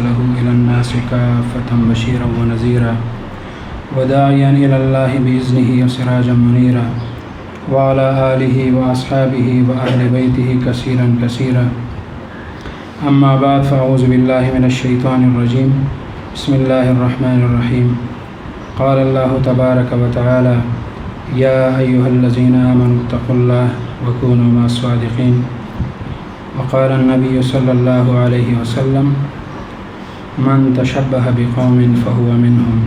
أرسله إلى الناس كافة بشيرا ونذيرا وداعيا إلى الله بإذنه وسراجا منيرا وعلى آله وأصحابه وأهل بيته كثيرا كثيرا أما بعد فأعوذ بالله من الشيطان الرجيم بسم الله الرحمن الرحيم قال الله تبارك وتعالى يا أيها الذين آمنوا اتقوا الله وكونوا مع الصادقين وقال النبي صلى الله عليه وسلم من تشبه بقوم فهو منهم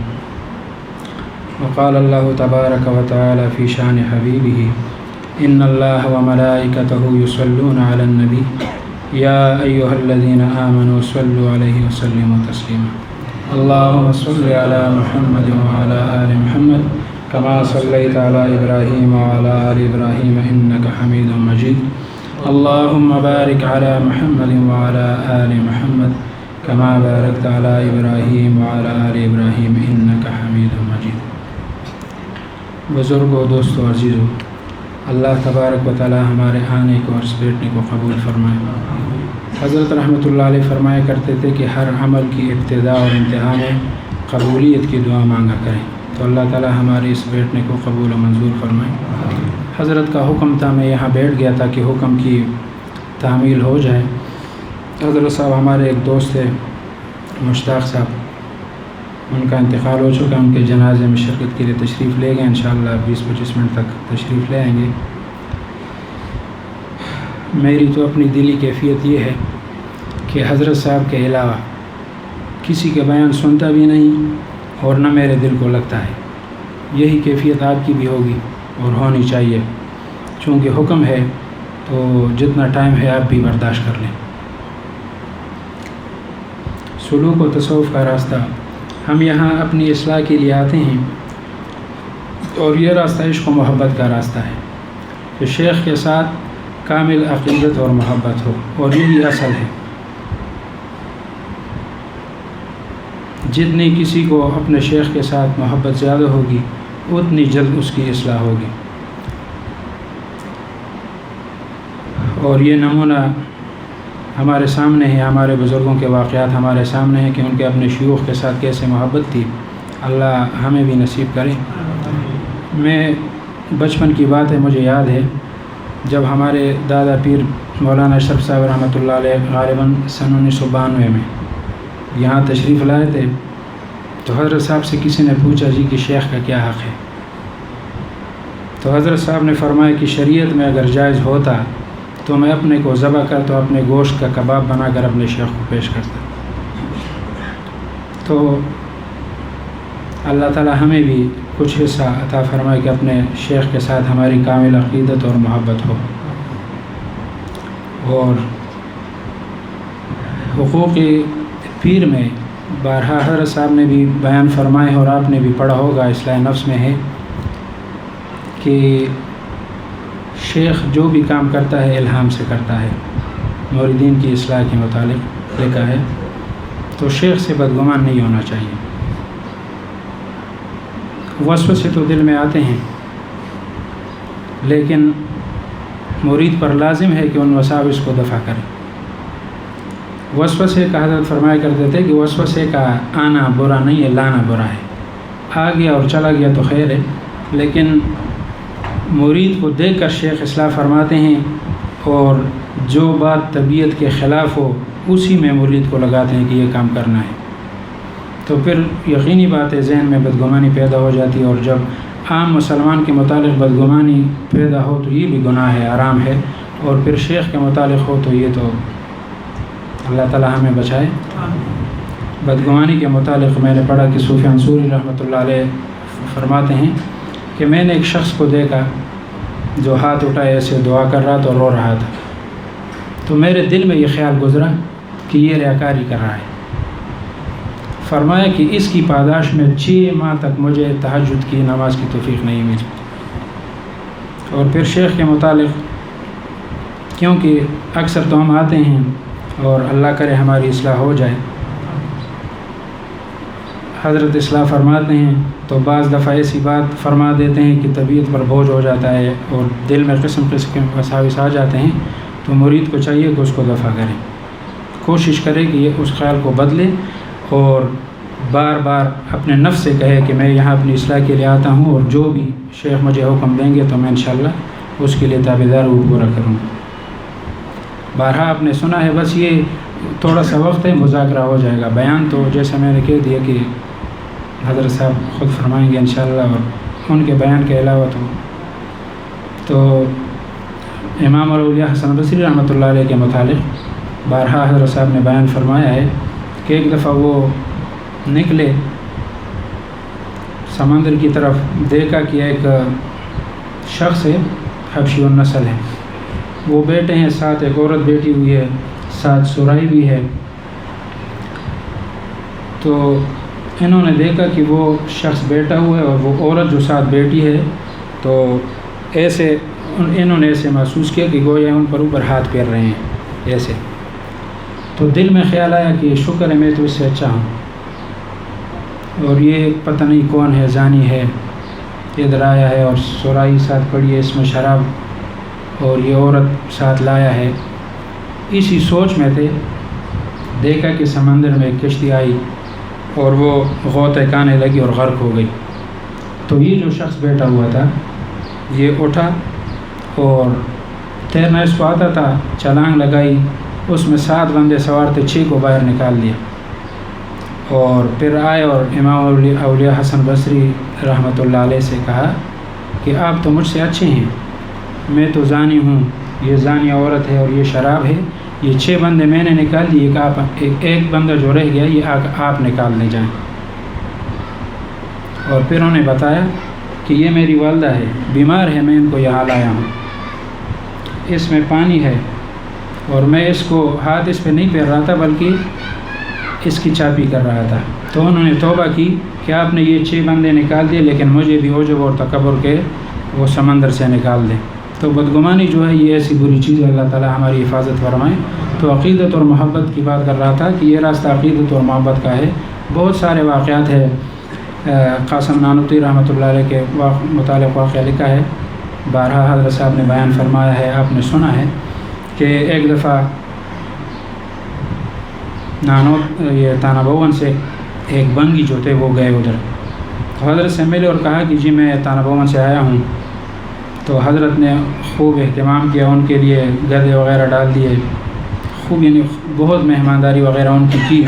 وقال الله تبارك وتعالى في شأن حبيبه إن الله وملائكته يصلون على النبي يا أيها الذين آمنوا صلوا عليه وسلموا تسليما اللهم صل على محمد وعلى آل محمد كما صليت على إبراهيم وعلى آل إبراهيم إنك حميد مجيد اللهم بارك على محمد وعلى آل محمد كما باركت على إبراهيم وعلى آل إبراهيم إنك حميد مجيد. بزرگوں دوستوں عزیزوں، اللہ تبارک و تعالی ہمارے آنے کو اور اس بیٹھنے کو قبول فرمائے. حضرت رحمۃ اللہ علیہ فرمایا کرتے تھے کہ ہر عمل کی ابتدا اور انتہا میں قبولیت کی دعا مانگا کریں، تو اللہ تعالی ہمارے اس بیٹھنے کو قبول و منظور فرمائے. حضرت کا حکم تھا، میں یہاں بیٹھ گیا تھا کہ حکم کی تعمیل ہو جائے. حضرت صاحب ہمارے ایک دوست تھے مشتاق صاحب، ان کا انتقال ہو چکا. ان کے جنازے میں شرکت کے لیے تشریف لے گئے، انشاءاللہ 20-25 منٹ تک تشریف لے آئیں گے. میری تو اپنی دلی کیفیت یہ ہے کہ حضرت صاحب کے علاوہ کسی کے بیان سنتا بھی نہیں اور نہ میرے دل کو لگتا ہے. یہی کیفیت آپ کی بھی ہوگی اور ہونی چاہیے، چونکہ حکم ہے تو جتنا ٹائم ہے آپ بھی برداشت کر لیں. سلوک و تصوف کا راستہ، ہم یہاں اپنی اصلاح کے لیے آتے ہیں، اور یہ راستہ عشق و محبت کا راستہ ہے کہ شیخ کے ساتھ کامل عقیدت اور محبت ہو، اور یہی اصل ہے. جتنی کسی کو اپنے شیخ کے ساتھ محبت زیادہ ہوگی اتنی جلد اس کی اصلاح ہوگی. اور یہ نمونہ ہمارے سامنے ہے، ہمارے بزرگوں کے واقعات ہمارے سامنے ہیں کہ ان کے اپنے شیوخ کے ساتھ کیسے محبت تھی. اللہ ہمیں بھی نصیب کرے. میں بچپن کی بات ہے، مجھے یاد ہے جب ہمارے دادا پیر مولانا اشرف صاحب رحمۃ اللہ علیہ غالباً سن 1992 میں یہاں تشریف لائے تھے، تو حضرت صاحب سے کسی نے پوچھا جی کہ شیخ کا کیا حق ہے؟ تو حضرت صاحب نے فرمایا کہ شریعت میں اگر جائز ہوتا تو میں اپنے کو ذبح کرتا، اپنے گوشت کا کباب بنا کر اپنے شیخ کو پیش کرتا. تو اللہ تعالی ہمیں بھی کچھ حصہ عطا فرمائے کہ اپنے شیخ کے ساتھ ہماری کامل عقیدت اور محبت ہو. اور حقوق پیر میں بارہا حضرت صاحب نے بھی بیان فرمائے اور آپ نے بھی پڑھا ہوگا، اصلاح نفس میں ہے کہ شیخ جو بھی کام کرتا ہے الہام سے کرتا ہے. موریدین کی اصلاح کے متعلق لکھا ہے، تو شیخ سے بدگمان نہیں ہونا چاہیے. وسوسے تو دل میں آتے ہیں، لیکن مرید پر لازم ہے کہ ان وساوس کو دفع کرے. وسوسے کا حضرت فرمایا کرتے تھے کہ وسوسے کا آنا برا نہیں ہے، لانا برا ہے. آ گیا اور چلا گیا تو خیر ہے، لیکن مرید کو دیکھ کر شیخ اصلاح فرماتے ہیں، اور جو بات طبیعت کے خلاف ہو اسی میں مرید کو لگاتے ہیں کہ یہ کام کرنا ہے. تو پھر یقینی بات ہے ذہن میں بدگمانی پیدا ہو جاتی ہے، اور جب عام مسلمان کے متعلق بدگمانی پیدا ہو تو یہ بھی گناہ ہے، حرام ہے. اور پھر شیخ کے متعلق ہو تو یہ تو اللہ تعالی ہمیں بچائے. بدگمانی کے متعلق میں نے پڑھا کہ صوفی انصوری رحمۃ اللہ علیہ فرماتے ہیں کہ میں نے ایک شخص کو دیکھا جو ہاتھ اٹھائے ایسے دعا کر رہا تھا اور رو رہا تھا، تو میرے دل میں یہ خیال گزرا کہ یہ ریاکاری کر رہا ہے. فرمایا کہ اس کی پاداش میں 6 ماہ تک مجھے تہجد کی نماز کی توفیق نہیں ملی. اور پھر شیخ کے متعلق، کیونکہ اکثر تو ہم آتے ہیں اور اللہ کرے ہماری اصلاح ہو جائے، حضرت اصلاح فرماتے ہیں تو بعض دفعہ ایسی بات فرما دیتے ہیں کہ طبیعت پر بوجھ ہو جاتا ہے اور دل میں قسم قسم کے وساوس آ جاتے ہیں، تو مرید کو چاہیے کہ اس کو دفع کریں. کوشش کرے کہ یہ اس خیال کو بدلے اور بار بار اپنے نفس سے کہے کہ میں یہاں اپنی اصلاح کے لیے آتا ہوں، اور جو بھی شیخ مجھے حکم دیں گے تو میں انشاءاللہ اس کے لیے تابعدار وہ پورا کروں گا۔ بارہا آپ نے سنا ہے، بس یہ تھوڑا سا وقت ہے، مذاکرہ ہو جائے گا۔ بیان تو جیسا میں نے کہہ دیا کہ حضرت صاحب خود فرمائیں گے انشاءاللہ، اور ان کے بیان کے علاوہ تو امام الاولیاء حسن بصری رحمۃ اللہ علیہ کے متعلق بارہا حضرت صاحب نے بیان فرمایا ہے کہ ایک دفعہ وہ نکلے سمندر کی طرف، دیکھا کہ ایک شخص ہے، حبشی النسل ہے، وہ بیٹھے ہیں، ساتھ ایک عورت بیٹھی ہوئی ہے، ساتھ سرائی بھی ہے۔ تو انہوں نے دیکھا کہ وہ شخص بیٹھا ہوا ہے اور وہ عورت جو ساتھ بیٹھی ہے، تو ایسے انہوں نے ایسے محسوس کیا کہ گویا ان پر اوپر ہاتھ پھیر رہے ہیں ایسے۔ تو دل میں خیال آیا کہ شکر ہے میں تو اس سے اچھا ہوں، اور یہ پتہ نہیں کون ہے، زانی ہے، ادھر آیا ہے اور سرائی ساتھ پڑی ہے، اس میں شراب اور یہ عورت ساتھ لایا ہے۔ اسی سوچ میں تھے، دیکھا کہ سمندر میں ایک کشتی آئی اور وہ غوطہ کھانے لگی اور غرق ہو گئی۔ تو یہ جو شخص بیٹھا ہوا تھا یہ اٹھا اور تیرنا اس کو آتا تھا، چھلانگ لگائی، اس میں 7 بندے سوار تھے، 6 کو باہر نکال دیا، اور پھر آئے اور امام اولیاء حسن بصری رحمۃ اللہ علیہ سے کہا کہ آپ تو مجھ سے اچھے ہیں، میں تو زانی ہوں، یہ زانی عورت ہے اور یہ شراب ہے، یہ 6 بندے میں نے نکال دیے، ایک بندہ جو رہ گیا یہ آپ نکال لے جائیں۔ اور پھر انہوں نے بتایا کہ یہ میری والدہ ہے، بیمار ہے، میں ان کو یہاں لایا ہوں، اس میں پانی ہے، اور میں اس کو ہاتھ اس پہ نہیں پھیر رہا تھا بلکہ اس کی چاپی کر رہا تھا۔ تو انہوں نے توبہ کی کہ آپ نے یہ 6 بندے نکال دیے، لیکن مجھے بھی عجب اور تکبر کے وہ سمندر سے نکال دیں۔ تو بدگمانی جو ہے یہ ایسی بری چیز ہے، اللہ تعالی ہماری حفاظت فرمائے۔ تو عقیدت اور محبت کی بات کر رہا تھا کہ یہ راستہ عقیدت اور محبت کا ہے۔ بہت سارے واقعات ہیں، قاسم نانوتوی رحمۃ اللہ علیہ کے متعلق واقعہ لکھا ہے، بارہا حضرت صاحب نے بیان فرمایا ہے، آپ نے سنا ہے کہ ایک دفعہ یہ تانا بھون سے ایک بنگی جو تھے وہ گئے ادھر، تو حضرت سے ملے اور کہا کہ جی میں تانا بھون سے آیا ہوں۔ تو حضرت نے خوب اہتمام کیا، ان کے لیے گدے وغیرہ ڈال دیے، خوب یعنی بہت مہمانداری وغیرہ ان کی۔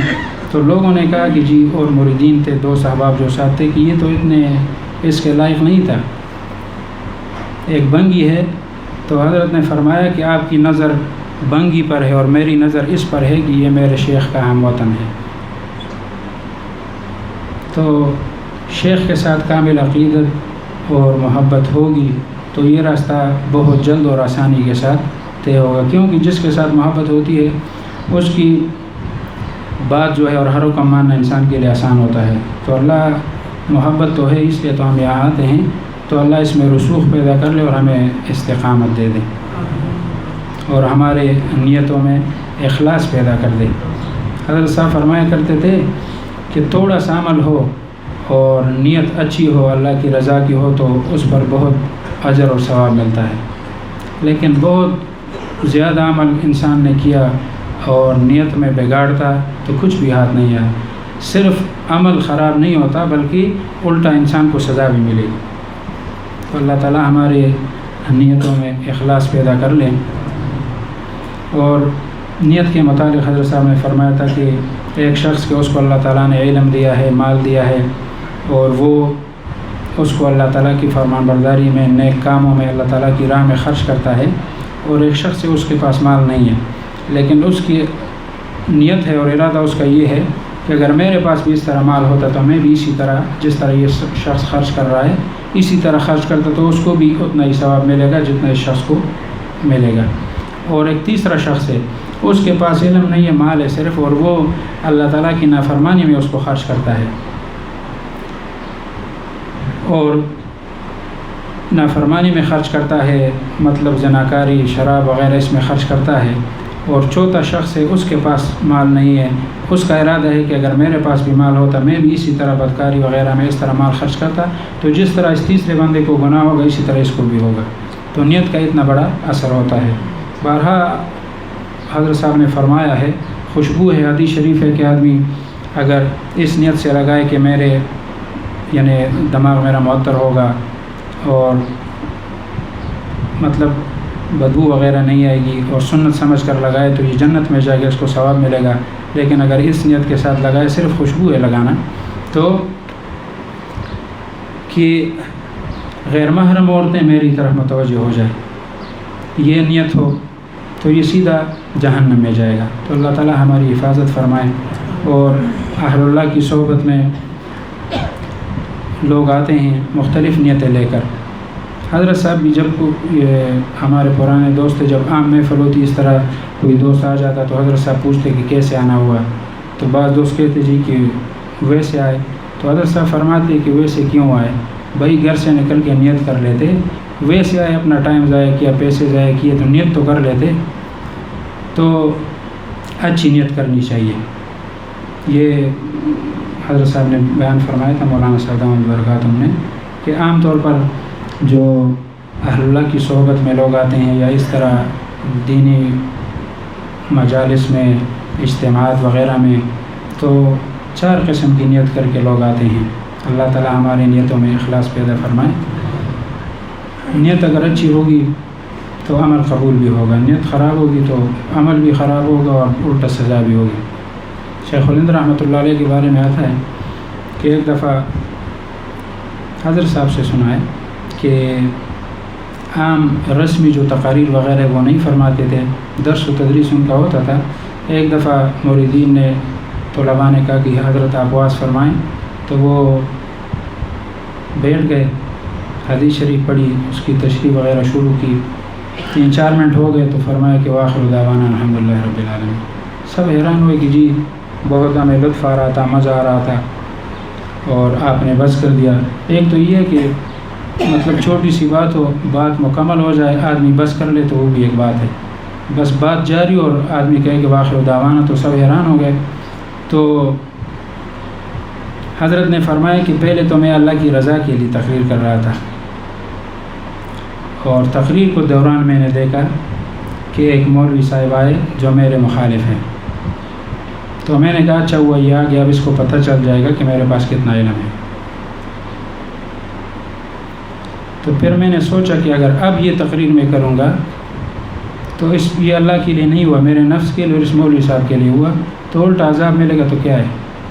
تو لوگوں نے کہا کہ جی، اور مریدین تھے 2 صحاباب جو ساتھ تھے، کہ یہ تو اتنے اس کے لائق نہیں تھا، ایک بنگی ہے۔ تو حضرت نے فرمایا کہ آپ کی نظر بنگی پر ہے اور میری نظر اس پر ہے کہ یہ میرے شیخ کا ہم وطن ہے۔ تو شیخ کے ساتھ کامل عقیدت اور محبت ہوگی تو یہ راستہ بہت جلد اور آسانی کے ساتھ طے ہوگا، کیونکہ جس کے ساتھ محبت ہوتی ہے اس کی بات جو ہے اور ہر حکم ماننا انسان کے لیے آسان ہوتا ہے۔ تو اللہ محبت تو ہے، اس لیے تو ہم یہاں آتے ہیں، تو اللہ اس میں رسوخ پیدا کر لے اور ہمیں استقامت دے دے اور ہمارے نیتوں میں اخلاص پیدا کر دے۔ حضرت صاحب فرمایا کرتے تھے کہ تھوڑا سا عمل ہو اور نیت اچھی ہو، اللہ کی رضا کی ہو، تو اس پر بہت اجر اور ثواب ملتا ہے، لیکن بہت زیادہ عمل انسان نے کیا اور نیت میں بگاڑتا تو کچھ بھی ہاتھ نہیں آیا۔ صرف عمل خراب نہیں ہوتا بلکہ الٹا انسان کو سزا بھی ملے گی۔ تو اللہ تعالی ہمارے نیتوں میں اخلاص پیدا کر لیں۔ اور نیت کے متعلق حضرت صاحب نے فرمایا تھا کہ ایک شخص کے اس کو اللہ تعالیٰ نے علم دیا ہے، مال دیا ہے، اور وہ اس کو اللہ تعالیٰ کی فرمان برداری میں، نیک کاموں میں، اللہ تعالیٰ کی راہ میں خرچ کرتا ہے، اور ایک شخص سے اس کے پاس مال نہیں ہے، لیکن اس کی نیت ہے اور ارادہ اس کا یہ ہے کہ اگر میرے پاس بھی اس طرح مال ہوتا تو میں بھی اسی طرح جس طرح یہ شخص خرچ کر رہا ہے اسی طرح خرچ کرتا تو اس کو بھی اتنا ہی ثواب ملے گا جتنا اس شخص کو ملے گا۔ اور ایک تیسرا شخص ہے، اس کے پاس علم نہیں ہے، مال ہے صرف، اور وہ اللہ تعالیٰ کی نافرمانی میں اس کو خرچ کرتا ہے، اور نافرمانی میں خرچ کرتا ہے، مطلب زناکاری، شراب وغیرہ اس میں خرچ کرتا ہے۔ اور چوتھا شخص ہے، اس کے پاس مال نہیں ہے، اس کا ارادہ ہے کہ اگر میرے پاس بھی مال ہوتا میں بھی اسی طرح بدکاری وغیرہ میں اس طرح مال خرچ کرتا، تو جس طرح اس تیسرے بندے کو گناہ ہوگا اسی طرح اس کو بھی ہوگا۔ تو نیت کا اتنا بڑا اثر ہوتا ہے۔ بارہا حضرت صاحب نے فرمایا ہے، خوشبو ہے، حدیث شریف ہے کہ آدمی اگر اس نیت سے لگائے کہ میرے یعنی دماغ میرا معطر ہوگا اور مطلب بدبو وغیرہ نہیں آئے گی اور سنت سمجھ کر لگائے تو یہ جنت میں جائے گا، اس کو ثواب ملے گا. لیکن اگر اس نیت کے ساتھ لگائے صرف خوشبو ہے لگانا تو کہ غیر محرم عورتیں میری طرف متوجہ ہو جائے، یہ نیت ہو تو یہ سیدھا جہنم میں جائے گا. تو اللہ تعالی ہماری حفاظت فرمائے. اور اہل اللہ کی صحبت میں لوگ آتے ہیں مختلف نیتیں لے کر. حضرت صاحب بھی جب ہمارے پرانے دوست تھے، جب عام محفل ہوتی اس طرح کوئی دوست آ جاتا تو حضرت صاحب پوچھتے کہ کیسے آنا ہوا، تو بعض دوست کہتے جی کہ ویسے آئے. تو حضرت صاحب فرماتے کہ ویسے کیوں آئے بھائی، گھر سے نکل کے نیت کر لیتے، ویسے آئے اپنا ٹائم ضائع کیا، پیسے ضائع کیے، تو نیت تو کر لیتے. تو اچھی نیت کرنی چاہیے. یہ حضرت صاحب نے بیان فرمایا تھا مولانا صاحب دامت برکاتہم نے کہ عام طور پر جو اہل اللہ کی صحبت میں لوگ آتے ہیں یا اس طرح دینی مجالس میں اجتماعات وغیرہ میں تو 4 قسم کی نیت کر کے لوگ آتے ہیں. اللہ تعالی ہماری نیتوں میں اخلاص پیدا فرمائے. نیت اگر اچھی ہوگی تو عمل قبول بھی ہوگا، نیت خراب ہوگی تو عمل بھی خراب ہوگا اور الٹا سزا بھی ہوگی. شیخ الہند رحمۃ اللہ علیہ کے بارے میں آتا ہے کہ ایک دفعہ حضرت صاحب سے سنا ہے کہ عام رسمی جو تقاریر وغیرہ وہ نہیں فرماتے تھے، درس و تدریس ان کا ہوتا تھا. ایک دفعہ موردین نے طلباء نے کہا کہ حضرت آپ واعظ فرمائیں، تو وہ بیٹھ گئے، حدیث شریف پڑھی، اس کی تشریح وغیرہ شروع کی. 3-4 منٹ ہو گئے تو فرمایا کہ وآخر دعوانا الحمدللہ رب العالمین. سب حیران ہوئے کہ جی بہت ہمیں لطف آ رہا تھا، مزہ آ رہا تھا اور آپ نے بس کر دیا. ایک تو یہ ہے کہ مطلب چھوٹی سی بات ہو، بات مکمل ہو جائے، آدمی بس کر لے تو وہ بھی ایک بات ہے. بس بات جاری اور آدمی کہے کہ وآخر دعوانا، تو سب حیران ہو گئے. تو حضرت نے فرمایا کہ پہلے تو میں اللہ کی رضا کے لیے تقریر کر رہا تھا، اور تقریر کو دوران میں نے دیکھا کہ ایک مولوی صاحب آئے جو میرے مخالف ہیں. تو میں نے کہا اچھا ہوا یہ آ گیا، اب اس کو پتہ چل جائے گا کہ میرے پاس کتنا علم ہے. تو پھر میں نے سوچا کہ اگر اب یہ تقریر میں کروں گا تو یہ اللہ کے لیے نہیں ہوا، میرے نفس کے لیے اور اس مولوی صاحب کے لیے ہوا، تو الٹا عذاب ملے گا تو کیا ہے،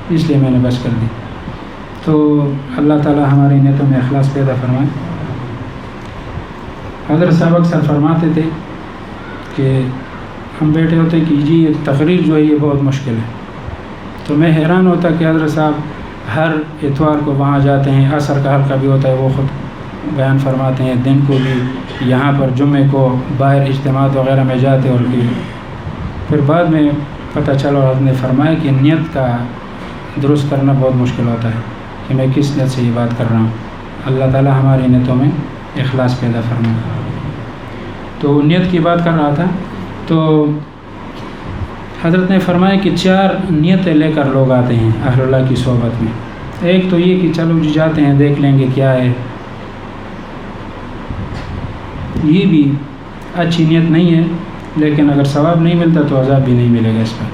اس لیے میں نے بس کر دی. تو اللہ تعالی ہماری نیتوں میں اخلاص پیدا فرمائے. حضرت صاحب اکثر فرماتے تھے کہ ہم بیٹھے ہوتے کہ جی یہ تقریر جو ہے یہ بہت مشکل ہے. تو میں حیران ہوتا کہ حضرت صاحب ہر اتوار کو وہاں جاتے ہیں، عصر کا حلقہ بھی ہوتا ہے وہ خود بیان فرماتے ہیں، دن کو بھی یہاں پر جمعے کو باہر اجتماعات وغیرہ میں جاتے. اور پھر بعد میں پتہ چلا اور حضرت نے فرمایا کہ نیت کا درست کرنا بہت مشکل ہوتا ہے کہ میں کس نیت سے یہ بات کر رہا ہوں. اللہ تعالی ہماری نیتوں میں اخلاص پیدا فرمائے. تو نیت کی بات کر رہا تھا تو حضرت نے فرمایا کہ 4 نیتیں لے کر لوگ آتے ہیں اہل اللہ کی صحبت میں. ایک تو یہ کہ چلو جی جاتے ہیں دیکھ لیں گے کیا ہے، یہ بھی اچھی نیت نہیں ہے، لیکن اگر ثواب نہیں ملتا تو عذاب بھی نہیں ملے گا، اس پر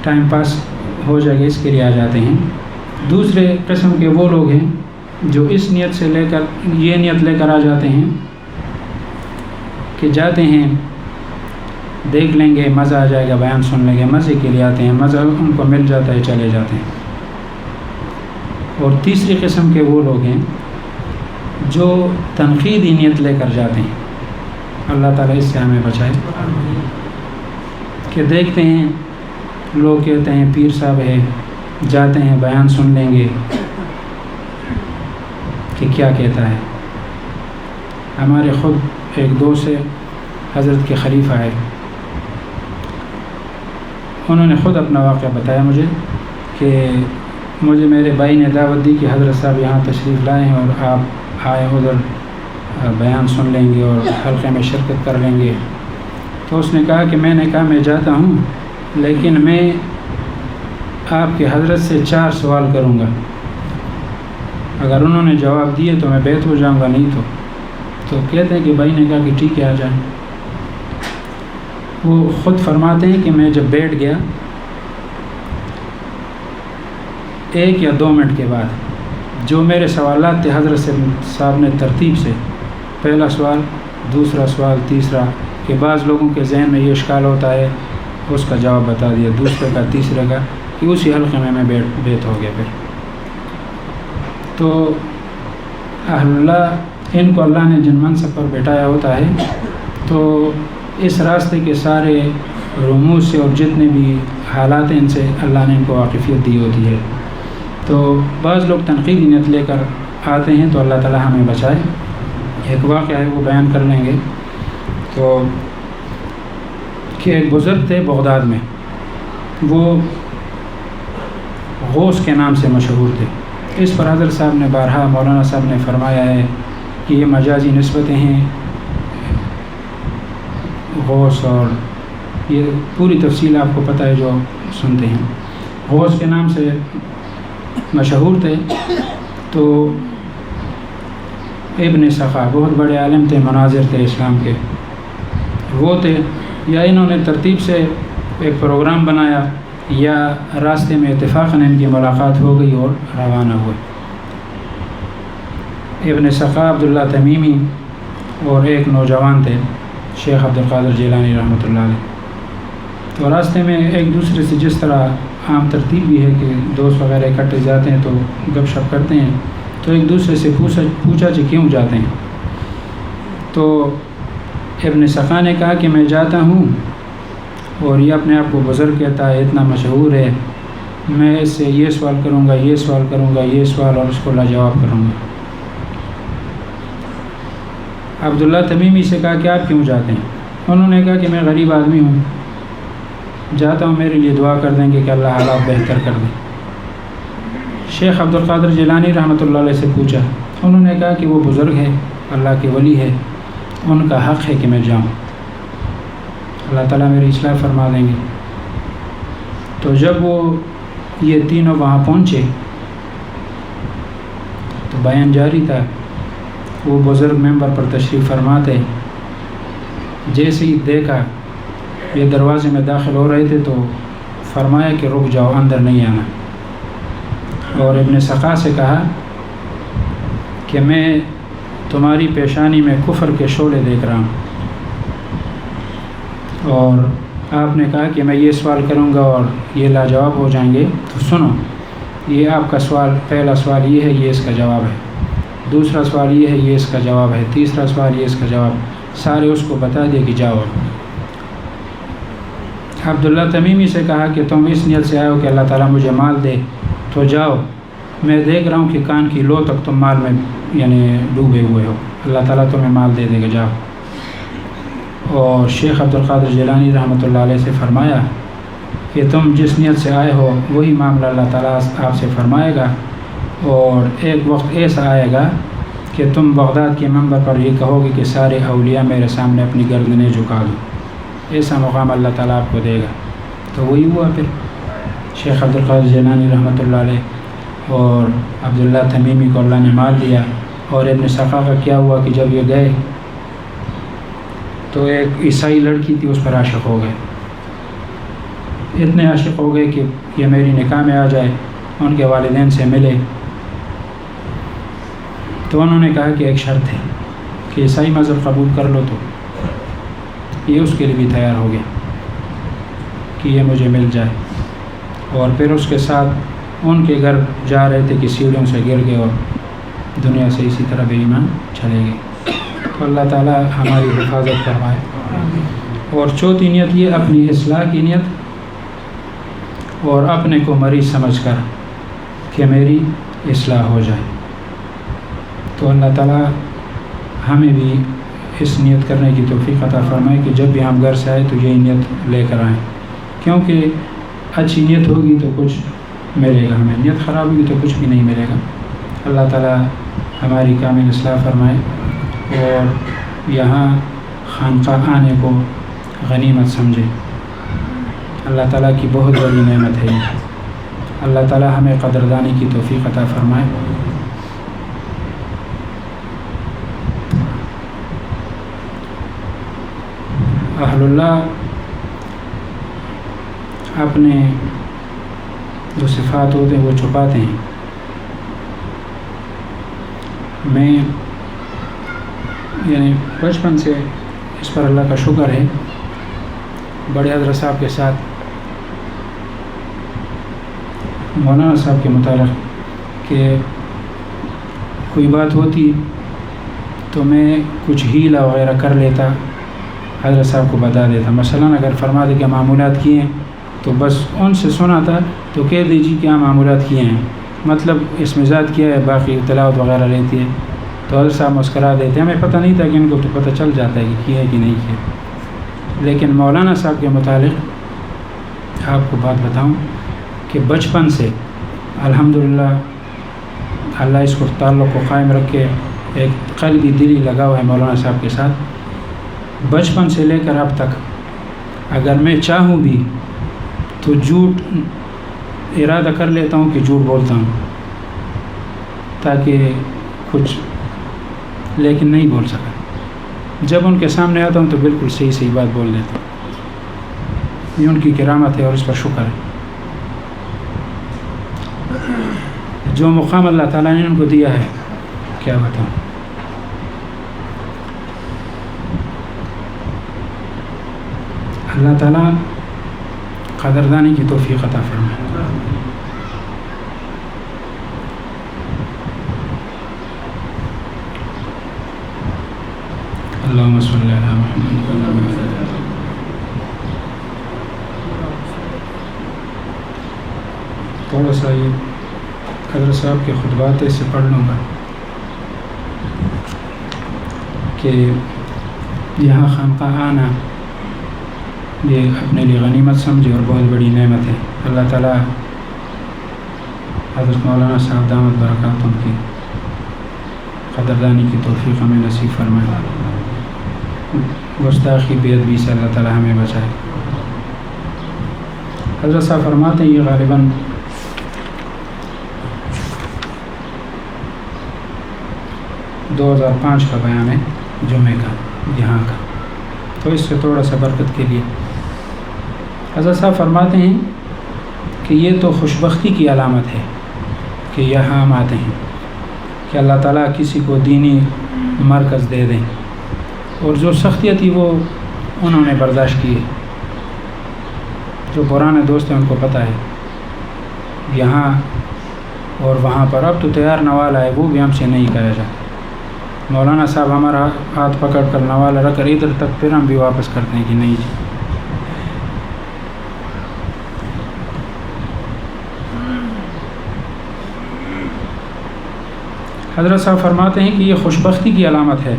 ٹائم پاس ہو جائے گا، اس کے لیے آ جاتے ہیں. دوسرے قسم کے وہ لوگ ہیں جو اس نیت سے لے کر یہ نیت لے کر آ جاتے ہیں کہ جاتے ہیں دیکھ لیں گے، مزہ آ جائے گا، بیان سن لیں گے، مزے کے لیے آتے ہیں، مزہ ان کو مل جاتا ہے چلے جاتے ہیں. اور تیسری قسم کے وہ لوگ ہیں جو تنقیدی نیت لے کر جاتے ہیں. اللہ تعالیٰ اس سے ہمیں بچائے کہ دیکھتے ہیں لوگ کہتے ہیں پیر صاحب ہے، جاتے ہیں بیان سن لیں گے کہ کیا کہتا ہے. ہمارے خود ایک دوست ہے حضرت کے خلیفہ ہے، انہوں نے خود اپنا واقعہ بتایا مجھے کہ مجھے میرے بھائی نے دعوت دی کہ حضرت صاحب یہاں تشریف لائے ہیں اور آپ آئے ادھر بیان سن لیں گے اور حلقے میں شرکت کر لیں گے. تو اس نے کہا کہ میں نے کہا میں جاتا ہوں، لیکن میں آپ کے حضرت سے 4 سوال کروں گا، اگر انہوں نے جواب دیے تو میں بیت ہو جاؤں گا، نہیں تو کہتے ہیں کہ بھائی نے کہا کہ ٹھیک ہے آ جائیں. وہ خود فرماتے ہیں کہ میں جب بیٹھ گیا 1 یا 2 منٹ کے بعد جو میرے سوالات تھے حضرت صاحب نے ترتیب سے پہلا سوال، دوسرا سوال، تیسرا، کہ بعض لوگوں کے ذہن میں یہ اشکال ہوتا ہے، اس کا جواب بتا دیا، دوسرے کا، تیسرے کا، کہ اسی حلقے میں بیت ہو گیا۔ پھر تو اہل اللہ ان کو اللہ نے جن منصب پر بٹھایا ہوتا ہے تو اس راستے کے سارے رموز سے اور جتنے بھی حالات ہیں ان سے اللہ نے ان کو واقفیت دی ہوتی ہے۔ تو بعض لوگ تنقیدی نیت لے کر آتے ہیں تو اللہ تعالی ہمیں بچائے۔ ایک واقعہ ہے وہ بیان کر لیں گے۔ تو کہ ایک بزرگ تھے بغداد میں، وہ غوث کے نام سے مشہور تھے۔ اس پر حضرت صاحب نے بارہا مولانا صاحب نے فرمایا ہے کہ یہ مجازی نسبتیں ہیں غوث، اور یہ پوری تفصیل آپ کو پتہ ہے جو سنتے ہیں۔ غوث کے نام سے مشہور تھے۔ تو ابن سخا بہت بڑے عالم تھے، مناظر تھے اسلام کے، وہ تھے، یا انہوں نے ترتیب سے ایک پروگرام بنایا یا راستے میں اتفاقاً ان کی ملاقات ہو گئی اور روانہ ہوئے۔ ابن سخا عبداللہ تمیمی اور ایک نوجوان تھے شیخ عبدالقادر جیلانی رحمۃ اللہ علیہ۔ تو راستے میں ایک دوسرے سے جس طرح عام ترتیب بھی ہے کہ دوست وغیرہ اکٹھے جاتے ہیں تو گپ شپ کرتے ہیں، تو ایک دوسرے سے پوچھا کہ کیوں جاتے ہیں؟ تو ابن سخا نے کہا کہ میں جاتا ہوں اور یہ اپنے آپ کو بزرگ کہتا ہے، اتنا مشہور ہے، میں اس سے یہ سوال کروں گا، یہ سوال کروں گا، یہ سوال، اور اس کو لاجواب کروں گا۔ عبداللہ تمیمی سے کہا کہ آپ کیوں جاتے ہیں؟ انہوں نے کہا کہ میں غریب آدمی ہوں، جاتا ہوں، میرے لیے دعا کر دیں گے کہ اللہ حالات بہتر کر دیں۔ شیخ عبدالقادر جیلانی رحمۃ اللہ علیہ سے پوچھا، انہوں نے کہا کہ وہ بزرگ ہے، اللہ کے ولی ہے، ان کا حق ہے کہ میں جاؤں، اللہ تعالیٰ میری اصلاح فرما دیں گے۔ تو جب وہ یہ تینوں وہاں پہنچے تو بیان جاری تھا، وہ بزرگ ممبر پر تشریف فرماتے، جیسے ہی دیکھا یہ دروازے میں داخل ہو رہے تھے تو فرمایا کہ رک جاؤ، اندر نہیں آنا، اور ابن سخا سے کہا کہ میں تمہاری پیشانی میں کفر کے شعلے دیکھ رہا ہوں، اور آپ نے کہا کہ میں یہ سوال کروں گا اور یہ لاجواب ہو جائیں گے، تو سنو، یہ آپ کا سوال، پہلا سوال یہ ہے، یہ اس کا جواب ہے، دوسرا سوال یہ ہے، یہ اس کا جواب ہے، تیسرا سوال یہ اس کا جواب، سارے اس کو بتا دیا کہ جاؤ۔ عبداللہ تمیمی سے کہا کہ تم اس نیت سے آئے ہو کہ اللہ تعالیٰ مجھے مال دے تو جاؤ، میں دیکھ رہا ہوں کہ کان کی لو تک تم مال میں یعنی ڈوبے ہوئے ہو، اللہ تعالیٰ تمہیں مال دے دے گا، جاؤ۔ اور شیخ عبدالقادر جیلانی رحمۃ اللہ علیہ سے فرمایا کہ تم جس نیت سے آئے ہو وہی معاملہ اللہ تعالیٰ آپ سے فرمائے گا، اور ایک وقت ایسا آئے گا کہ تم بغداد کے منبر پر یہ کہو گے کہ سارے اولیاء میرے سامنے اپنی گردنیں جھکا دو، ایسا مقام اللہ تعالیٰ آپ کو دے گا۔ تو وہی ہوا۔ پھر شیخ عبدالقادر جیلانی رحمۃ اللہ علیہ اور عبداللہ تمیمی کو اللہ نے مال دیا، اور ابن سخا کا کیا ہوا کہ جب یہ گئے تو ایک عیسائی لڑکی تھی، اس پر عاشق ہو گئے، اتنے عاشق ہو گئے کہ یہ میری نکاح میں آ جائے، ان کے والدین سے ملے۔ تو انہوں نے کہا کہ ایک شرط ہے کہ عیسائی مذہب قبول کر لو، تو یہ اس کے لیے بھی تیار ہو گیا کہ یہ مجھے مل جائے، اور پھر اس کے ساتھ ان کے گھر جا رہے تھے کہ سیڑھیوں سے گر گئے اور دنیا سے اسی طرح بے ایمان چلے گئے۔ تو اللہ تعالیٰ ہماری حفاظت فرمائے۔ اور چوتھی نیت یہ اپنی اصلاح کی نیت، اور اپنے کو مریض سمجھ کر کہ میری اصلاح ہو جائے۔ تو اللہ تعالیٰ ہمیں بھی اس نیت کرنے کی توفیق عطا فرمائے کہ جب بھی ہم گھر سے آئے تو یہی نیت لے کر آئیں، کیونکہ اچھی نیت ہوگی تو کچھ ملے گا ہمیں، نیت خراب ہوگی تو کچھ بھی نہیں ملے گا۔ اللہ تعالیٰ ہماری کامل اصلاح فرمائے، اور یہاں خانقاہ آنے کو غنیمت سمجھے۔ اللہ تعالیٰ کی بہت بڑی نعمت ہے یہ، اللہ تعالیٰ ہمیں قدردانی کی توفیق عطا فرمائے۔ اہل اللہ اپنے جو صفات ہوتے ہیں وہ چھپاتے ہیں. میں یعنی بچپن سے اس پر اللہ کا شکر ہے بڑے حضرت صاحب کے ساتھ مولانا صاحب کے متعلق کہ کوئی بات ہوتی تو میں کچھ ہیلا وغیرہ کر لیتا، حضرت صاحب کو بتا دیتا. مثلا اگر فرما دے کہ معمولات کیے ہیں تو بس ان سے سنا تھا تو کہہ دیجیے کیا معمولات کیے ہیں، مطلب اس مزاج کیا ہے، باقی تلاوت وغیرہ رہتی ہے. تو حضرت صاحب مسکرا دیتے. ہمیں پتہ نہیں تھا کہ ان کو تو پتہ چل جاتا ہے کہ کیا ہے کہ نہیں کیا. لیکن مولانا صاحب کے متعلق آپ کو بات بتاؤں کہ بچپن سے الحمدللہ اللہ اس کو تعلق کو قائم رکھ کے ایک قلبی دلی لگا ہوا ہے مولانا صاحب کے ساتھ. بچپن سے لے کر اب تک اگر میں چاہوں بھی تو جھوٹ ارادہ کر لیتا ہوں کہ جھوٹ بولتا ہوں تاکہ کچھ، لیکن نہیں بول سکا. جب ان کے سامنے آتا ہوں تو بالکل صحیح بات بول دیتا ہوں. یہ ان کی کرامت ہے اور اس پر شکر ہے. جو مقام اللہ تعالیٰ نے ان کو دیا ہے کیا بتاؤں. اللہ تعالیٰ قدردانی کی توفیق عطا فرمائے. اللہم صلی علی محمد. تھوڑا سا یہ حضرت صاحب کے خطبات سے پڑھ لوں گا کہ یہاں خانقاہ آنا یہ اپنے لیے غنیمت سمجھے اور بہت بڑی نعمت ہے. اللہ تعالیٰ حضرت مولانا صاحب دامت برکاتہم کی قدردانی کی توفیق ہمیں نصیب فرمائے. گستاخی بے ادبی سے اللہ تعالیٰ ہمیں بچائے. حضرت صاحب فرماتے ہیں، یہ غالباً دو 2005 کا بیان ہے جمعے کا یہاں کا، تو اس سے تھوڑا سا برکت کے لیے. حضرت صاحب فرماتے ہیں کہ یہ تو خوشبختی کی علامت ہے کہ یہاں ہم آتے ہیں کہ اللہ تعالیٰ کسی کو دینی مرکز دے دیں. اور جو سختیاں تھی وہ انہوں نے برداشت کی ہے. جو پرانے دوست ہیں ان کو پتہ ہے یہاں اور وہاں پر اب تو تیار نوالا ہے وہ بھی ہم سے نہیں کرا جاتا. مولانا صاحب ہمارا ہاتھ پکڑ کر نوالا رکھ کر ادھر تک پھر ہم بھی واپس کرتے ہیں کہ نہیں جی. حضرت صاحب فرماتے ہیں کہ یہ خوشبختی کی علامت ہے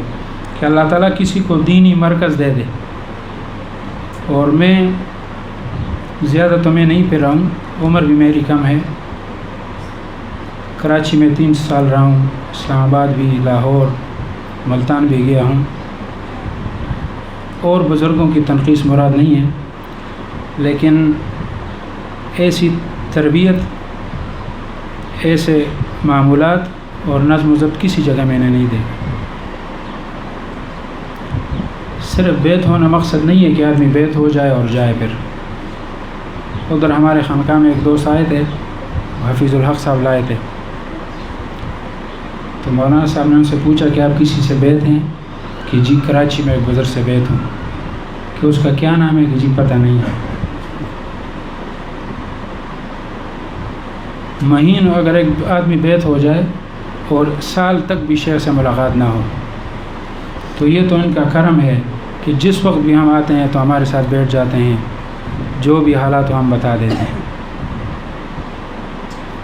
کہ اللہ تعالیٰ کسی کو دینی مرکز دے دے. اور میں زیادہ تو میں نہیں پھرا ہوں، عمر بھی میری کم ہے. کراچی میں 3 سال رہا ہوں، اسلام آباد بھی، لاہور، ملتان بھی گیا ہوں. اور بزرگوں کی تنقیص مراد نہیں ہے، لیکن ایسی تربیت، ایسے معمولات اور نظم و ضبط کسی جگہ میں نے نہیں دیکھا. صرف بیت ہونا مقصد نہیں ہے کہ آدمی بیت ہو جائے اور جائے. پھر ادھر ہمارے خانقاہ میں ایک دوست آئے تھے، حفیظ الحق صاحب لائے تھے. تو مولانا صاحب نے ان سے پوچھا کہ آپ کسی سے بیت ہیں؟ کہ جی کراچی میں ایک بزرگ سے بیت ہوں. کہ اس کا کیا نام ہے؟ کہ جی پتہ نہیں ہے. مہین اگر ایک آدمی بیت ہو جائے اور سال تک بھی شیخ سے ملاقات نہ ہو تو یہ تو ان کا کرم ہے کہ جس وقت بھی ہم آتے ہیں تو ہمارے ساتھ بیٹھ جاتے ہیں، جو بھی حالات ہم بتا دیتے ہیں.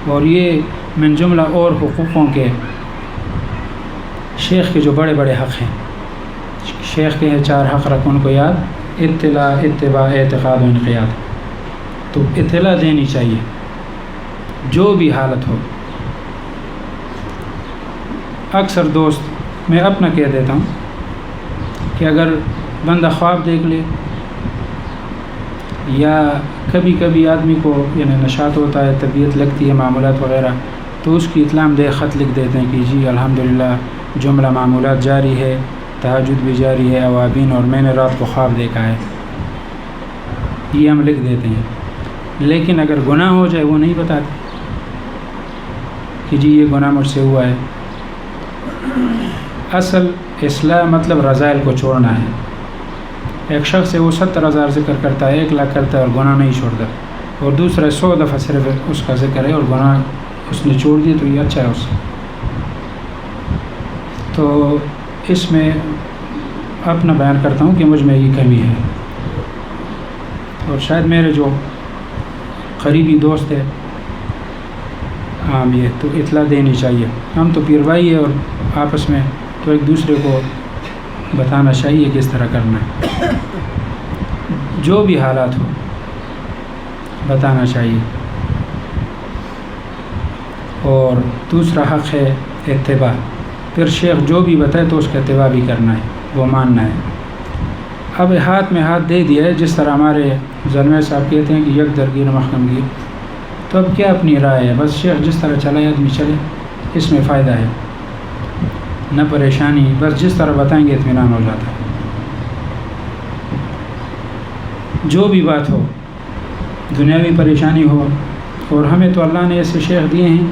اور یہ من جملہ اور حقوقوں کے شیخ کے جو بڑے بڑے حق ہیں. شیخ کے ہیں 4 حق، رکھ ان کو یاد: اطلاع، اتباع، اعتقاد و انقیاد. تو اطلاع دینی چاہیے جو بھی حالت ہو. اکثر دوست، میں اپنا کہہ دیتا ہوں کہ اگر بندہ خواب دیکھ لے یا کبھی کبھی آدمی کو یعنی نشاط ہوتا ہے، طبیعت لگتی ہے، معمولات وغیرہ، تو اس کی اطلاع دے خط لکھ دیتے ہیں کہ جی الحمدللہ جملہ معمولات جاری ہے، تہجد بھی جاری ہے، اوابین، اور میں نے رات کو خواب دیکھا ہے. یہ ہم لکھ دیتے ہیں. لیکن اگر گناہ ہو جائے وہ نہیں بتاتے کہ جی یہ گناہ مجھ سے ہوا ہے۔ اصل اصلاح مطلب رذائل کو چھوڑنا ہے۔ ایک شخص ہے وہ 70,000 ذکر کرتا ہے، 1,00,000 کرتا ہے اور گناہ نہیں چھوڑتا، اور دوسرا 100 دفعہ صرف اس کا ذکر ہے اور گناہ اس نے چھوڑ دی، تو یہ اچھا ہے اس سے۔ تو اس میں اپنا بیان کرتا ہوں کہ مجھ میں یہ کمی ہے، اور شاید میرے جو قریبی دوست ہے عام یہ تو اطلاع دینی چاہیے۔ ہم تو پیر بھائی ہے اور آپس میں تو ایک دوسرے کو بتانا چاہیے کس طرح کرنا ہے، جو بھی حالات ہو بتانا چاہیے۔ اور دوسرا حق ہے اتباع، پھر شیخ جو بھی بتائے تو اس کا اتباع بھی کرنا ہے، وہ ماننا ہے۔ اب ہاتھ میں ہاتھ دے دیا ہے، جس طرح ہمارے زلمے صاحب کہتے ہیں کہ یک درگیر محکم گیر، تو اب کیا اپنی رائے ہے، بس شیخ جس طرح چلائے آدمی چلے، اس میں فائدہ ہے نہ پریشانی، بس جس طرح بتائیں گے اطمینان ہو جاتا ہے۔ جو بھی بات ہو، دنیاوی پریشانی ہو، اور ہمیں تو اللہ نے ایسے شیخ دیے ہیں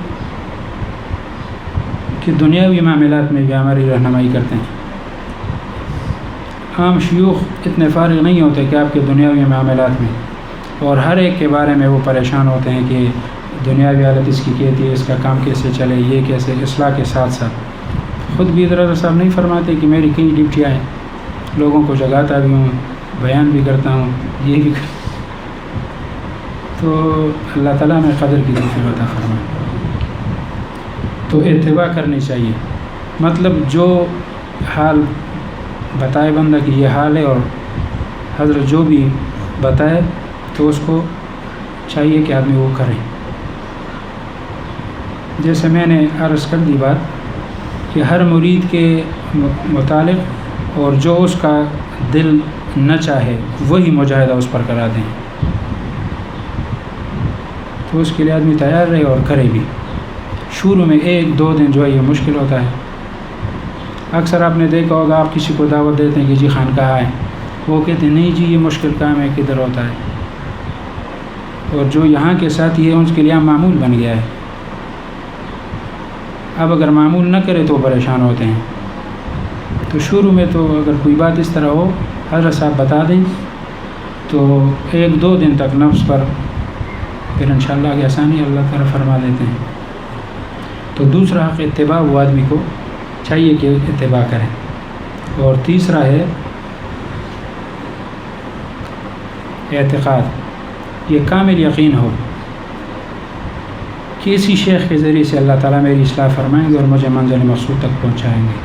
کہ دنیاوی معاملات میں بھی ہماری رہنمائی کرتے ہیں۔ عام شیوخ اتنے فارغ نہیں ہوتے کہ آپ کے دنیاوی معاملات میں، اور ہر ایک کے بارے میں وہ پریشان ہوتے ہیں کہ دنیاوی حالت اس کی کہتی ہے، اس کا کام کیسے چلے، یہ کیسے، اصلاح کے ساتھ ساتھ خود بھی حضرت صاحب نہیں فرماتے کہ میری کئی ڈپٹیاں ہیں، لوگوں کو جگاتا بھی ہوں، بیان بھی کرتا ہوں، یہ بھی تو اللہ تعالیٰ میں قدر کی توفیق عطا فرمائے۔ تو اتباع کرنی چاہیے، مطلب جو حال بتائے بندہ کہ یہ حال ہے، اور حضرت جو بھی بتائے تو اس کو چاہیے کہ آدمی وہ کرے۔ جیسے میں نے عرض کر دی بات کہ ہر مرید کے متعلق اور جو اس کا دل نہ چاہے وہی مجاہدہ اس پر کرا دیں، تو اس کے لیے آدمی تیار رہے اور کرے بھی۔ شروع میں 1-2 دن جو ہے یہ مشکل ہوتا ہے۔ اکثر آپ نے دیکھا ہوگا، آپ کسی کو دعوت دیتے ہیں کہ جی خانقاہ آئیں، وہ کہتے ہیں نہیں جی یہ مشکل کام ہے، کدھر ہوتا ہے، اور جو یہاں کے ساتھی ہیں ان کے لیے معمول بن گیا ہے۔ اب اگر معمول نہ کرے تو پریشان ہوتے ہیں۔ تو شروع میں تو اگر کوئی بات اس طرح ہو، حضرت صاحب بتا دیں تو 1-2 دن تک نفس پر، پھر انشاءاللہ کی آسانی اللہ تعالیٰ فرما دیتے ہیں۔ تو دوسرا حق اتباع، وہ آدمی کو چاہیے کہ اتباع کریں۔ اور تیسرا ہے اعتقاد، یہ کامل یقین ہو کہ اسی شیخ کے ذریعے سے اللہ تعالیٰ میری اصلاح فرمائیں گے اور مجھے منزل مقصود تک پہنچائیں گے۔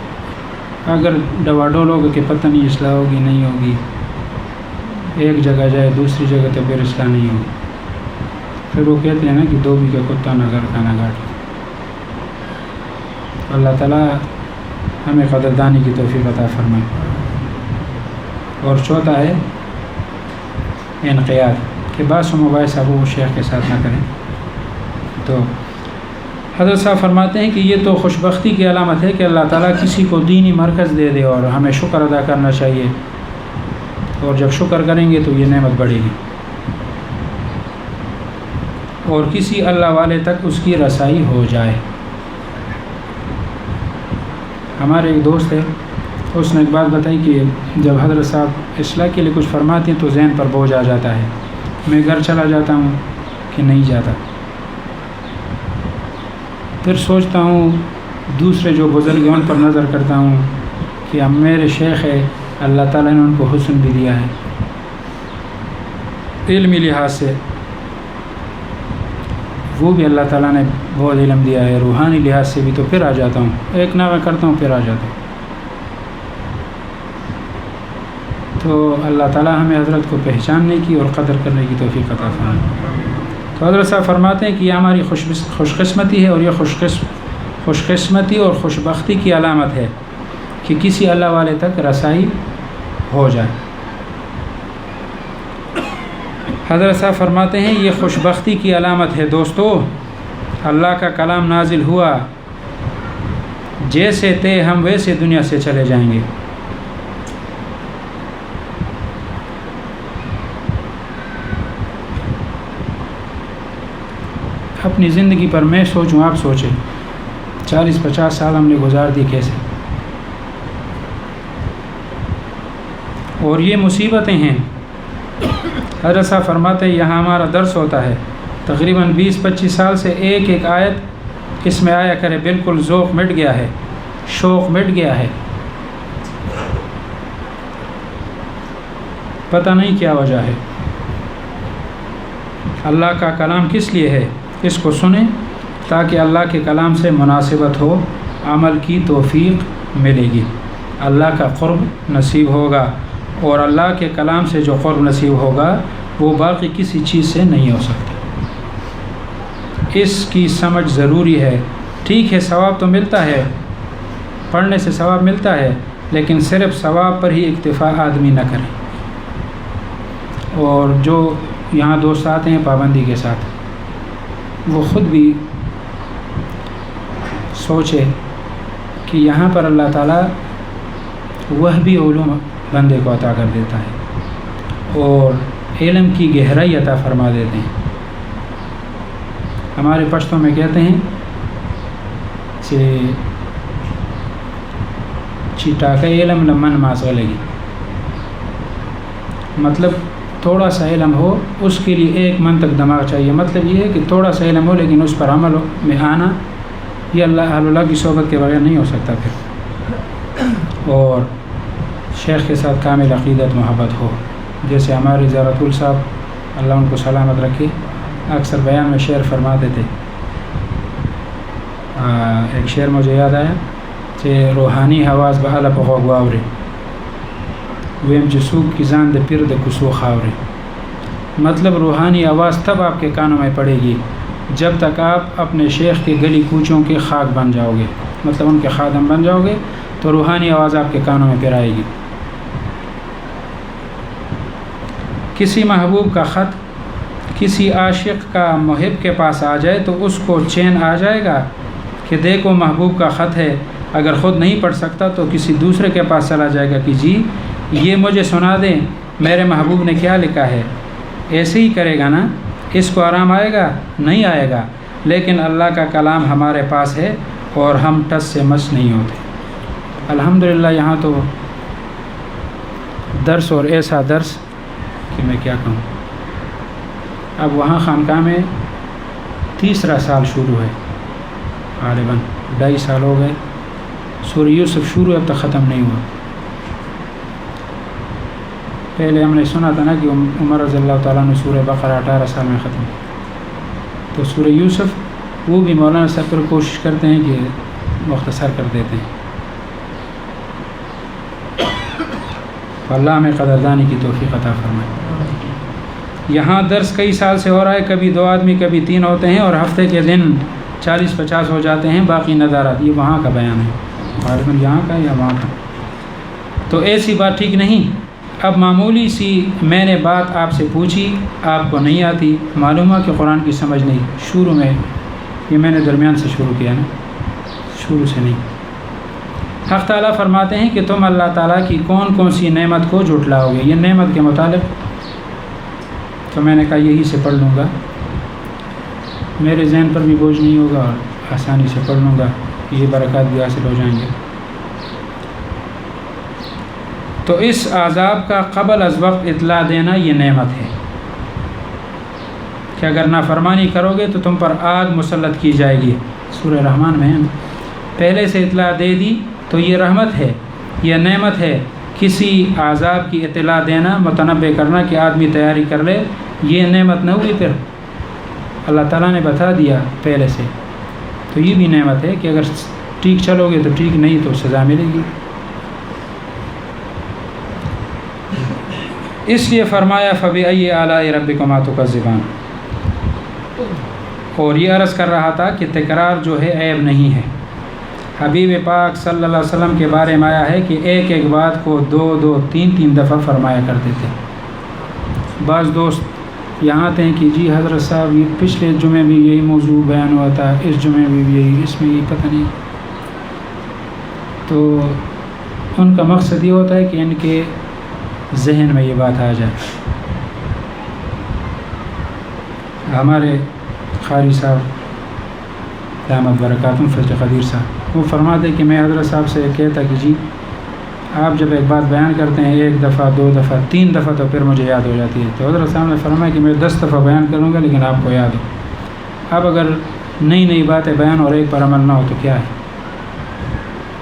اگر ڈواڈول ہوگا کہ پتہ نہیں اصلاح ہوگی نہیں ہوگی، ایک جگہ جائے دوسری جگہ تو پھر اصلاح نہیں ہوگی، پھر وہ کہتے ہیں نا کہ 2 بھی کا کتا نہ گھر کا نہ گاٹ۔ اللہ تعالیٰ ہمیں قدردانی کی توفیق عطا فرمائے۔ اور چوتھا ہے انقیاد، کہ باس و مباحثہ وہ شیخ کے ساتھ نہ کریں۔ تو حضرت صاحب فرماتے ہیں کہ یہ تو خوشبختی کی علامت ہے کہ اللہ تعالیٰ کسی کو دینی مرکز دے دے، اور ہمیں شکر ادا کرنا چاہیے، اور جب شکر کریں گے تو یہ نعمت بڑھے گی، اور کسی اللہ والے تک اس کی رسائی ہو جائے۔ ہمارے ایک دوست ہے، اس نے ایک بات بتائی کہ جب حضرت صاحب اصلاح کے لیے کچھ فرماتے ہیں تو ذہن پر بوجھ آ جاتا ہے، میں گھر چلا جاتا ہوں کہ نہیں جاتا، پھر سوچتا ہوں دوسرے جو بزرگ ہیں ان پر نظر کرتا ہوں کہ اب میرے شیخ ہے، اللہ تعالیٰ نے ان کو حسن بھی دیا ہے، علمی لحاظ سے وہ بھی اللہ تعالیٰ نے بہت علم دیا ہے، روحانی لحاظ سے بھی، تو پھر آ جاتا ہوں، ایک ناغہ کرتا ہوں پھر آ جاتا ہوں۔ تو اللہ تعالیٰ ہمیں حضرت کو پہچاننے کی اور قدر کرنے کی توفیق عطا فرمائے۔ تو حضرت صاحب فرماتے ہیں کہ یہ ہماری خوش قسمتی ہے، اور یہ خوش قسمتی اور خوش بختی کی علامت ہے کہ کسی اللہ والے تک رسائی ہو جائے۔ حضرت صاحب فرماتے ہیں یہ خوش بختی کی علامت ہے دوستو، اللہ کا کلام نازل ہوا، جیسے تھے ہم ویسے دنیا سے چلے جائیں گے۔ اپنی زندگی پر میں سوچوں، آپ سوچیں 40-50 سال ہم نے گزار دی کیسے. اور یہ مصیبتیں ہیں. حضرت صاحب فرماتے ہیں یہاں ہمارا درس ہوتا ہے، تقریباً 20-25 سال سے ایک ایک آیت اس میں آیا کرے، بالکل ذوق مٹ گیا ہے، شوق مٹ گیا ہے. پتہ نہیں کیا وجہ ہے. اللہ کا کلام کس لیے ہے؟ اس کو سنیں تاکہ اللہ کے کلام سے مناسبت ہو، عمل کی توفیق ملے گی، اللہ کا قرب نصیب ہوگا. اور اللہ کے کلام سے جو قرب نصیب ہوگا وہ باقی کسی چیز سے نہیں ہو سکتا. اس کی سمجھ ضروری ہے. ٹھیک ہے ثواب تو ملتا ہے، پڑھنے سے ثواب ملتا ہے، لیکن صرف ثواب پر ہی اکتفا آدمی نہ کرے. اور جو یہاں دوست آتے ہیں پابندی کے ساتھ، وہ خود بھی سوچے کہ یہاں پر اللہ تعالیٰ وہ بھی علوم بندے کو عطا کر دیتا ہے اور علم کی گہرائی عطا فرما دیتے ہیں. ہمارے پشتوں میں کہتے ہیں کہ چیٹا کا علم لمن ماسا لگی، مطلب تھوڑا سا علم ہو اس کے لیے 1 من تک دماغ چاہیے. مطلب یہ ہے کہ تھوڑا سا علم ہو لیکن اس پر عمل میں آنا، یہ اللہ کی صحبت کے بغیر نہیں ہو سکتا پھر. اور شیخ کے ساتھ کامل عقیدت محبت ہو، جیسے ہمارے زیارت صاحب اللہ ان کو سلامت رکھے اکثر بیان میں شعر فرماتے تھے. ایک شعر مجھے یاد آیا کہ روحانی حواس بحال پغواورے ویم جسوب کی زان دے پیر دے کسو خاورے. مطلب روحانی آواز تب آپ کے کانوں میں پڑے گی جب تک آپ اپنے شیخ کے گلی کوچوں کے خاک بن جاؤ گے، مطلب ان کے خادم بن جاؤ گے تو روحانی آواز آپ کے کانوں میں پھر آئے گی. کسی محبوب کا خط کسی عاشق کا محب کے پاس آ جائے تو اس کو چین آ جائے گا کہ دیکھو محبوب کا خط ہے. اگر خود نہیں پڑھ سکتا تو کسی دوسرے کے پاس چلا جائے گا کہ جی یہ مجھے سنا دیں میرے محبوب نے کیا لکھا ہے. ایسے ہی کرے گا نا، اس کو آرام آئے گا؟ نہیں آئے گا. لیکن اللہ کا کلام ہمارے پاس ہے اور ہم ٹس سے مس نہیں ہوتے. الحمدللہ یہاں تو درس اور ایسا درس کہ میں کیا کہوں. اب وہاں خانقاہ میں 3را سال شروع ہے، غالباً 2.5 سال ہو گئے. سورہ یوسف شروع اب تک ختم نہیں ہوا. پہلے ہم نے سنا تھا نا کہ عمر رضی اللہ تعالیٰ نے سورہ بقرہ 18 سال میں ختم. تو سورہ یوسف وہ بھی مولانا صاحب پر کوشش کرتے ہیں کہ مختصر کر دیتے ہیں. اللہ ہمیں قدردانی کی توفیق عطا فرمائے. یہاں درس کئی سال سے ہو رہا ہے، کبھی 2 آدمی کبھی 3 ہوتے ہیں اور ہفتے کے دن 40-50 ہو جاتے ہیں، باقی نظارات. یہ وہاں کا بیان ہے، غالباً یہاں کا یا وہاں کا. تو ایسی بات ٹھیک نہیں. اب معمولی سی میں نے بات آپ سے پوچھی، آپ کو نہیں آتی، معلوم ہے کہ قرآن کی سمجھ نہیں. شروع میں یہ میں نے درمیان سے شروع کیا نا، شروع سے نہیں. حق تعالیٰ فرماتے ہیں کہ تم اللہ تعالیٰ کی کون کون سی نعمت کو جھٹلاؤ گے. یہ نعمت کے متعلق تو میں نے کہا یہی سے پڑھ لوں گا، میرے ذہن پر بھی بوجھ نہیں ہوگا اور آسانی سے پڑھ لوں گا، یہ برکات بھی حاصل ہو جائیں گے. تو اس عذاب کا قبل از وقت اطلاع دینا یہ نعمت ہے کہ اگر نافرمانی کرو گے تو تم پر آگ مسلط کی جائے گی. سورہ رحمان میں پہلے سے اطلاع دے دی تو یہ رحمت ہے، یہ نعمت ہے. کسی عذاب کی اطلاع دینا، متنبع کرنا کہ آدمی تیاری کر لے، یہ نعمت نہ ہوئی. پھر اللہ تعالیٰ نے بتا دیا پہلے سے، تو یہ بھی نعمت ہے کہ اگر ٹھیک چلو گے تو ٹھیک، نہیں تو سزا ملے گی. اس لیے فرمایا فَبِأَيِّ آلَاءِ رَبِّكُمَا تُكَذِّبَانِ. اور یہ عرض کر رہا تھا کہ تکرار جو ہے عیب نہیں ہے. حبیب پاک صلی اللہ علیہ وسلم کے بارے میں آیا ہے کہ ایک ایک بات کو 2-2 3-3 دفعہ فرمایا کرتے تھے. بعض دوست یہاں آتے ہیں کہ جی حضرت صاحب یہ پچھلے جمعے بھی یہی موضوع بیان ہوا تھا، اس جمعے میں بھی یہی، اس میں یہ پتہ نہیں. تو ان کا مقصد یہ ہوتا ہے کہ ان کے ذہن میں یہ بات آ جائے. ہمارے قاری صاحب دامت برکاتہم فیض قدیر صاحب، وہ فرماتے کہ میں حضرت صاحب سے کہتا کہ جی آپ جب ایک بات بیان کرتے ہیں 1 دفعہ 2 دفعہ 3 دفعہ تو پھر مجھے یاد ہو جاتی ہے، تو حضرت صاحب نے فرمایا کہ میں 10 دفعہ بیان کروں گا لیکن آپ کو یاد ہو۔ اب اگر نئی باتیں بیان اور ایک پر عمل نہ ہو تو کیا ہے؟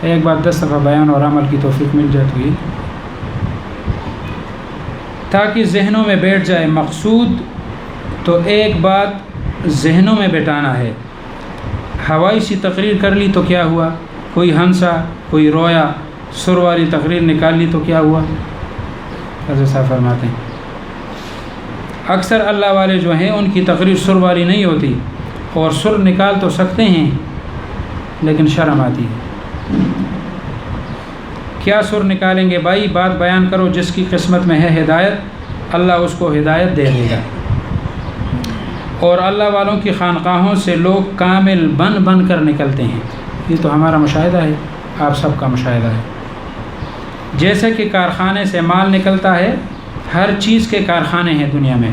ایک بات 10 دفعہ بیان اور عمل کی توفیق مل جائے تو یہ تاکہ ذہنوں میں بیٹھ جائے۔ مقصود تو ایک بات ذہنوں میں بیٹھانا ہے۔ ہوائی سی تقریر کر لی تو کیا ہوا؟ کوئی ہنسا، کوئی رویا، سر والی تقریر نکال لی تو کیا ہوا؟ حضرت صاحب فرماتے ہیں اکثر اللہ والے جو ہیں ان کی تقریر سر والی نہیں ہوتی، اور سر نکال تو سکتے ہیں لیکن شرم آتی ہے۔ کیا سر نکالیں گے بھائی؟ بات بیان کرو، جس کی قسمت میں ہے ہدایت اللہ اس کو ہدایت دے دے گا۔ اور اللہ والوں کی خانقاہوں سے لوگ کامل بن کر نکلتے ہیں، یہ تو ہمارا مشاہدہ ہے، آپ سب کا مشاہدہ ہے۔ جیسے کہ کارخانے سے مال نکلتا ہے، ہر چیز کے کارخانے ہیں دنیا میں،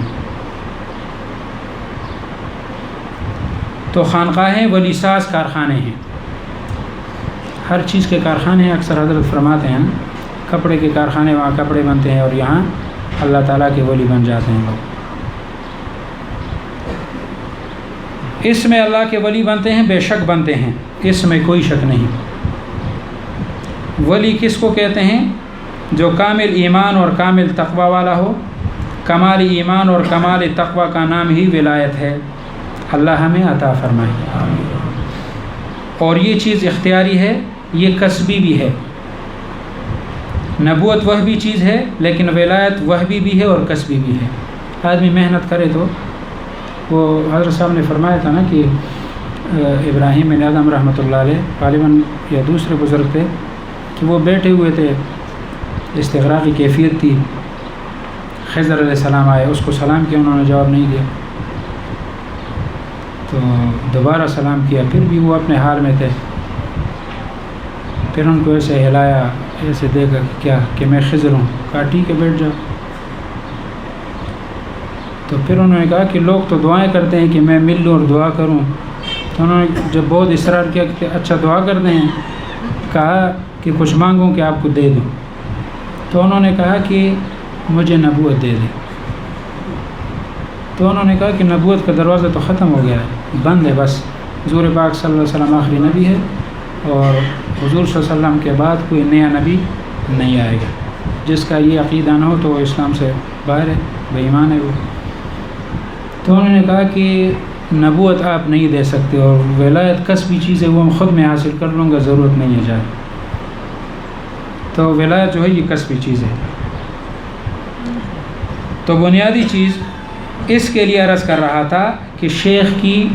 تو خانقاہیں ولی ساز کارخانے ہیں، ہر چیز کے کارخانے ہیں۔ اکثر حضرت فرماتے ہیں کپڑے کے کارخانے، وہاں کپڑے بنتے ہیں اور یہاں اللہ تعالیٰ کے ولی بن جاتے ہیں لوگ۔ اس میں اللہ کے ولی بنتے ہیں، بے شک بنتے ہیں، اس میں کوئی شک نہیں۔ ولی کس کو کہتے ہیں؟ جو کامل ایمان اور کامل تقوی والا ہو۔ کمال ایمان اور کمال تقوی کا نام ہی ولایت ہے، اللہ ہمیں عطا فرمائے۔ اور یہ چیز اختیاری ہے، یہ کسبی بھی ہے۔ نبوت وہ بھی چیز ہے لیکن ولایت وہ بھی ہے اور کسبی بھی ہے۔ آدمی محنت کرے تو وہ حضرت صاحب نے فرمایا تھا نا کہ ابراہیم بن آدم رحمۃ اللہ علیہ غالباً یا دوسرے بزرگ تھے کہ وہ بیٹھے ہوئے تھے، استغراق کی کیفیت تھی، خضر علیہ السلام آئے، اس کو سلام کیا، انہوں نے جواب نہیں دیا، تو دوبارہ سلام کیا، پھر بھی وہ اپنے حال میں تھے۔ پھر ان کو ایسے ہلایا، ایسے دیکھا کیا کہ میں خضر ہوں، کہا ٹھیک ہے بیٹھ جاؤ۔ تو پھر انہوں نے کہا کہ لوگ تو دعائیں کرتے ہیں کہ میں مل لوں اور دعا کروں، تو انہوں نے جب بہت اصرار کیا کہ اچھا دعا کرتے ہیں، کہا کہ کچھ مانگوں کہ آپ کو دے دوں، تو انہوں نے کہا کہ مجھے نبوت دے دیں۔ تو انہوں نے کہا کہ نبوت کا دروازہ تو ختم ہو گیا ہے، بند ہے، بس حضور پاک صلی اللہ علیہ وسلم آخری نبی ہے اور حضور صلی اللہ علیہ وسلم کے بعد کوئی نیا نبی نہیں آئے گا۔ جس کا یہ عقیدہ نہ ہو تو وہ اسلام سے باہر ہے، بے ایمان ہے وہ۔ تو انہوں نے کہا کہ نبوت آپ نہیں دے سکتے، اور ولایت کسبی چیز ہے، وہ خود میں حاصل کر لوں گا، ضرورت نہیں ہے جائے۔ تو ولایت جو ہے یہ کسبی چیز ہے۔ تو بنیادی چیز اس کے لیے عرض کر رہا تھا کہ شیخ کی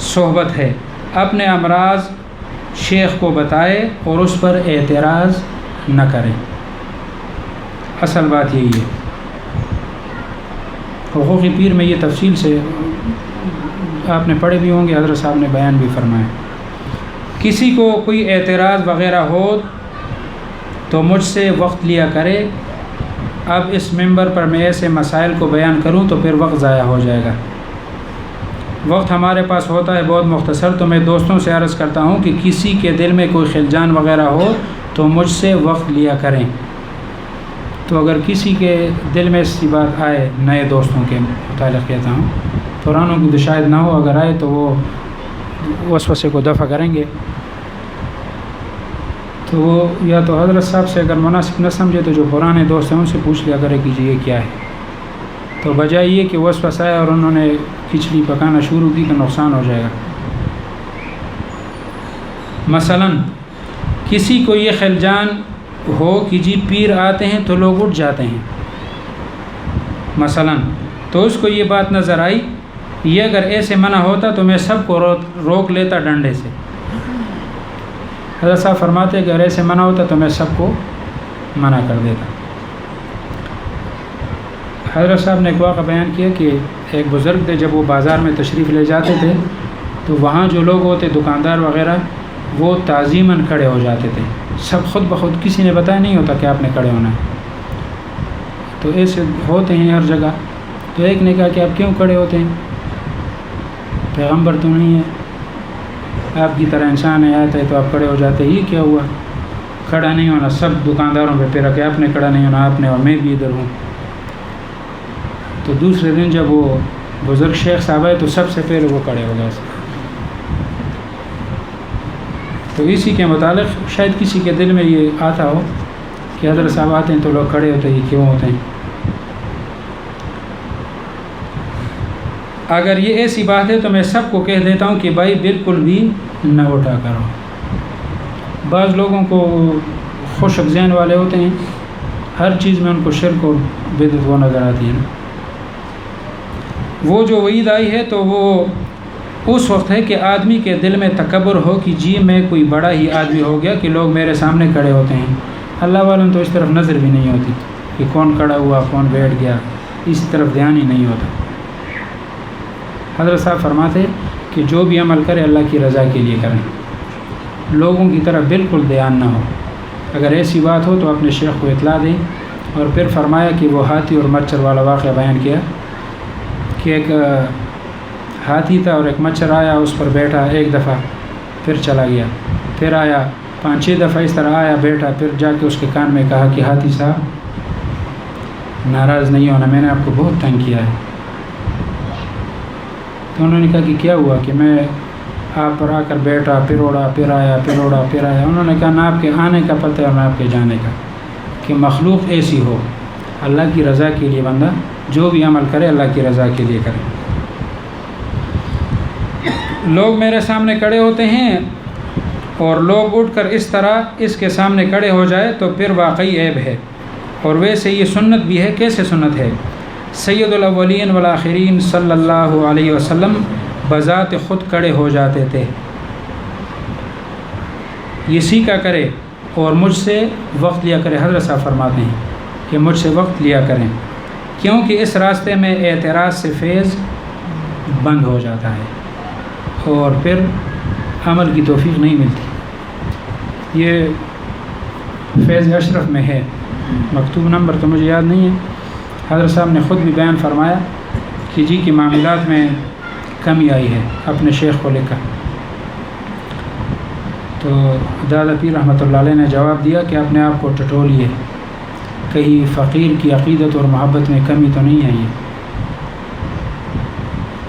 صحبت ہے، اپنے امراض شیخ کو بتائے اور اس پر اعتراض نہ کریں، اصل بات یہی ہے۔ حقوق پیر میں یہ تفصیل سے آپ نے پڑھے بھی ہوں گے، حضرت صاحب نے بیان بھی فرمایا۔ کسی کو کوئی اعتراض وغیرہ ہو تو مجھ سے وقت لیا کرے، اب اس ممبر پر میں ایسے مسائل کو بیان کروں تو پھر وقت ضائع ہو جائے گا۔ وقت ہمارے پاس ہوتا ہے بہت مختصر، تو میں دوستوں سے عرض کرتا ہوں کہ کسی کے دل میں کوئی خلجان وغیرہ ہو تو مجھ سے وقت لیا کریں۔ تو اگر کسی کے دل میں ایسی بات آئے، نئے دوستوں کے متعلق کہتا ہوں، پرانوں کی تو شاید نہ ہو، اگر آئے تو وہ وسوسے کو دفع کریں گے، تو وہ یا تو حضرت صاحب سے اگر مناسب نہ سمجھے تو جو پرانے دوست ہیں ان سے پوچھ لیا کرے کہ جی یہ کیا ہے۔ تو بجائے یہ کہ وسوسہ آئے اور انہوں نے کھچڑی پکانا شروع کی کہ نقصان ہو جائے گا۔ مثلا کسی کو یہ خلجان ہو کہ جی پیر آتے ہیں تو لوگ اٹھ جاتے ہیں مثلا، تو اس کو یہ بات نظر آئی، یہ اگر ایسے منع ہوتا تو میں سب کو روک لیتا ڈنڈے سے۔ حضرت صاحب فرماتے ہیں کہ اگر ایسے منع ہوتا تو میں سب کو منع کر دیتا۔ حضرت صاحب نے ایک واقعہ بیان کیا کہ ایک بزرگ تھے، جب وہ بازار میں تشریف لے جاتے تھے تو وہاں جو لوگ ہوتے دکاندار وغیرہ وہ تعظیماً کھڑے ہو جاتے تھے، سب خود بخود، کسی نے بتایا نہیں ہوتا کہ آپ نے کھڑے ہونا ہے، تو ایسے ہوتے ہیں ہر جگہ۔ تو ایک نے کہا کہ آپ کیوں کھڑے ہوتے ہیں؟ تو پیغمبر تو نہیں ہے، آپ کی طرح انسان ہے، آتا ہے تو آپ کھڑے ہو جاتے، یہ کیا ہوا؟ کھڑا نہیں ہونا، سب دکانداروں پہ پھر کہ آپ نے کھڑا نہیں ہونا، آپ نے، اور میں بھی ادھر ہوں۔ تو دوسرے دن جب وہ بزرگ شیخ صاحب آئے تو سب سے پہلے وہ کھڑے ہو گئے۔ تو اسی کے متعلق شاید کسی کے دل میں یہ آتا ہو کہ حضرت صاحب آتے ہیں تو لوگ کھڑے ہوتے ہیں، یہ کیوں ہوتے ہیں؟ اگر یہ ایسی بات ہے تو میں سب کو کہہ دیتا ہوں کہ بھائی بالکل بھی نہ اٹھا کرو۔ بعض لوگوں کو خشک ذہن والے ہوتے ہیں، ہر چیز میں ان کو شرک و بدعت وہ نظر آتی ہے نا۔ وہ جو وعید آئی ہے تو وہ اس وقت ہے کہ آدمی کے دل میں تکبر ہو کہ جی میں کوئی بڑا ہی آدمی ہو گیا کہ لوگ میرے سامنے کھڑے ہوتے ہیں۔ اللہ والوں تو اس طرف نظر بھی نہیں ہوتی کہ کون کھڑا ہوا کون بیٹھ گیا، اس طرف دھیان ہی نہیں ہوتا۔ حضرت صاحب فرماتے کہ جو بھی عمل کرے اللہ کی رضا کے لیے کریں، لوگوں کی طرف بالکل دھیان نہ ہو۔ اگر ایسی بات ہو تو اپنے شیخ کو اطلاع دیں۔ اور پھر فرمایا کہ وہ ہاتھی اور مچھر والا واقعہ بیان کیا کہ ایک ہاتھی تھا اور ایک مچھر آیا، اس پر بیٹھا ایک دفعہ، پھر چلا گیا، پھر آیا 5-6 دفعہ اس طرح آیا بیٹھا، پھر جا کے اس کے کان میں کہا کہ ہاتھی صاحب ناراض نہیں ہونا، میں نے آپ کو بہت تنگ کیا ہے۔ تو انہوں نے کہا کہ کیا ہوا؟ کہ میں آپ پر آ کر بیٹھا، پھر اڑا، پھر آیا، پھر اڑا، پھر آیا۔ انہوں نے کہا نہ آپ کے آنے کا پتہ ہے اور نہ آپ کے جانے کا، کہ مخلوق ایسی ہو، اللہ کی رضا کے لیے بندہ جو بھی عمل کرے اللہ کی رضا کے لیے کرے۔ لوگ میرے سامنے کھڑے ہوتے ہیں اور لوگ اٹھ کر اس طرح اس کے سامنے کھڑے ہو جائے تو پھر واقعی عیب ہے، اور ویسے یہ سنت بھی ہے۔ کیسے سنت ہے؟ سید الاولین والآخرین صلی اللہ علیہ وسلم بذات خود کھڑے ہو جاتے تھے۔ یہ سیکھا کرے اور مجھ سے وقت لیا کرے۔ حضرت صاحب فرماتے ہیں کہ مجھ سے وقت لیا کریں، کیونکہ اس راستے میں اعتراض سے فیض بند ہو جاتا ہے اور پھر عمل کی توفیق نہیں ملتی۔ یہ فیض اشرف میں ہے، مکتوب نمبر تو مجھے یاد نہیں ہے۔ حضرت صاحب نے خود بھی بیان فرمایا کہ جی کی معاملات میں کمی آئی ہے، اپنے شیخ کو لکھا۔ تو دادا پیر رحمۃ اللہ علیہ نے جواب دیا کہ اپنے آپ کو ٹٹولیے، کہیں فقیر کی عقیدت اور محبت میں کمی تو نہیں آئی ہے۔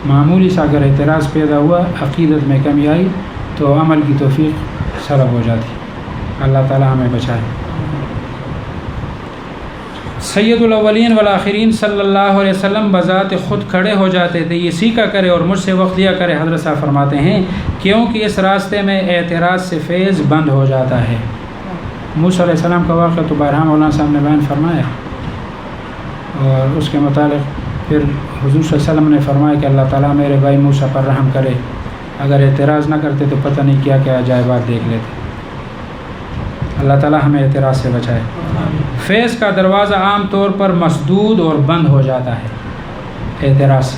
معمولی سا اگر اعتراض پیدا ہوا، عقیدت میں کمی آئی تو عمل کی توفیق سلب ہو جاتی۔ اللہ تعالی ہمیں بچائے۔ سید الاولین والآخرین صلی اللہ علیہ وسلم بذات خود کھڑے ہو جاتے تھے۔ یہ سیکھا کرے اور مجھ سے وقت لیا کرے۔ حضرت صاحب فرماتے ہیں کیونکہ اس راستے میں اعتراض سے فیض بند ہو جاتا ہے۔ موسیٰ علیہ السلام کا واقعہ تو بارہا مولانا صاحب نے بیان فرمایا، اور اس کے متعلق پھر حضور صلی اللہ علیہ وسلم نے فرمایا کہ اللہ تعالیٰ میرے بھائی موسیٰ پر رحم کرے، اگر اعتراض نہ کرتے تو پتہ نہیں کیا کیا عجائبات دیکھ لیتے۔ اللہ تعالیٰ ہمیں اعتراض سے بچائے۔ فیض کا دروازہ عام طور پر مسدود اور بند ہو جاتا ہے اعتراض سے،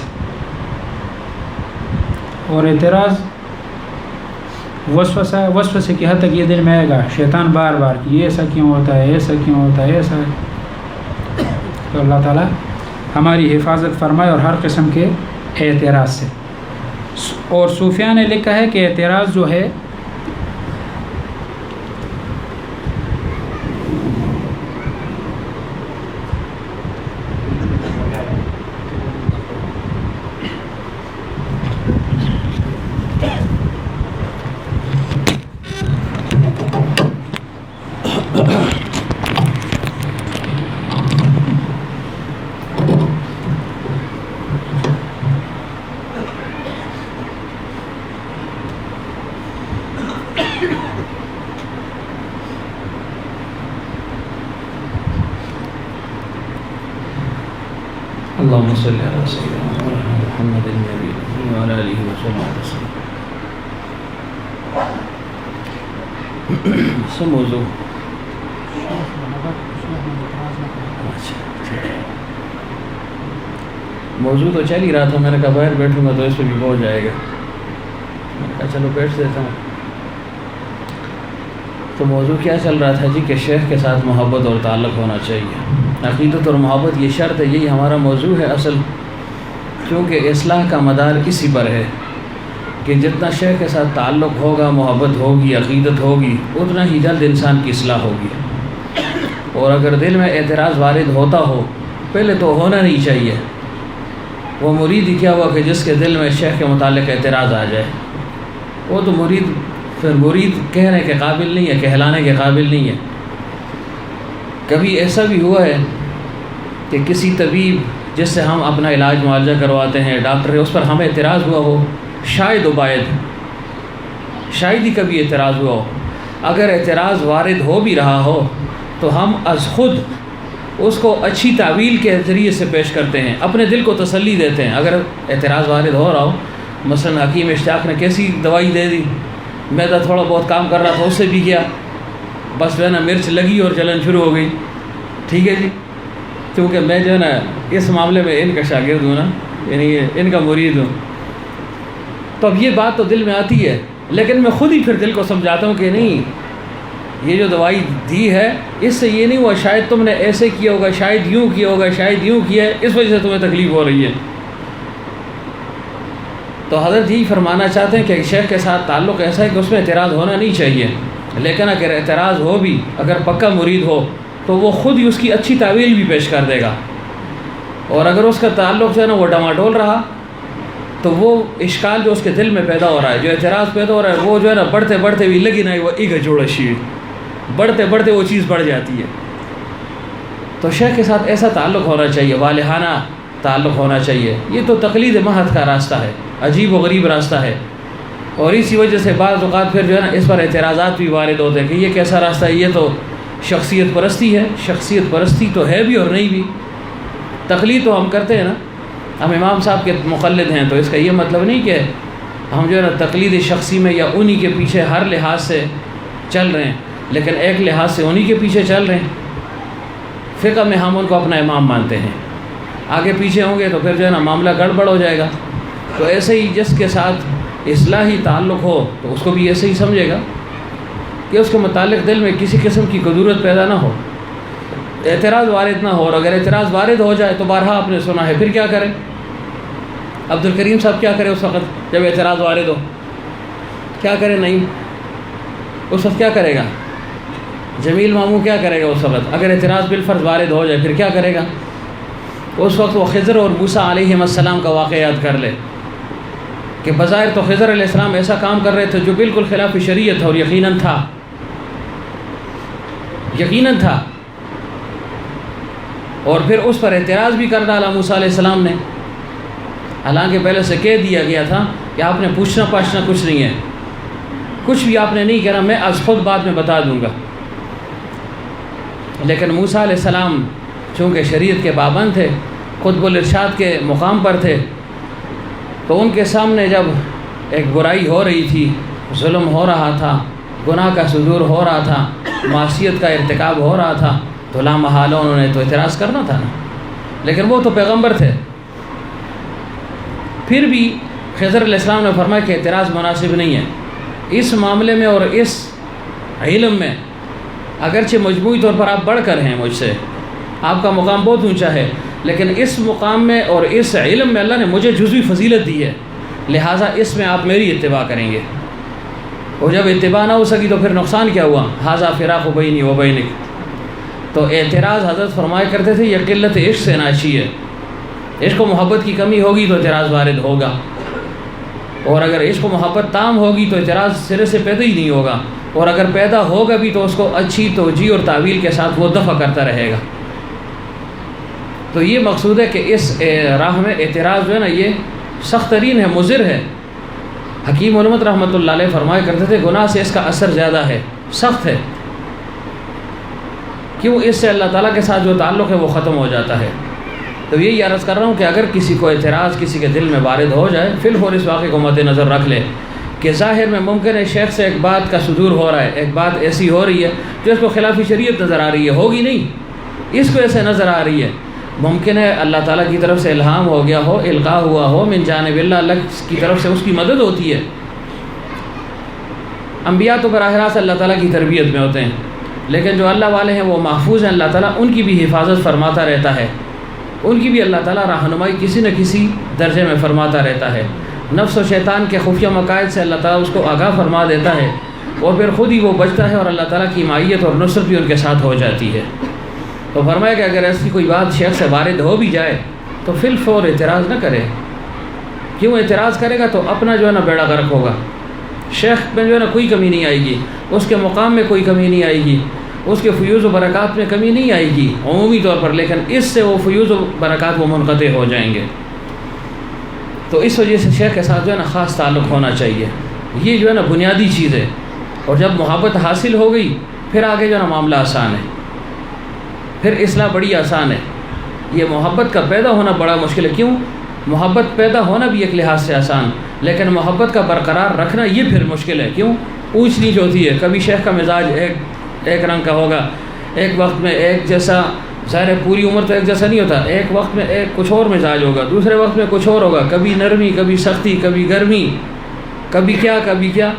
اور اعتراض وسوسے کی حد تک یہ دل میں آئے گا، شیطان بار بار کہ یہ ایسا کیوں ہوتا ہے، ایسا کیوں ہوتا ہے، ایسا ہے۔ تو اللہ تعالیٰ ہماری حفاظت فرمائے اور ہر قسم کے اعتراض سے۔ اور صوفیاء نے لکھا ہے کہ اعتراض جو ہے اللهم صل على سيدنا محمد النبي وعلى آله وصحبه وسلم۔ سب موضوع موضوع تو چل ہی رہا تھا، میں نے کہا باہر بیٹھوں گا تو اس پہ بھی ہو جائے گا، میں نے کہا چلو بیٹھ دیتا ہوں۔ تو موضوع کیا چل رہا تھا جی کہ شیخ کے ساتھ محبت اور تعلق ہونا چاہیے، عقیدت اور محبت یہ شرط ہے، یہی ہمارا موضوع ہے اصل، کیونکہ اصلاح کا مدار اسی پر ہے۔ کہ جتنا شیخ کے ساتھ تعلق ہوگا، محبت ہوگی، عقیدت ہوگی، اتنا ہی جلد انسان کی اصلاح ہوگی۔ اور اگر دل میں اعتراض وارد ہوتا ہو، پہلے تو ہونا نہیں چاہیے، وہ مرید ہی کیا ہوا کہ جس کے دل میں شیخ کے متعلق اعتراض آ جائے، وہ تو مرید کہنے کے قابل نہیں ہے، کہلانے کے قابل نہیں ہے۔ کبھی ایسا بھی ہوا ہے کہ کسی طبیب جس سے ہم اپنا علاج معالجہ کرواتے ہیں، ڈاکٹر ہے، اس پر ہمیں اعتراض ہوا ہو، شاید ہی کبھی اعتراض ہوا ہو۔ اگر اعتراض وارد ہو بھی رہا ہو تو ہم از خود اس کو اچھی تعویل کے ذریعے سے پیش کرتے ہیں، اپنے دل کو تسلی دیتے ہیں۔ اگر اعتراض وارد ہو رہا ہو، مثلا حکیم اشتیاق نے کیسی دوائی دے دی، میدا تھوڑا بہت کام کر رہا تھا، اس سے بھی کیا، بس جو ہے نا مرچ لگی اور جلن شروع ہو گئی، ٹھیک ہے جی، کیونکہ میں جو ہے نا اس معاملے میں ان کا شاگرد ہوں نا، یعنی ان کا مرید ہوں، تو اب یہ بات تو دل میں آتی ہے، لیکن میں خود ہی پھر دل کو سمجھاتا ہوں کہ نہیں، یہ جو دوائی دی ہے اس سے یہ نہیں ہوا، شاید تم نے ایسے کیا ہوگا، شاید یوں کیا ہوگا، شاید یوں کیا ہے، اس وجہ سے تمہیں تکلیف ہو رہی ہے۔ تو حضرت یہی فرمانا چاہتے ہیں کہ شیخ کے ساتھ تعلق ایسا ہے کہ اس میں اعتراض ہونا نہیں چاہیے، لیکن اگر اعتراض ہو بھی، اگر پکا مرید ہو تو وہ خود ہی اس کی اچھی تعویل بھی پیش کر دے گا، اور اگر اس کا تعلق جو ہے نا وہ ڈماڈول رہا تو وہ اشکال جو اس کے دل میں پیدا ہو رہا ہے، جو اعتراض پیدا ہو رہا ہے، وہ جو ہے نا بڑھتے بڑھتے بھی لگی نہیں، وہ ایک جوڑا شیر بڑھتے بڑھتے وہ چیز بڑھ جاتی ہے۔ تو شیخ کے ساتھ ایسا تعلق ہونا چاہیے، والہانہ تعلق ہونا چاہیے۔ یہ تو تقلید محض کا راستہ ہے، عجیب و غریب راستہ ہے، اور اسی وجہ سے بعض اوقات پھر جو ہے نا اس پر اعتراضات بھی وارد ہوتے ہیں کہ یہ کیسا راستہ ہے، یہ تو شخصیت پرستی ہے۔ شخصیت پرستی تو ہے بھی اور نہیں بھی، تقلید تو ہم کرتے ہیں نا، ہم امام صاحب کے مقلد ہیں، تو اس کا یہ مطلب نہیں کہ ہم جو ہے نا تقلید شخصی میں یا انہی کے پیچھے ہر لحاظ سے چل رہے ہیں، لیکن ایک لحاظ سے انہی کے پیچھے چل رہے ہیں، فقہ میں ہم ان کو اپنا امام مانتے ہیں، آگے پیچھے ہوں گے تو پھر جو ہے نا معاملہ گڑبڑ ہو جائے گا۔ تو ایسے ہی جس کے ساتھ اصلاحی تعلق ہو تو اس کو بھی ایسے ہی سمجھے گا کہ اس کے متعلق دل میں کسی قسم کی قدورت پیدا نہ ہو، اعتراض وارد نہ ہو، اور اگر اعتراض وارد ہو جائے تو بارہا آپ نے سنا ہے، پھر کیا کریں؟ عبد الکریم صاحب کیا کرے اس وقت جب اعتراض وارد ہو؟ کیا کرے؟ نہیں، اس وقت کیا کرے گا؟ جمیل ماموں کیا کرے گا اس وقت اگر اعتراض بالفرض وارد ہو جائے؟ پھر کیا کرے گا؟ اس وقت وہ خضر اور موسیٰ علیہ السلام کا واقعہ یاد کر لے کہ بظاہر تو خضر علیہ السلام ایسا کام کر رہے تھے جو بالکل خلاف شریعت تھا، اور یقیناً تھا، اور پھر اس پر اعتراض بھی کر ڈالا موسیٰ علیہ السلام نے، حالانکہ پہلے سے کہہ دیا گیا تھا کہ آپ نے پوچھنا پاچھنا کچھ نہیں ہے، کچھ بھی آپ نے نہیں کہنا، میں از خود بعد میں بتا دوں گا۔ لیکن موسیٰ علیہ السلام چونکہ شریعت کے پابند تھے، قطب الارشاد کے مقام پر تھے، تو ان کے سامنے جب ایک برائی ہو رہی تھی، ظلم ہو رہا تھا، گناہ کا صدور ہو رہا تھا، معصیت کا ارتکاب ہو رہا تھا، تو لا محالہ انہوں نے تو اعتراض کرنا تھا نا، لیکن وہ تو پیغمبر تھے۔ پھر بھی خضر علیہ السلام نے فرمایا کہ اعتراض مناسب نہیں ہے اس معاملے میں، اور اس علم میں اگرچہ مجموعی طور پر آپ بڑھ کر ہیں مجھ سے، آپ کا مقام بہت اونچا ہے، لیکن اس مقام میں اور اس علم میں اللہ نے مجھے جزوی فضیلت دی ہے، لہٰذا اس میں آپ میری اتباع کریں گے، اور جب اتباع نہ ہو سکی تو پھر نقصان کیا ہوا؟ ھذا فراق بینی و بینک۔ تو اعتراض حضرت فرمایا کرتے تھے یہ قلت عشق سے ناشی ہے، عشق و محبت کی کمی ہوگی تو اعتراض وارد ہوگا، اور اگر عشق و محبت تام ہوگی تو اعتراض سرے سے پیدا ہی نہیں ہوگا، اور اگر پیدا ہوگا بھی تو اس کو اچھی توجیہ اور تعویل کے ساتھ وہ دفع کرتا رہے گا۔ تو یہ مقصود ہے کہ اس راہ میں اعتراض جو ہے نا یہ سخت ترین ہے، مضر ہے۔ حکیم علمت رحمۃ اللہ علیہ فرمایا کرتے تھے گناہ سے اس کا اثر زیادہ ہے، سخت ہے، کیوں؟ اس سے اللہ تعالیٰ کے ساتھ جو تعلق ہے وہ ختم ہو جاتا ہے۔ تو یہی عرض کر رہا ہوں کہ اگر کسی کو اعتراض کسی کے دل میں وارد ہو جائے، فی الفور اس واقعے کو مد نظر رکھ لے کہ ظاہر میں ممکن ہے شیخ سے ایک بات کا صدور ہو رہا ہے، ایک بات ایسی ہو رہی ہے جو اس کو خلاف شریعت نظر آ رہی ہے، ہوگی نہیں، اس کو ایسے نظر آ رہی ہے، ممکن ہے اللہ تعالیٰ کی طرف سے الہام ہو گیا ہو، القاء ہوا ہو من جانب اللہ، اللہ کی طرف سے اس کی مدد ہوتی ہے۔ انبیاء تو براہ راست اللہ تعالیٰ کی تربیت میں ہوتے ہیں، لیکن جو اللہ والے ہیں وہ محفوظ ہیں، اللہ تعالیٰ ان کی بھی حفاظت فرماتا رہتا ہے، ان کی بھی اللہ تعالیٰ رہنمائی کسی نہ کسی درجے میں فرماتا رہتا ہے۔ نفس و شیطان کے خفیہ مقاصد سے اللہ تعالیٰ اس کو آگاہ فرما دیتا ہے اور پھر خود ہی وہ بچتا ہے اور اللہ تعالیٰ کی معیت اور نصرت بھی ان کے ساتھ ہو جاتی ہے۔ تو فرمایا کہ اگر ایسی کوئی بات شیخ سے وارد ہو بھی جائے تو فی الفور اعتراض نہ کرے، کیوں اعتراض کرے گا تو اپنا جو ہے نا بیڑا غرق ہوگا، شیخ میں جو ہے نا کوئی کمی نہیں آئے گی، اس کے مقام میں کوئی کمی نہیں آئے گی، اس کے فیوز و برکات میں کمی نہیں آئے گی عمومی طور پر، لیکن اس سے وہ فیوز و برکات وہ منقطع ہو جائیں گے۔ تو اس وجہ سے شیخ کے ساتھ جو ہے نا خاص تعلق ہونا چاہیے، یہ جو ہے نا بنیادی چیز ہے، اور جب محبت حاصل ہو گئی پھر آگے جو ہے نا معاملہ آسان ہے، پھر اصلاح بڑی آسان ہے۔ یہ محبت کا پیدا ہونا بڑا مشکل ہے، کیوں؟ محبت پیدا ہونا بھی ایک لحاظ سے آسان، لیکن محبت کا برقرار رکھنا یہ پھر مشکل ہے، کیوں؟ اونچ نیچ ہوتی ہے، کبھی شیخ کا مزاج ایک رنگ کا ہوگا، ایک وقت میں ایک جیسا، ظاہر ہے پوری عمر تو ایک جیسا نہیں ہوتا، ایک وقت میں ایک کچھ اور مزاج ہوگا، دوسرے وقت میں کچھ اور ہوگا، کبھی نرمی، کبھی سختی، کبھی گرمی، کبھی کیا۔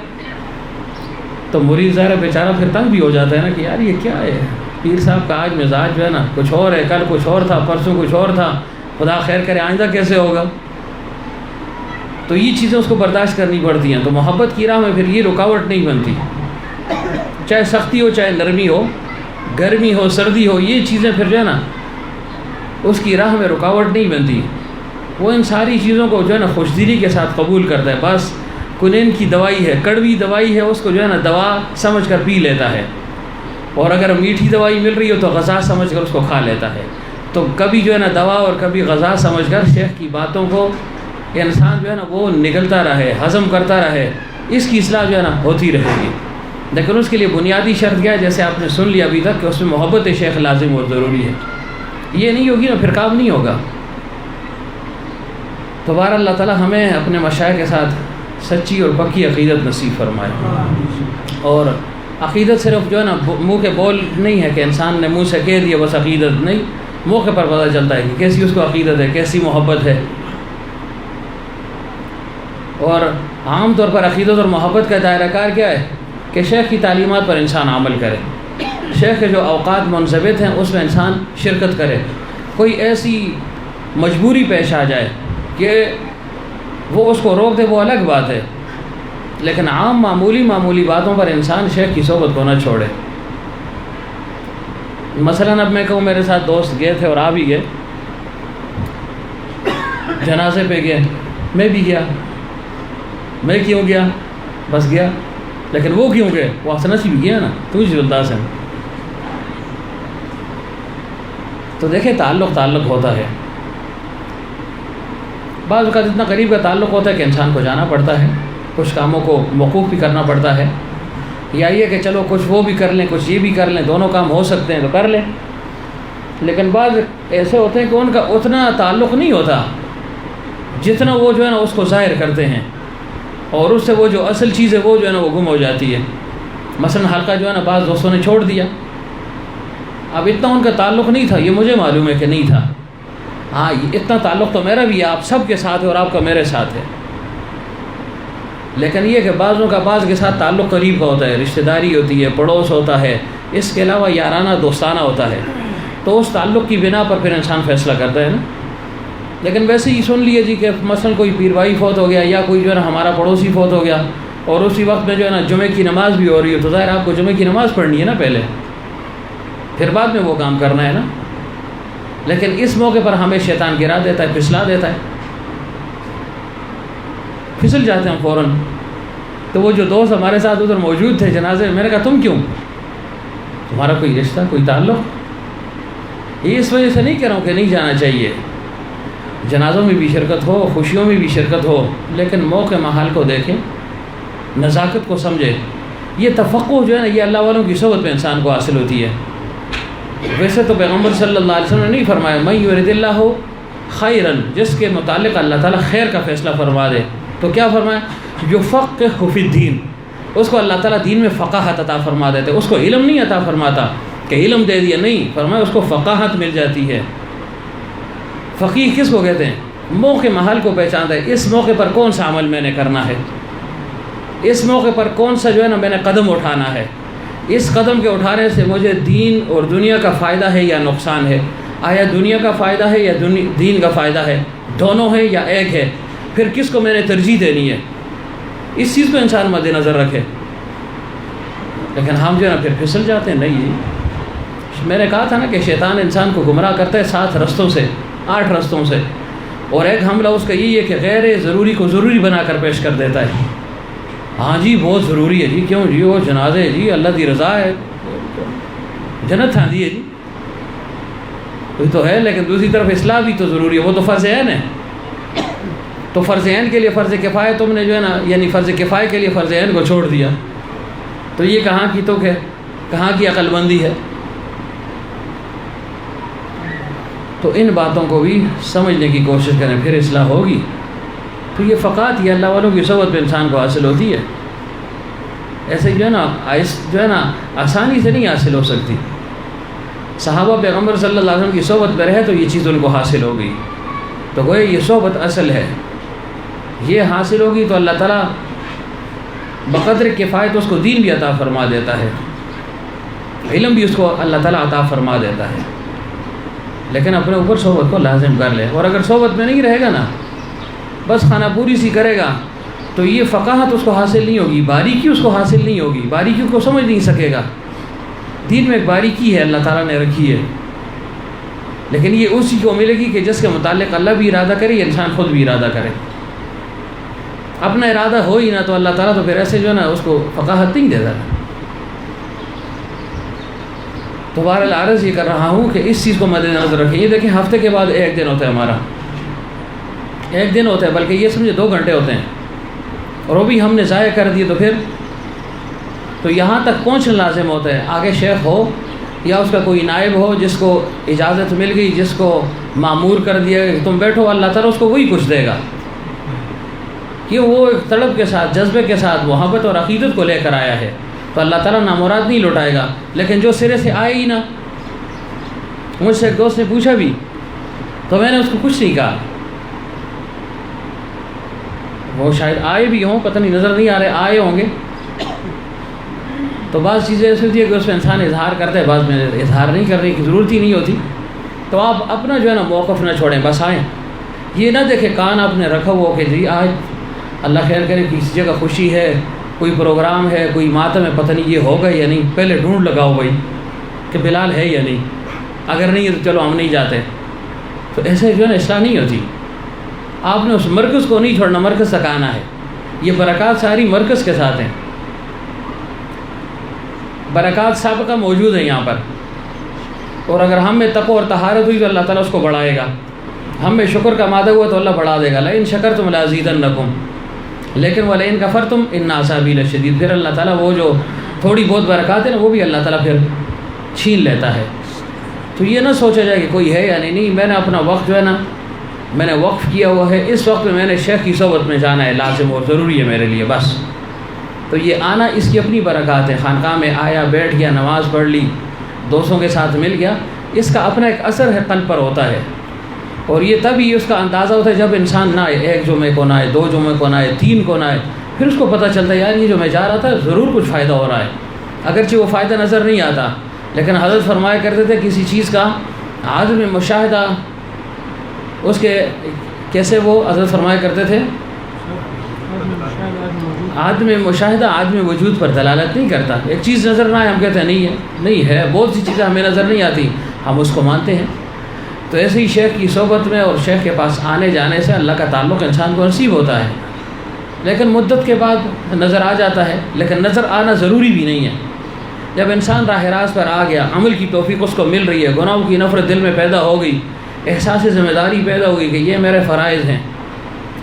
تو مرید ظاہر بیچارہ پھر تنگ بھی ہو جاتا ہے نا کہ یار یہ کیا ہے، پیر صاحب کا آج مزاج جو ہے نا کچھ اور ہے، کل کچھ اور تھا، پرسوں کچھ اور تھا، خدا خیر کرے آئندہ کیسے ہوگا۔ تو یہ چیزیں اس کو برداشت کرنی پڑتی ہیں۔ تو محبت کی راہ میں پھر یہ رکاوٹ نہیں بنتی، چاہے سختی ہو، چاہے نرمی ہو، گرمی ہو، سردی ہو، یہ چیزیں پھر جو ہے نا اس کی راہ میں رکاوٹ نہیں بنتی۔ وہ ان ساری چیزوں کو جو ہے نا خوشدلی کے ساتھ قبول کرتا ہے، بس کنین کی دوائی ہے، کڑوی دوائی ہے، اس کو جو ہے نا دوا سمجھ کر پی لیتا ہے، اور اگر میٹھی دوائی مل رہی ہو تو غذا سمجھ کر اس کو کھا لیتا ہے۔ تو کبھی جو ہے نا دوا اور کبھی غذا سمجھ کر شیخ کی باتوں کو انسان جو ہے نا وہ نگلتا رہے، ہضم کرتا رہے، اس کی اصلاح جو ہے نا ہوتی رہے گی۔ لیکن اس کے لیے بنیادی شرط کیا ہے، جیسے آپ نے سن لیا ابھی تک، کہ اس میں محبت شیخ لازم اور ضروری ہے، یہ نہیں ہوگی نا پھر کام نہیں ہوگا۔ تو بہر اللہ تعالیٰ ہمیں اپنے مشائخ کے ساتھ سچی اور پکی عقیدت نصیب فرمائے، اور عقیدت صرف جو ہے نا منہ کے بول نہیں ہے کہ انسان نے منہ سے کہہ دیا بس عقیدت، نہیں، موقع پر پتہ چلتا ہے کہ کیسی اس کو عقیدت ہے، کیسی محبت ہے۔ اور عام طور پر عقیدت اور محبت کا دائرہ کار کیا ہے کہ شیخ کی تعلیمات پر انسان عمل کرے، شیخ کے جو اوقات منضبط ہیں اس میں انسان شرکت کرے۔ کوئی ایسی مجبوری پیش آ جائے کہ وہ اس کو روک دے وہ الگ بات ہے، لیکن عام معمولی باتوں پر انسان شیخ کی صحبت کو نہ چھوڑے۔ مثلاً اب میں کہوں میرے ساتھ دوست گئے تھے اور آ بھی گئے، جنازے پہ گئے، میں بھی گیا، میں کیوں گیا؟ بس گیا، لیکن وہ کیوں گئے؟ وہ حسنہ سی بھی گیا نا، تو مجھے برداشت ہے۔ تو دیکھیں تعلق ہوتا ہے، بعض اوقات اتنا قریب کا تعلق ہوتا ہے کہ انسان کو جانا پڑتا ہے، کچھ کاموں کو موقوف بھی کرنا پڑتا ہے، یا یہ کہ چلو کچھ وہ بھی کر لیں کچھ یہ بھی کر لیں، دونوں کام ہو سکتے ہیں تو کر لیں۔ لیکن بعض ایسے ہوتے ہیں کہ ان کا اتنا تعلق نہیں ہوتا جتنا وہ جو ہے نا اس کو ظاہر کرتے ہیں، اور اس سے وہ جو اصل چیز ہے وہ جو ہے نا وہ گم ہو جاتی ہے۔ مثلا حلقہ جو ہے نا بعض دوستوں نے چھوڑ دیا، اب اتنا ان کا تعلق نہیں تھا، یہ مجھے معلوم ہے کہ نہیں تھا، ہاں اتنا تعلق تو میرا بھی ہے، آپ سب کے ساتھ ہے اور آپ کا میرے ساتھ ہے، لیکن یہ کہ بعضوں کا بعض کے ساتھ تعلق قریب کا ہوتا ہے، رشتہ داری ہوتی ہے، پڑوس ہوتا ہے، اس کے علاوہ یارانہ دوستانہ ہوتا ہے، تو اس تعلق کی بنا پر پھر انسان فیصلہ کرتا ہے نا۔ لیکن ویسے ہی سن لیے جی کہ مثلا کوئی پیر بھائی فوت ہو گیا، یا کوئی جو ہے نا ہمارا پڑوسی فوت ہو گیا، اور اسی وقت میں جو ہے نا جمعے کی نماز بھی ہو رہی ہے، تو ظاہر آپ کو جمعے کی نماز پڑھنی ہے نا پہلے، پھر بعد میں وہ کام کرنا ہے نا۔ لیکن اس موقع پر ہمیں شیطان گرا دیتا ہے، پھسلا دیتا ہے، پھسل جاتے ہیں فوراً۔ تو وہ جو دوست ہمارے ساتھ ادھر موجود تھے جنازے میں، میں نے کہا تم کیوں؟ تمہارا کوئی رشتہ، کوئی تعلق؟ یہ اس وجہ سے نہیں کہہ رہا ہوں کہ نہیں جانا چاہیے، جنازوں میں بھی شرکت ہو، خوشیوں میں بھی شرکت ہو، لیکن موقع محال کو دیکھیں، نزاکت کو سمجھے۔ یہ تفقہ جو ہے نا یہ اللہ والوں کی صحبت میں انسان کو حاصل ہوتی ہے۔ ویسے تو پیغمبر صلی اللہ علیہ وسلم نے نہیں فرمایا من یرد اللہ خیرا، جس کے متعلق اللہ تعالیٰ خیر کا فیصلہ فرما دے، تو کیا فرمایا؟ یفقہہ فی الدین، اس کو اللہ تعالیٰ دین میں فقاہت عطا فرما دیتے، اس کو علم نہیں عطا فرماتا کہ علم دے دیا، نہیں، فرمایا اس کو فقاہت مل جاتی ہے۔ فقیہ کس کو کہتے ہیں؟ موقع محل کو پہچانتا ہے، اس موقع پر کون سا عمل میں نے کرنا ہے، اس موقع پر کون سا جو ہے نا میں نے قدم اٹھانا ہے، اس قدم کے اٹھانے سے مجھے دین اور دنیا کا فائدہ ہے یا نقصان ہے، آیا دنیا کا فائدہ ہے یا دین کا فائدہ ہے، دونوں ہے یا ایک ہے، پھر کس کو میں نے ترجیح دینی ہے، اس چیز کو انسان مد نظر رکھے۔ لیکن ہم جو ہے نا پھر پھسل جاتے ہیں۔ نہیں جی، میں نے کہا تھا نا کہ شیطان انسان کو گمراہ کرتا ہے 7 رستوں سے، 8 رستوں سے، اور ایک حملہ اس کا یہی ہے کہ غیر ضروری کو ضروری بنا کر پیش کر دیتا ہے۔ ہاں جی بہت ضروری ہے جی، کیوں جی وہ جنازے جی اللہ کی رضا ہے، جنت تھا دی ہے جی، کوئی تو ہے، لیکن دوسری طرف اصلاح بھی تو ضروری ہے، وہ تو فرض عین ہے۔ تو فرض عین کے لیے فرض کفایہ تم نے جو ہے نا، یعنی فرض کفایہ کے لیے فرض عین کو چھوڑ دیا، تو یہ کہاں کی تو کہ کہاں کی عقل مندی ہے؟ تو ان باتوں کو بھی سمجھنے کی کوشش کریں، پھر اصلاح ہوگی۔ تو یہ فقات یہ اللہ والوں کی صحبت پہ انسان کو حاصل ہوتی ہے، ایسے جو ہے نا آسانی سے نہیں حاصل ہو سکتی۔ صحابہ پیغمبر صلی اللہ علیہ وسلم کی صحبت میں رہے تو یہ چیز ان کو حاصل ہو گئی، تو گویا یہ صحبت اصل ہے، یہ حاصل ہوگی تو اللہ تعالیٰ بقدر کفایت اس کو دین بھی عطا فرما دیتا ہے، علم بھی اس کو اللہ تعالیٰ عطا فرما دیتا ہے۔ لیکن اپنے اوپر صحبت کو لازم کر لے، اور اگر صحبت میں نہیں رہے گا نا، بس خانہ پوری سی کرے گا، تو یہ فقاہت اس کو حاصل نہیں ہوگی، باریکی اس کو حاصل نہیں ہوگی، باریکی کو سمجھ نہیں سکے گا۔ دین میں ایک باریکی ہے اللہ تعالیٰ نے رکھی ہے، لیکن یہ اسی کو ملے گی کہ جس کے متعلق اللہ بھی ارادہ کرے یا انسان خود بھی ارادہ کرے۔ اپنا ارادہ ہو ہی نہ تو اللہ تعالیٰ تو پھر ایسے جو ہے نا اس کو فقاہت نہیں دیتا۔ تو بہرحال عرض یہ کر رہا ہوں کہ اس چیز کو مد نظر رکھیں۔ یہ دیکھیں ہفتے کے بعد 1 دن ہوتا ہے ہمارا، 1 دن ہوتا ہے، بلکہ یہ سمجھے 2 گھنٹے ہوتے ہیں، اور وہ بھی ہم نے ضائع کر دیے، تو پھر تو یہاں تک پہنچنا لازم ہوتا ہے۔ آگے شیخ ہو یا اس کا کوئی نائب ہو جس کو اجازت مل گئی، جس کو معمور کر دیا کہ تم بیٹھو، اللہ تعالیٰ اس کو وہی کچھ دے گا، کہ وہ ایک طلب کے ساتھ، جذبے کے ساتھ، محبت اور عقیدت کو لے کر آیا ہے، تو اللہ تعالیٰ نامراد نہیں لوٹائے گا۔ لیکن جو سرے سے آئے ہی نہ، مجھ سے ایک دوست نے پوچھا بھی تو میں نے اس کو کچھ نہیں کہا، وہ شاید آئے بھی ہوں، پتہ نہیں نظر نہیں آ رہے، آئے ہوں گے، تو بعض چیزیں ایسی ہوتی ہے کہ اس میں انسان اظہار کرتا ہے، بعض میں اظہار نہیں کرنے کی ضرورت ہی نہیں ہوتی۔ تو آپ اپنا جو ہے نا موقف نہ چھوڑیں، بس آئیں، یہ نہ دیکھیں کان آپ نے رکھا ہوا کہ جی آج اللہ خیر کرے کسی جگہ خوشی ہے، کوئی پروگرام ہے، کوئی ماتم ہے، پتہ نہیں یہ ہوگا یا نہیں، پہلے ڈھونڈ لگاؤ بھائی کہ بلال ہے یا نہیں، اگر نہیں ہے تو چلو ہم نہیں جاتے۔ تو ایسے جو ہے نا اصلاح نہیں ہوتی۔ آپ نے اس مرکز کو نہیں چھوڑنا، مرکز تک آنا ہے۔ یہ برکات ساری مرکز کے ساتھ ہیں، برکات سابقہ موجود ہیں یہاں پر، اور اگر ہم میں تقوی اور طہارت ہوئی تو اللہ تعالیٰ اس کو بڑھائے گا، ہم میں شکر کا مادہ ہوا تو اللہ بڑھا دے گا، لئن شکرتم لازیدنکم، لیکن ولئن کفرتم ان عذابی لشدید، پھر اللہ تعالیٰ وہ جو تھوڑی بہت برکات ہیں نا وہ بھی اللہ تعالیٰ پھر چھین لیتا ہے۔ تو یہ نہ سوچا جائے کہ کوئی ہے یا نہیں، میں نے اپنا وقت جو ہے نا میں نے وقف کیا ہوا ہے، اس وقت میں میں نے شیخ کی صحبت میں جانا ہے، لازم اور ضروری ہے میرے لیے بس۔ تو یہ آنا اس کی اپنی برکات ہے، خانقاہ میں آیا، بیٹھ گیا، نماز پڑھ لی، دوستوں کے ساتھ مل گیا، اس کا اپنا ایک اثر ہے، قلب پر ہوتا ہے، اور یہ تبھی اس کا اندازہ ہوتا ہے جب انسان نہ آئے، 1 جمعے کو نہ آئے، 2 جمعے کو نہ آئے، 3 کو نہ آئے، پھر اس کو پتہ چلتا ہے یار یہ جو میں جا رہا تھا ضرور کچھ فائدہ ہو رہا ہے، اگرچہ وہ فائدہ نظر نہیں آتا، لیکن حضرت فرمایا کرتے تھے کسی چیز کا عدم مشاہدہ اس کے کیسے، وہ حضرت فرمایا کرتے تھے عدم مشاہدہ عدم وجود پر دلالت نہیں کرتا۔ ایک چیز نظر نہ آئے ہم کہتے ہیں نہیں ہے، نہیں ہے، بہت سی چیزیں ہمیں نظر نہیں آتی، ہم اس کو مانتے ہیں۔ تو ایسے ہی شیخ کی صحبت میں اور شیخ کے پاس آنے جانے سے اللہ کا تعلق انسان کو نصیب ہوتا ہے، لیکن مدت کے بعد نظر آ جاتا ہے، لیکن نظر آنا ضروری بھی نہیں ہے۔ جب انسان راہ راست پر آ گیا، عمل کی توفیق اس کو مل رہی ہے، گناہوں کی نفرت دل میں پیدا ہو گئی، احساس ذمہ داری پیدا ہو گئی کہ یہ میرے فرائض ہیں،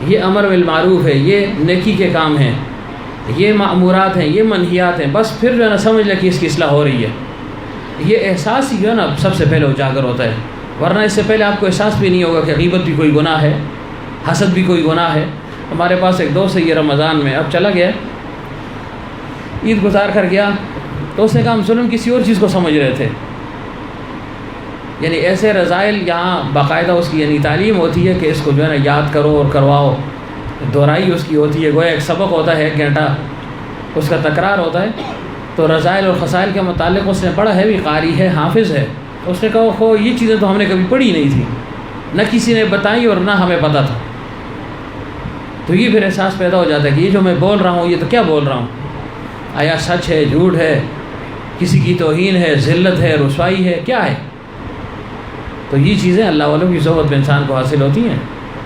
یہ امر بالمعروف ہے، یہ نیکی کے کام ہیں، یہ مأمورات ہیں، یہ منہیات ہیں، بس پھر جو ہے نا سمجھ لے کہ اس کی اصلاح ہو رہی ہے۔ یہ احساس ہی جو ہے نا سب سے پہلے اجاگر ہوتا ہے، ورنہ اس سے پہلے آپ کو احساس بھی نہیں ہوگا کہ غیبت بھی کوئی گناہ ہے، حسد بھی کوئی گناہ ہے۔ ہمارے پاس ایک دوست ہے، یہ رمضان میں اب چلا گیا، عید گزار کر گیا، تو اس نے کہا ہم ظلم کسی اور چیز کو سمجھ رہے تھے، یعنی ایسے رضائل یہاں باقاعدہ اس کی یعنی تعلیم ہوتی ہے کہ اس کو جو ہے نا یاد کرو اور کرواؤ، دہرائی اس کی ہوتی ہے، گویا ایک سبق ہوتا ہے، 1 گھنٹہ اس کا تکرار ہوتا ہے۔ تو رضائل اور خسائل کے متعلق اس نے پڑھا ہے، بھی قاری ہے، حافظ ہے، تو اس نے کہا خو یہ چیزیں تو ہم نے کبھی پڑھی نہیں تھی، نہ کسی نے بتائی اور نہ ہمیں پتہ تھا۔ تو یہ پھر احساس پیدا ہو جاتا ہے کہ یہ جو میں بول رہا ہوں یہ تو کیا بول رہا ہوں، آیا سچ ہے، جھوٹ ہے، کسی کی توہین ہے، ذلت ہے، رسوائی ہے، کیا ہے؟ تو یہ چیزیں اللہ والوں کی صحبت میں انسان کو حاصل ہوتی ہیں۔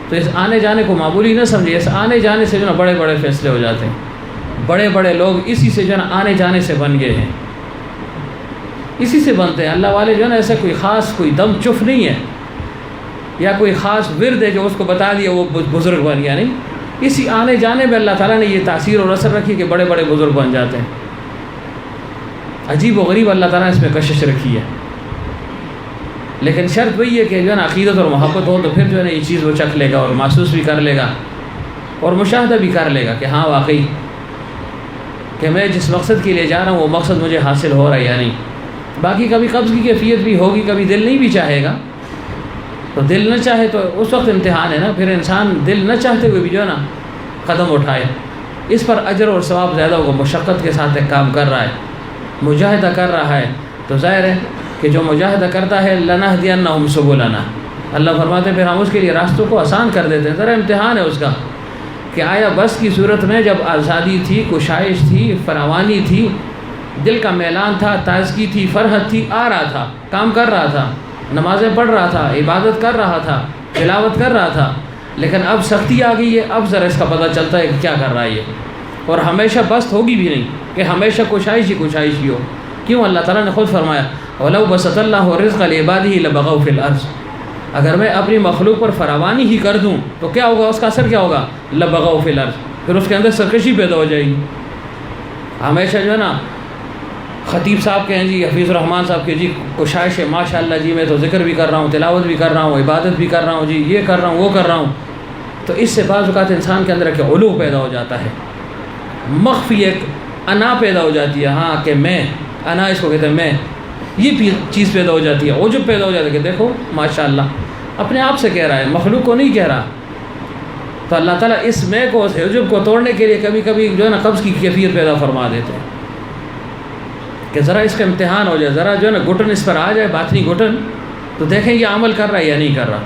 تو اس آنے جانے کو معمولی نہ سمجھے، اس آنے جانے سے جو نا بڑے بڑے فیصلے ہو جاتے ہیں۔ بڑے بڑے لوگ اسی سے جو نا آنے جانے سے بن گئے ہیں، اسی سے بنتے ہیں۔ اللہ والے جو ہے نا ایسا کوئی خاص کوئی دم چف نہیں ہے یا کوئی خاص ورد ہے جو اس کو بتا دیا وہ بزرگ بن گیا، نہیں، اسی آنے جانے میں اللہ تعالیٰ نے یہ تاثیر اور اثر رکھی کہ بڑے بڑے بزرگ بن جاتے ہیں۔ عجیب و غریب اللہ تعالیٰ نے اس میں کشش رکھی ہے، لیکن شرط وہی ہے کہ جو ہے نا عقیدت اور محبت ہو، تو پھر جو ہے نا یہ چیز وہ چکھ لے گا اور محسوس بھی کر لے گا اور مشاہدہ بھی کر لے گا کہ ہاں واقعی کہ میں جس مقصد کے لیے جا رہا ہوں وہ مقصد مجھے حاصل ہو رہا ہے یا نہیں۔ باقی کبھی قبض کی کیفیت بھی ہوگی، کبھی دل نہیں بھی چاہے گا، تو دل نہ چاہے تو اس وقت امتحان ہے نا، پھر انسان دل نہ چاہتے ہوئے بھی جو ہے نا قدم اٹھائے، اس پر اجر اور ثواب زیادہ ہوگا۔ مشقت کے ساتھ ایک کام کر رہا ہے، مجاہدہ کر رہا ہے، تو ظاہر ہے کہ جو مجاہدہ کرتا ہے لنہدینہم سبلنا، اللہ فرماتے ہیں پھر ہم اس کے لیے راستوں کو آسان کر دیتے ہیں۔ ذرا امتحان ہے اس کا کہ آیا بس کی صورت میں جب آزادی تھی، کشائش تھی، فراوانی تھی، دل کا میلان تھا، تازگی تھی، فرحت تھی، آ رہا تھا، کام کر رہا تھا، نمازیں پڑھ رہا تھا، عبادت کر رہا تھا، تلاوت کر رہا تھا، لیکن اب سختی آ گئی ہے، اب ذرا اس کا پتہ چلتا ہے کہ کیا کر رہا ہے یہ، اور ہمیشہ بست ہوگی بھی نہیں کہ ہمیشہ کشائش ہی ہو۔ کیوں؟ اللہ تعالیٰ نے خود فرمایا وَلَوْ بَسَطَ اللَّهُ الرِّزْقَ لِعِبَادِهِ لَبَغَوْا فِي الْأَرْضِ، اگر میں اپنی مخلوق پر فراوانی ہی کر دوں تو کیا ہوگا؟ اس کا اثر کیا ہوگا؟ لَبَغَوْا فِي الْأَرْضِ، پھر اس کے اندر سرکشی پیدا ہو جائے گی۔ ہمیشہ جو ہے نا خطیب صاحب کہیں جی، حفیظ الرحمان صاحب کے جی کشائش ہے، ماشاء اللہ جی میں تو ذکر بھی کر رہا ہوں، تلاوت بھی کر رہا ہوں، عبادت بھی کر رہا ہوں، جی یہ کر رہا ہوں، وہ کر رہا ہوں، تو اس سے بعض اوقات انسان کے اندر ایک علو پیدا ہو جاتا ہے، مخفی ایک انا پیدا ہو جاتی ہے، ہاں کہ میں، انا اس کو کہتے ہیں میں، یہ چیز پیدا ہو جاتی ہے، عجب پیدا ہو جاتا ہے کہ دیکھو ماشاء اللہ اپنے آپ سے کہہ رہا ہے، مخلوق کو نہیں کہہ رہا۔ تو اللہ تعالیٰ اس میں کو، اس عجب کو توڑنے کے لیے کبھی کبھی جو ہے نا قبض کی کیفیت پیدا فرما دیتے ہیں کہ ذرا اس کا امتحان ہو جائے، ذرا جو ہے نا گھٹن اس پر آ جائے، باطنی گھٹن، تو دیکھیں یہ عمل کر رہا ہے یا نہیں کر رہا۔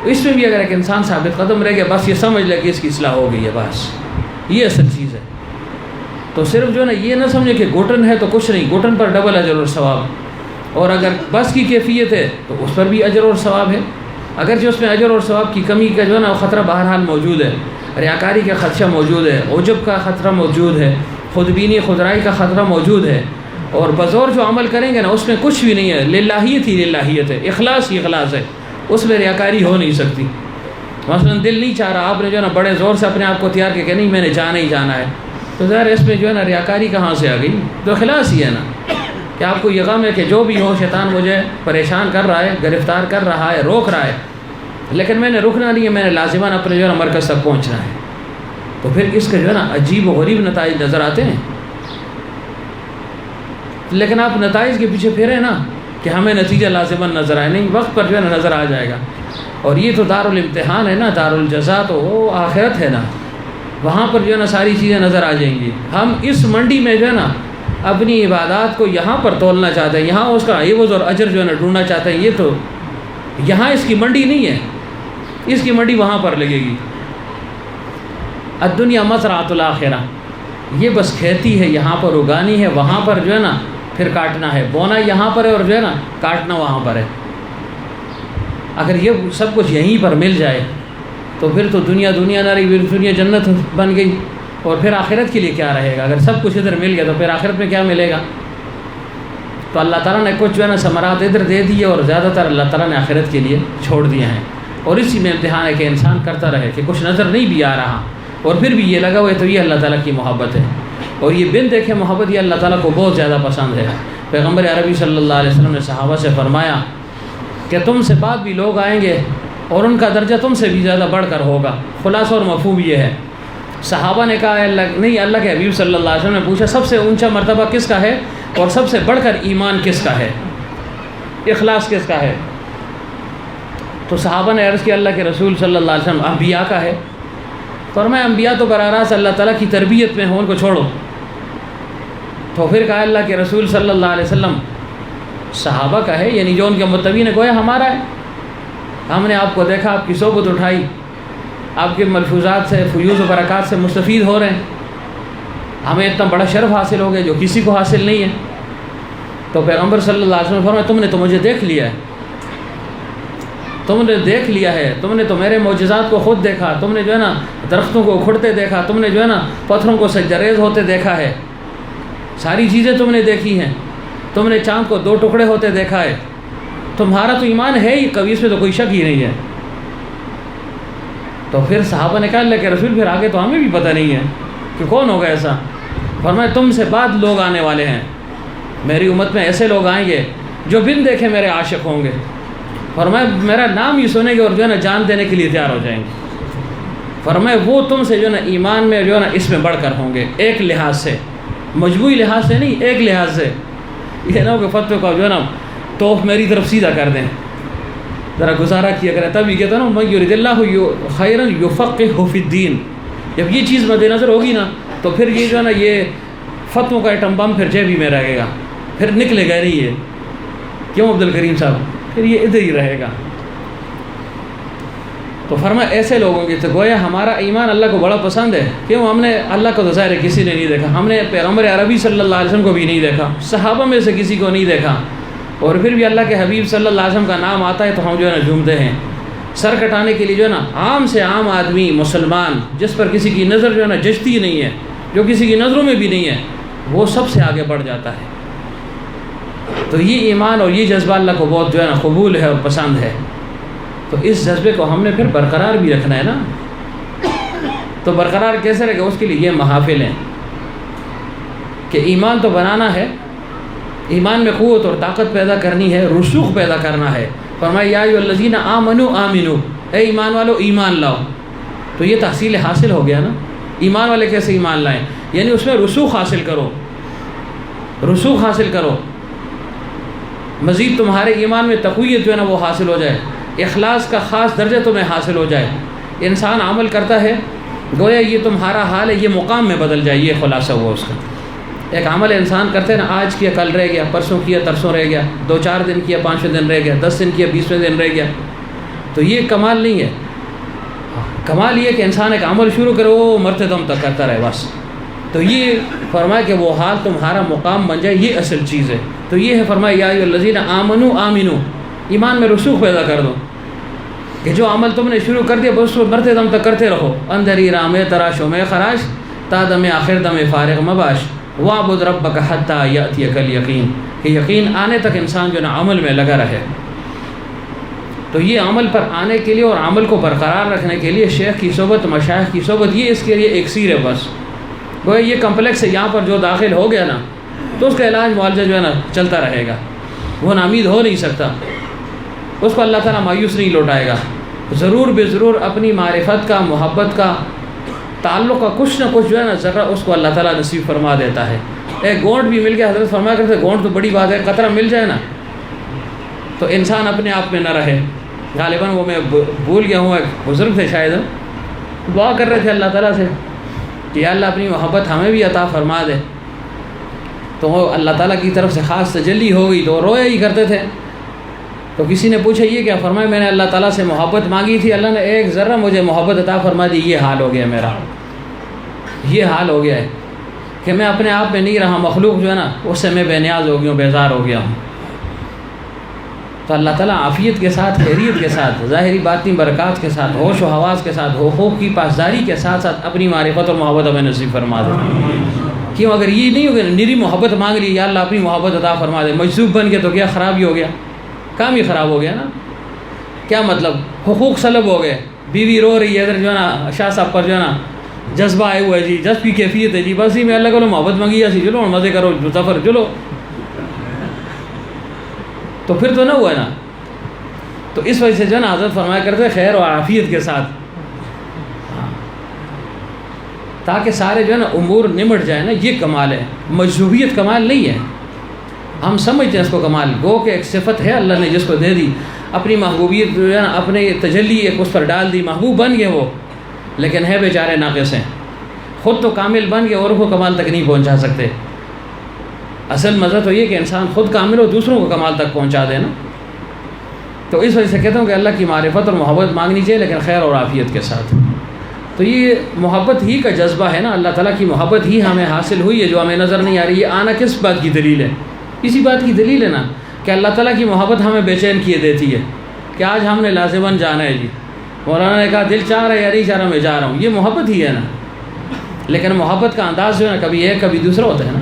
اس میں بھی اگر ایک انسان ثابت قدم رہ گیا، بس یہ سمجھ لے کہ اس کی اصلاح ہو گئی ہے، بس یہ اصل چیز ہے۔ تو صرف جو ہے نا یہ نہ سمجھے کہ گھٹن ہے تو کچھ نہیں، گھٹن پر ڈبل اجر اور ثواب، اور اگر بس کی کیفیت ہے تو اس پر بھی اجر اور ثواب ہے، اگرچہ اس میں اجر اور ثواب کی کمی کا جو ہے نا خطرہ بہرحال موجود ہے، ریاکاری کا خدشہ موجود ہے، عجب کا خطرہ موجود ہے، خودبینی خودرائی کا خطرہ موجود ہے، اور بزور جو عمل کریں گے نا اس میں کچھ بھی نہیں ہے، للہیت ہی للہیت ہے، اخلاص ہی اخلاص ہے، اس میں ریاکاری ہو نہیں سکتی۔ مثلا دل نہیں چاہ رہا، آپ نے جو ہے نا بڑے زور سے اپنے آپ کو تیار کیا کہ نہیں میں نے جانا ہی جانا ہے، تو ظاہر اس میں جو ہے نا ریاکاری کہاں سے آ گئی؟ تو اخلاص ہی ہے نا کہ آپ کو یہ غم ہے کہ جو بھی ہو شیطان مجھے پریشان کر رہا ہے، گرفتار کر رہا ہے، روک رہا ہے، لیکن میں نے رکنا نہیں ہے، میں نے لازمان اپنے جو ہے نا مرکز تک پہنچنا ہے۔ تو پھر اس کے جو ہے نا عجیب و غریب نتائج نظر آتے ہیں، لیکن آپ نتائج کے پیچھے پھریں نا کہ ہمیں نتیجہ لازمان نظر آئے، نہیں، وقت پر جو ہے نا نظر آ جائے گا۔ اور یہ تو دارالامتحان ہے نا، دارالجزا تو وہ آخرت ہے نا، وہاں پر جو ہے نا ساری چیزیں نظر آ جائیں گی۔ ہم اس منڈی میں جو ہے نا اپنی عبادات کو یہاں پر تولنا چاہتے ہیں، یہاں اس کا عوض اور اجر جو ہے نا ڈھونڈنا چاہتے ہیں، یہ تو یہاں اس کی منڈی نہیں ہے، اس کی منڈی وہاں پر لگے گی۔ الدنیا مزرعۃ الآخرہ، یہ بس کھیتی ہے، یہاں پر اگانی ہے، وہاں پر جو ہے نا پھر کاٹنا ہے، بونا یہاں پر ہے اور جو ہے نا کاٹنا وہاں پر ہے۔ اگر یہ سب کچھ یہیں پر مل جائے تو پھر تو دنیا نہ رہی، پھر دنیا جنت بن گئی، اور پھر آخرت کے لیے کیا رہے گا؟ اگر سب کچھ ادھر مل گیا تو پھر آخرت میں کیا ملے گا؟ تو اللہ تعالیٰ نے کچھ جو ہے نا ثمرات ادھر دے دیے، اور زیادہ تر اللہ تعالیٰ نے آخرت کے لیے چھوڑ دیے ہیں، اور اسی میں امتحان ہے کہ انسان کرتا رہے کہ کچھ نظر نہیں بھی آ رہا اور پھر بھی یہ لگا ہوا ہے، تو یہ اللہ تعالیٰ کی محبت ہے، اور یہ بن دیکھے محبت یہ اللہ تعالیٰ کو بہت زیادہ پسند ہے۔ پیغمبر عربی صلی اللہ علیہ وسلم نے صحابہ سے فرمایا کہ تم سے بعد بھی لوگ آئیں گے اور ان کا درجہ تم سے بھی زیادہ بڑھ کر ہوگا۔ خلاصہ اور مفہوم یہ ہے، صحابہ نے کہا اللہ کے حبیب صلی اللہ علیہ وسلم نے پوچھا سب سے اونچا مرتبہ کس کا ہے اور سب سے بڑھ کر ایمان کس کا ہے، اخلاص کس کا ہے؟ تو صحابہ نے عرض کیا اللہ کے رسول صلی اللہ علیہ وسلم انبیاء کا ہے۔ فرمایا انبیاء تو براہ راست اللہ تعالیٰ کی تربیت میں ہوں، ان کو چھوڑو۔ تو پھر کہا اللہ کے رسول صلی اللہ علیہ وسلم صحابہ کا ہے، یعنی جو ان کے متبعین نے گویا ہمارا ہے، ہم نے آپ کو دیکھا، آپ کی صحبت اٹھائی، آپ کے ملفوظات سے، فیوز و برکات سے مستفید ہو رہے ہیں، ہمیں اتنا بڑا شرف حاصل ہو گیا جو کسی کو حاصل نہیں ہے۔ تو پیغمبر صلی اللہ علیہ وسلم فرمایا تم نے تو مجھے دیکھ لیا ہے، تم نے دیکھ لیا ہے، تم نے تو میرے معجزات کو خود دیکھا، تم نے جو ہے نا درختوں کو اکھڑتے دیکھا، تم نے جو ہے نا پتھروں کو سجدریز ہوتے دیکھا ہے، ساری چیزیں تم نے دیکھی ہیں، تم نے چاند کو 2 ٹکڑے ہوتے دیکھا ہے، تمہارا تو ایمان ہے ہی کبھی، اس میں تو کوئی شک ہی نہیں ہے۔ تو پھر صحابہ نے کہا اللہ کے رسول پھر آگے تو ہمیں بھی پتہ نہیں ہے کہ کون ہوگا ایسا۔ فرمایا تم سے بعد لوگ آنے والے ہیں، میری امت میں ایسے لوگ آئیں گے جو بن دیکھے میرے عاشق ہوں گے، فرمایا میرا نام ہی سنیں گے اور جو ہے نا جان دینے کے لیے تیار ہو جائیں گے۔ فرمایا وہ تم سے جو ہے نا ایمان میں جو ہے نا اس میں بڑھ کر ہوں گے، ایک لحاظ سے، مجموعی لحاظ سے نہیں، ایک لحاظ سے۔ یہ نہ ہو کہ فتوے کو جو ہے نا توف میری طرف سیدھا کر دیں، ذرا گزارا کیا کرے، تب یہ کہتا ہے نا من یرید اللہ خیرا یفقہہ فی الدین۔ جب یہ چیز مد نظر ہوگی نا تو پھر یہ جو ہے نا یہ فتووں کا ایٹم بم پھر جیب ہی میں رہے گا، پھر نکلے گا نہیں یہ، کیوں عبد الکریم صاحب، پھر یہ ادھر ہی رہے گا۔ تو فرمایا ایسے لوگوں کی تو گویا ہمارا ایمان اللہ کو بڑا پسند ہے، کیوں ہم نے اللہ کو تو ظاہر ہے کسی نے نہیں دیکھا، ہم نے پیغمبر عربی صلی اللہ علیہ وسلم کو بھی نہیں دیکھا، صحابہ میں سے کسی کو نہیں دیکھا، اور پھر بھی اللہ کے حبیب صلی اللہ علیہ وسلم کا نام آتا ہے تو ہم جو ہے نا جھومتے ہیں۔ سر کٹانے کے لیے جو ہے نا عام سے عام آدمی مسلمان جس پر کسی کی نظر جو ہے نا جچتی نہیں ہے، جو کسی کی نظروں میں بھی نہیں ہے، وہ سب سے آگے بڑھ جاتا ہے۔ تو یہ ایمان اور یہ جذبہ اللہ کو بہت جو ہے نا قبول ہے اور پسند ہے۔ تو اس جذبے کو ہم نے پھر برقرار بھی رکھنا ہے نا۔ تو برقرار کیسے رکھے؟ اس کے لیے یہ محافل ہیں کہ ایمان تو بنانا ہے، ایمان میں قوت اور طاقت پیدا کرنی ہے، رسوخ پیدا کرنا ہے۔ فرمایا یا ایھا الذین آمنوا آمنو، اے ایمان والو ایمان لاؤ۔ تو یہ تحصیل حاصل ہو گیا نا، ایمان والے کیسے ایمان لائیں؟ یعنی اس میں رسوخ حاصل کرو، رسوخ حاصل کرو، مزید تمہارے ایمان میں تقویت جو ہے نا وہ حاصل ہو جائے، اخلاص کا خاص درجہ تمہیں حاصل ہو جائے۔ انسان عمل کرتا ہے گویا یہ تمہارا حال ہے، یہ مقام میں بدل جائے، یہ خلاصہ ہوا اس کا۔ ایک عمل انسان کرتے ہیں نا، آج کیا کل رہ گیا، پرسوں کیا ترسوں رہ گیا، 2-4 دن کیا 5ویں دن رہ گیا، 10 دن کیا 20ویں دن رہ گیا، تو یہ کمال نہیں ہے۔ کمال یہ کہ انسان ایک عمل شروع کرے وہ مرتے دم تک کرتا رہے بس۔ تو یہ فرمایا کہ وہ حال تمہارا مقام بن جائے، یہ اصل چیز ہے۔ تو یہ ہے فرمایا یا ایھا الذین آمنوا آمنو، ایمان میں رسوخ پیدا کر دو کہ جو عمل تم نے شروع کر دیا بس وہ مرتے دم تک کرتے رہو۔ اندری رام تراش و میں خراش تا دم آخر دم فارغ مباش وعبد ربک حتی یأتیک الیقین، کہ یقین آنے تک انسان جو نا عمل میں لگا رہے۔ تو یہ عمل پر آنے کے لیے اور عمل کو برقرار رکھنے کے لیے شیخ کی صحبت، مشائخ کی صحبت، یہ اس کے لیے ایکسیر ہے بس۔ گویا یہ کمپلیکس ہے، یہاں پر جو داخل ہو گیا نا تو اس کا علاج معالجہ جو ہے نا چلتا رہے گا، وہ نامید ہو نہیں سکتا، اس کو اللہ تعالیٰ مایوس نہیں لوٹائے گا۔ ضرور بے ضرور اپنی معرفت کا، محبت کا، تعلق کا کچھ نہ کچھ جو ہے نا ذرا اس کو اللہ تعالیٰ نصیب فرما دیتا ہے۔ ایک گونٹ بھی مل گیا، حضرت فرمایا کرتے گونٹ تو بڑی بات ہے، قطرہ مل جائے نا تو انسان اپنے آپ میں نہ رہے۔ غالباً وہ میں بھول گیا ہوں، ایک بزرگ تھے شاید، دعا کر رہے تھے اللہ تعالیٰ سے کہ یا اللہ اپنی محبت ہمیں بھی عطا فرما دے، تو وہ اللہ تعالیٰ کی طرف سے خاص تجلی ہو گئی تو رویا ہی کرتے تھے۔ تو کسی نے پوچھا یہ کیا؟ فرمایا میں نے اللہ تعالیٰ سے محبت مانگی تھی، اللہ نے ایک ذرہ مجھے محبت عطا فرما دی، یہ حال ہو گیا میرا، یہ حال ہو گیا ہے کہ میں اپنے آپ میں نہیں رہا، مخلوق جو ہے نا اس سے میں بے نیاز ہو گیا ہوں، بیزار ہو گیا ہوں۔ تو اللہ تعالیٰ عافیت کے ساتھ، خیریت کے ساتھ، ظاہری باطنی برکات کے ساتھ، ہوش و حواس کے ساتھ، حقوق کی پاسداری کے ساتھ ساتھ اپنی معرفت اور محبت ہمیں نصیب فرما دے۔ کیوں اگر یہ نہیں ہوگا نری محبت مانگ لی، یا اللہ اپنی محبت عطا فرما دے، مجذوب بن گیا تو کیا خرابی ہو گیا، کام ہی خراب ہو گیا نا۔ کیا مطلب؟ حقوق سلب ہو گئے، بیوی رو رہی ہے ادھر جو ہے نا شاہ صاحب پر جو ہے نا جذبہ آئے ہوا ہے جی، جذب کی کیفیت ہے جی، بس ہی میں اللہ کو محبت مانگی ایسی، چلو مزے کرو سفر چلو، تو پھر تو نہ ہوا نا۔ تو اس وجہ سے جو ہے نا حضرت فرمایا کرتے خیر و عافیت کے ساتھ، تاکہ سارے جو ہے نا امور نمٹ جائے نا، یہ کمال ہے۔ مجذوبیت کمال نہیں ہے، ہم سمجھتے ہیں اس کو کمال، گو کہ ایک صفت ہے اللہ نے جس کو دے دی، اپنی محبوبیت جو ہے نا اپنے تجلی ایک اس پر ڈال دی، محبوب بن گئے وہ، لیکن ہے بیچارے ناقص ہیں، خود تو کامل بن گئے اور وہ کمال تک نہیں پہنچا سکتے۔ اصل مزہ تو یہ کہ انسان خود کامل ہو، دوسروں کو کمال تک پہنچا دے نا۔ تو اس وجہ سے کہتا ہوں کہ اللہ کی معرفت اور محبت مانگنی چاہیے، لیکن خیر اور عافیت کے ساتھ۔ تو یہ محبت ہی کا جذبہ ہے نا، اللہ تعالیٰ کی محبت ہی ہمیں حاصل ہوئی ہے جو ہمیں نظر نہیں آ رہی ہے۔ آنا کس بات کی دلیل ہے؟ اسی بات کی دلیل ہے نا کہ اللہ تعالیٰ کی محبت ہمیں بے چین کیے دیتی ہے کہ آج ہم نے لازماً جانا ہے جی، مولانا نے کہا دل چاہ رہا ہے یا نہیں چاہ رہا، میں جا رہا ہوں، یہ محبت ہی ہے نا۔ لیکن محبت کا انداز جو ہے نا کبھی ایک کبھی دوسرا ہوتا ہے نا،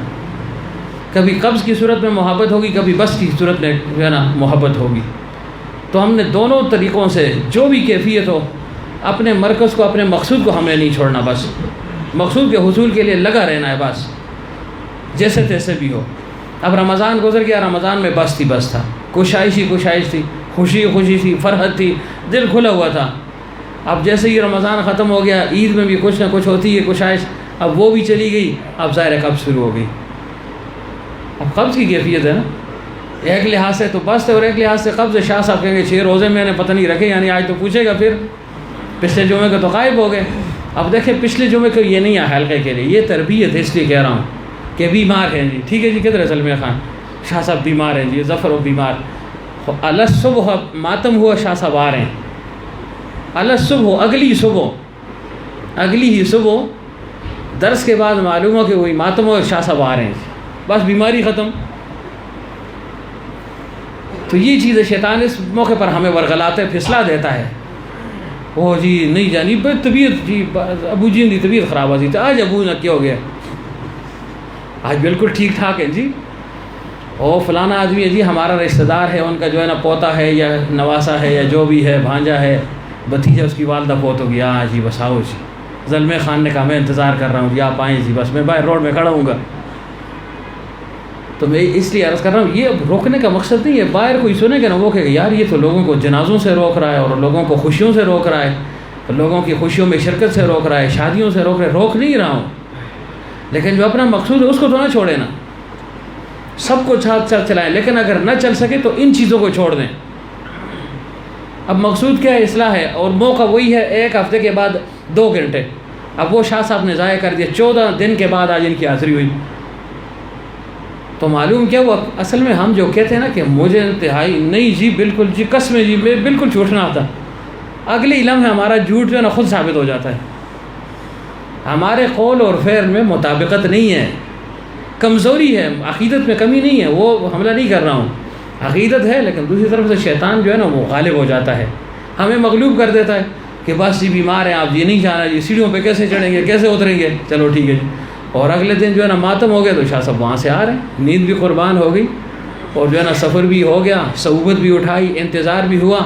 کبھی قبض کی صورت میں محبت ہوگی، کبھی بس کی صورت میں جو ہے نا محبت ہوگی۔ تو ہم نے دونوں طریقوں سے جو بھی کیفیت ہو اپنے مرکز کو، اپنے مقصود کو ہم نے نہیں چھوڑنا، بس مقصود کے حصول کے لیے لگا رہنا ہے بس، جیسے تیسے بھی ہو۔ اب رمضان گزر گیا، رمضان میں بس تھا، کشائش تھی، خوشی تھی، فرحت تھی، دل کھلا ہوا تھا۔ اب جیسے ہی رمضان ختم ہو گیا، عید میں بھی کچھ نہ کچھ ہوتی ہے کشائش، اب وہ بھی چلی گئی، اب ظاہر قبض شروع ہو گئی۔ اب قبض کی کیفیت ہے نا، ایک لحاظ سے تو بس ہے اور ایک لحاظ سے قبض ہے۔ شاہ صاحب کہیں گے 6 روزے میں نے پتہ نہیں رکھے، یعنی آج تو پوچھے گا پھر، پچھلے جمعے کے تو غائب ہو گئے۔ اب دیکھیں پچھلے جمعے کو یہ نہیں ہے حلقے کے لیے، یہ تربیت ہے، اس لیے کہہ رہا ہوں کہ بیمار ہیں جی، ٹھیک ہے جی، کدھر ہے سلمیہ خان؟ شاہ صاحب بیمار ہیں جی، ظفر و بیمار، صبح ماتم ہوا، شاہ صاحب آ رہے ہیں، صبح اگلی ہی صبح درس کے بعد معلوم ہو کہ وہی ماتم ہو، شاہ صاحب آ رہے ہیں، بس بیماری ختم۔ تو یہ چیز شیطان اس موقع پر ہمیں ورغلاتے پھسلا دیتا ہے، وہ جی نہیں جانی طبیعت جی، ابو جی کی طبیعت خراب ہوتی تھی، آج ابو نہ کیا ہو گیا، آج بالکل ٹھیک ٹھاک ہے جی، او فلانا آدمی ہے جی، ہمارا رشتہ دار ہے، ان کا جو ہے نا پوتا ہے یا نواسا ہے یا جو بھی ہے، بھانجا ہے، بھتیجا، اس کی والدہ فوت ہو گیا، جی بس آؤ جی۔ زلمے خان نے کہا میں انتظار کر رہا ہوں جی، آپ آئیں جی، بس میں باہر روڈ میں کھڑا ہوں گا۔ تو میں اس لیے عرض کر رہا ہوں، یہ روکنے کا مقصد نہیں ہے، باہر کوئی سنے گا نا وہ کہ یار یہ تو لوگوں کو جنازوں سے روک رہا ہے اور لوگوں کو خوشیوں سے روک رہا ہے، لوگوں کی خوشیوں میں شرکت سے روک رہا ہے، شادیوں سے روک رہا ہے۔ روک نہیں رہا ہوں، لیکن جو اپنا مقصود ہے اس کو تو نہ چھوڑے نا، سب کو ساتھ چلائیں، لیکن اگر نہ چل سکے تو ان چیزوں کو چھوڑ دیں۔ اب مقصود کیا ہے؟ اصلاح ہے، اور موقع وہی ہے 1 ہفتے کے بعد 2 گھنٹے، اب وہ شاہ صاحب نے ضائع کر دیا، 14 دن کے بعد آج ان کی حاضری ہوئی۔ تو معلوم کیا ہوا؟ اصل میں ہم جو کہتے ہیں نا کہ مجھے انتہائی نہیں جی، بالکل جی، قسم جی، میں بالکل جھوٹ نہ آتا، اگلی لمحے ہمارا جھوٹ جو ہے نا خود ثابت ہو جاتا ہے، ہمارے قول اور فعل میں مطابقت نہیں ہے، کمزوری ہے، عقیدت میں کمی نہیں ہے، وہ حملہ نہیں کر رہا ہوں، عقیدت ہے، لیکن دوسری طرف سے شیطان جو ہے نا وہ غالب ہو جاتا ہے، ہمیں مغلوب کر دیتا ہے کہ بس جی بیمار ہیں آپ، یہ نہیں جانا جی، سیڑھیوں پہ کیسے چڑھیں گے، کیسے اتریں گے، چلو ٹھیک ہے جی۔ اور اگلے دن جو ہے نا ماتم ہو گیا تو شاہ صاحب وہاں سے آ رہے ہیں، نیند بھی قربان ہو گئی اور جو ہے نا سفر بھی ہو گیا، صعوبت بھی اٹھائی، انتظار بھی ہوا،